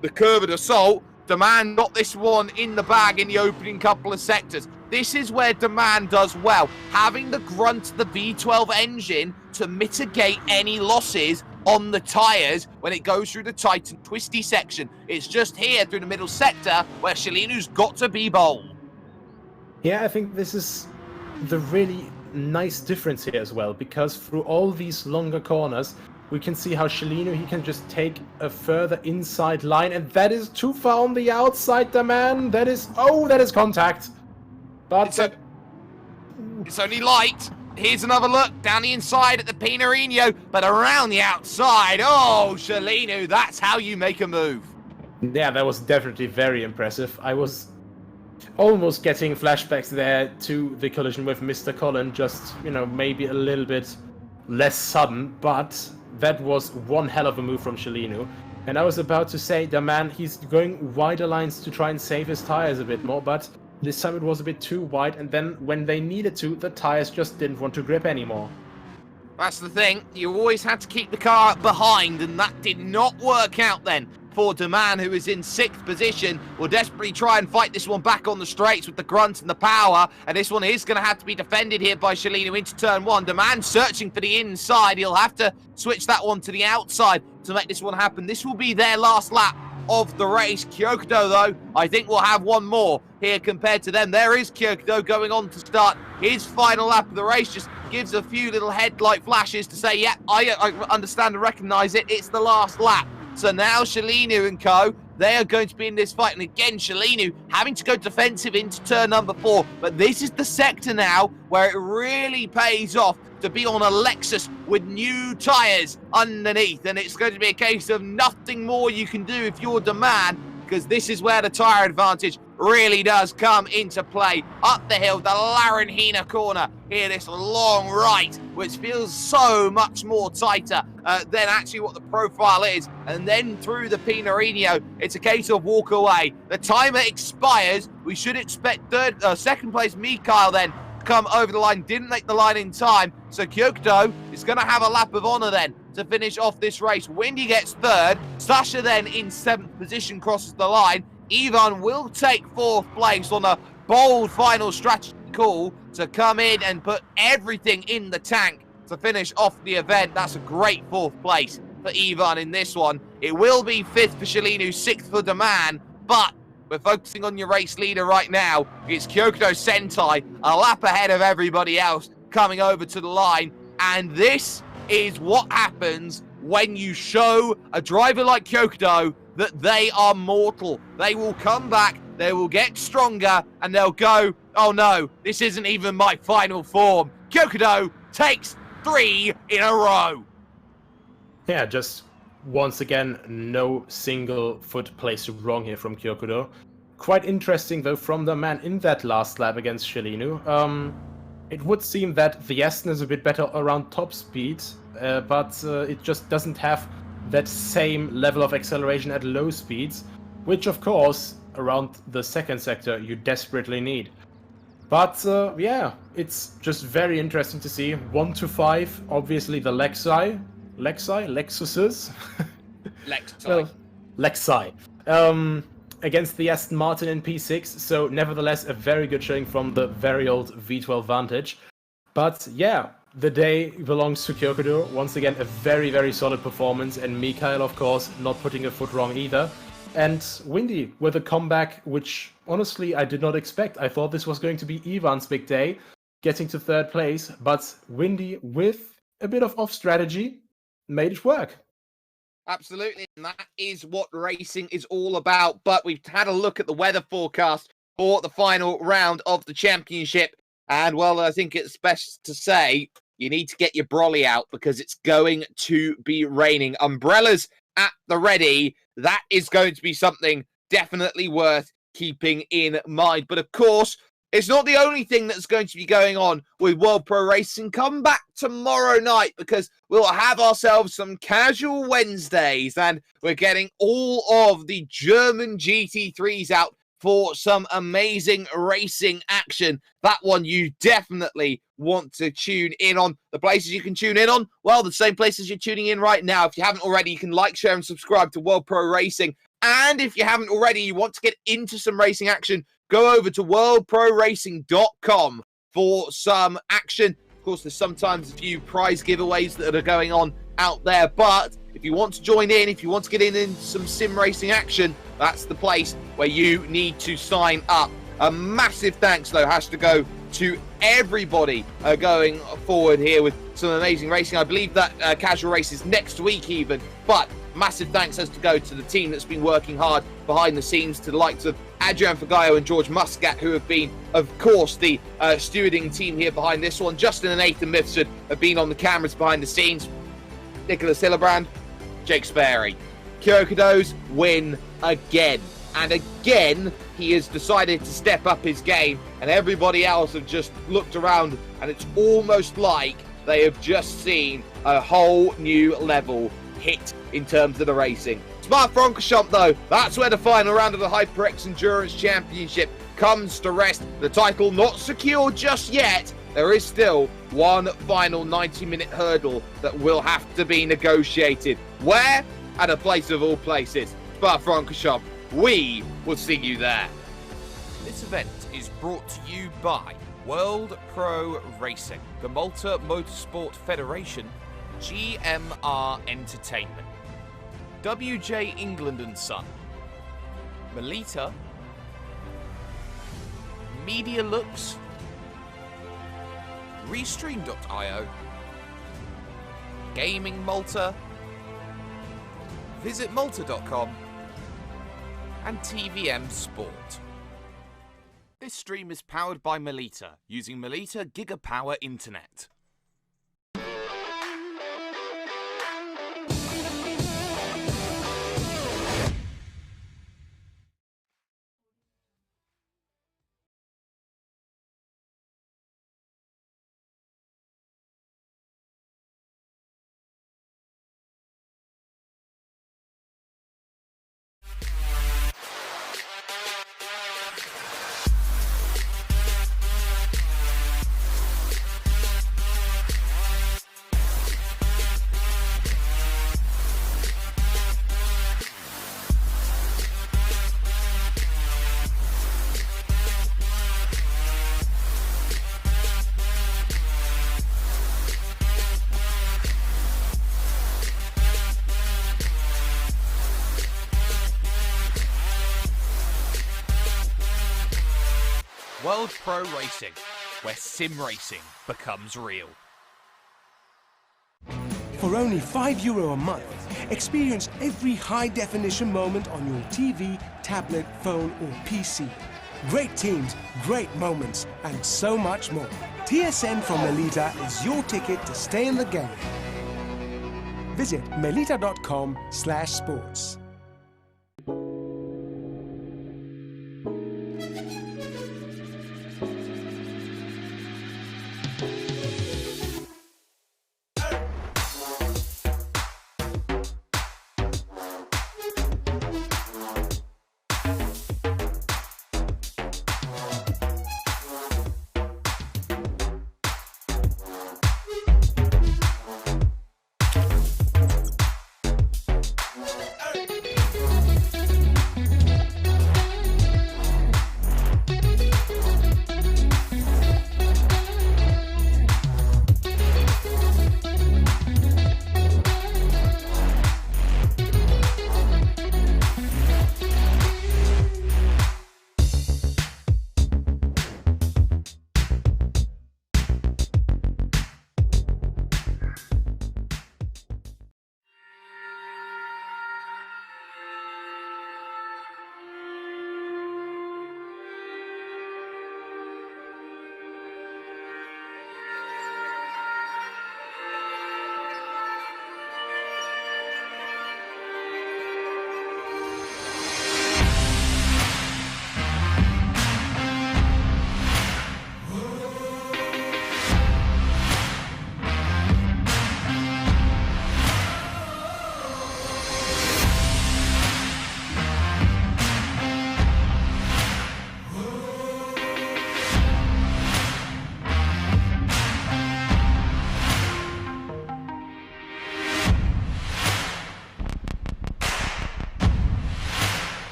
the curve of assault. Demand got this one in the bag in the opening couple of sectors. This is where Demand does well, having the grunt, the V12 engine to mitigate any losses on the tyres when it goes through the tight and twisty section. It's just here through the middle sector where Shalinu's got to be bold. Yeah, I think this is the really nice difference here as well, because through all these longer corners, we can see how Shalino, he can just take a further inside line, and that is too far on the outside, the man. That is contact. But it's only light. Here's another look down the inside at the Pinarino, but around the outside. Oh, Shalino, that's how you make a move. Yeah, that was definitely very impressive. I was almost getting flashbacks there to the collision with Mr. Collin, just, maybe a little bit less sudden, but that was one hell of a move from Shalino. And I was about to say, the man, he's going wider lines to try and save his tires a bit more, but this time it was a bit too wide, and then when they needed to, the tires just didn't want to grip anymore. That's the thing, you always had to keep the car behind, and that did not work out then for Demand, who is in 6th position. Will desperately try and fight this one back on the straights with the grunt and the power, and this one is going to have to be defended here by Shalino into turn 1. Demand searching for the inside. He'll have to switch that one to the outside to make this one happen. This will be their last lap of the race. Kyokudo, though, I think will have one more here compared to them. There is Kyokudo going on to start his final lap of the race. Just gives a few little headlight flashes to say, yeah, I understand and recognise it. It's the last lap. So now Shalino and co, they are going to be in this fight. And again, Shalino having to go defensive into turn number 4. But this is the sector now where it really pays off to be on a Lexus with new tyres underneath. And it's going to be a case of nothing more you can do if you're Demand, because this is where the tyre advantage really does come into play. Up the hill, the Laranjina corner. Here, this long right, which feels so much more tighter than actually what the profile is. And then through the Pinarino, it's a case of walk away. The timer expires. We should expect second place Mikhail then come over the line. Didn't make the line in time. So Kyokudo is going to have a lap of honour then to finish off this race. Windy gets 3rd. Sasha then in 7th position crosses the line. Ivan will take 4th place on a bold final strategy call to come in and put everything in the tank to finish off the event. That's a great 4th place for Ivan in this one. It will be 5th for Shalinu, 6th for Demand, but we're focusing on your race leader right now. It's Kyokudo Sentai, a lap ahead of everybody else, coming over to the line. And this is what happens when you show a driver like Kyokudo that they are mortal. They will come back, they will get stronger, and they'll go, oh no, this isn't even my final form. Kyokudo takes 3 in a row. Yeah, just once again, no single foot placed wrong here from Kyokudo. Quite interesting, though, from the man in that last lap against Shalinu. It would seem that the Aston is a bit better around top speed, but it just doesn't have that same level of acceleration at low speeds, which, of course, around the second sector, you desperately need. But, yeah, it's just very interesting to see. 1 to 5, obviously the Lexuses? Lexi. Well, Lexi. Against the Aston Martin in P6, so nevertheless a very good showing from the very old V12 Vantage. But yeah, the day belongs to Kyokudo. Once again, a very, very solid performance, and Mikhail, of course, not putting a foot wrong either. And Windy with a comeback, which honestly I did not expect. I thought this was going to be Ivan's big day, getting to 3rd place, but Windy, with a bit of off strategy, made it work. Absolutely, and that is what racing is all about. But we've had a look at the weather forecast for the final round of the championship. And, well, I think it's best to say you need to get your brolly out because it's going to be raining. Umbrellas at the ready. That is going to be something definitely worth keeping in mind. But of course, it's not the only thing that's going to be going on with World Pro Racing. Come back tomorrow night because we'll have ourselves some casual Wednesdays and we're getting all of the German GT3s out for some amazing racing action. That one you definitely want to tune in on. The places you can tune in on, well, the same places you're tuning in right now. If you haven't already, you can like, share, and subscribe to World Pro Racing. And if you haven't already, you want to get into some racing action, go over to worldproracing.com for some action. Of course, there's sometimes a few prize giveaways that are going on out there, but if you want to join in, if you want to get in some sim racing action, that's the place where you need to sign up. A massive thanks, though, has to go to everybody going forward here with some amazing racing. I believe that casual races next week even, but massive thanks has to go to the team that's been working hard behind the scenes, to the likes of Adrian Fagayo and George Muscat, who have been, of course, the stewarding team here behind this one. Justin and Nathan Mifsud have been on the cameras behind the scenes. Nicholas Hillebrand, Jake Sperry. Kyokodo's win again. And again, he has decided to step up his game, and everybody else have just looked around, and it's almost like they have just seen a whole new level hit in terms of the racing. Spa-Francorchamps, though, that's where the final round of the HyperX Endurance Championship comes to rest. The title not secure just yet. There is still one final 90-minute hurdle that will have to be negotiated. Where? At a place of all places, Spa-Francorchamps. We will see you there. This event is brought to you by World Pro Racing, the Malta Motorsport Federation, GMR Entertainment, WJ England & Son, Melita, Media Looks, Restream.io, Gaming Malta, VisitMalta.com, and TVM Sport. This stream is powered by Melita, using Melita Gigapower Internet. World Pro Racing, where sim racing becomes real. For only €5 a month, experience every high-definition moment on your TV, tablet, phone or PC. Great teams, great moments, and so much more. TSN from Melita is your ticket to stay in the game. Visit melita.com/sports.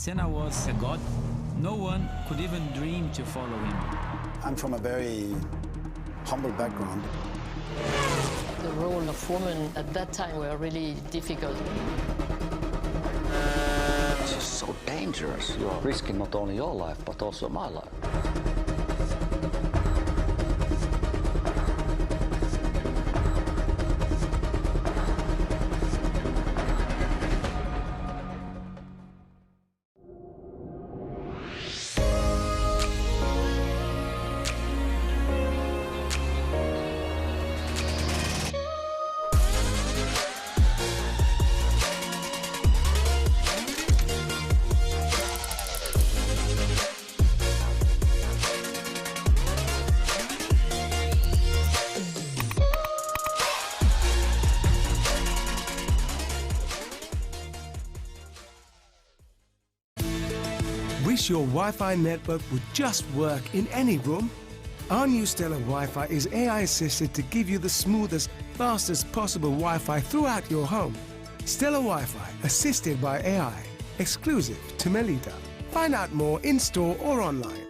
Senna was a god. No one could even dream to follow him. I'm from a very humble background. The role of women at that time were really difficult. This is so dangerous. You are risking not only your life, but also my life. Wish your Wi-Fi network would just work in any room? Our new Stellar Wi-Fi is AI-assisted to give you the smoothest, fastest possible Wi-Fi throughout your home. Stellar Wi-Fi, assisted by AI, exclusive to Melita. Find out more in-store or online.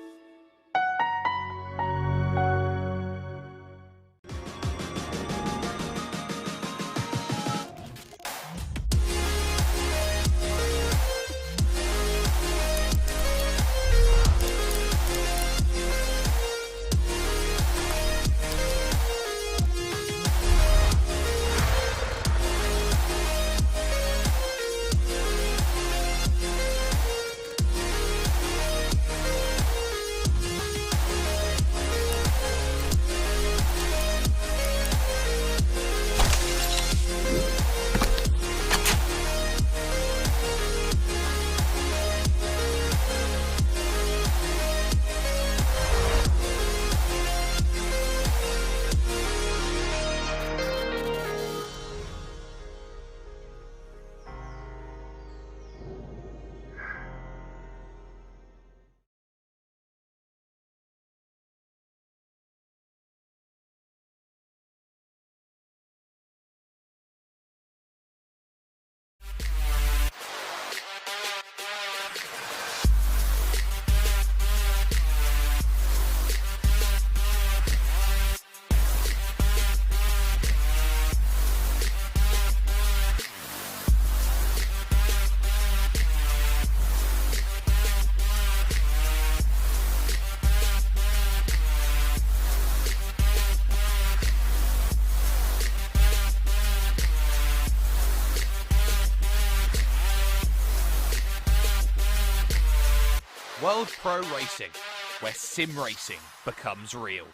World Pro Racing, where sim racing becomes real.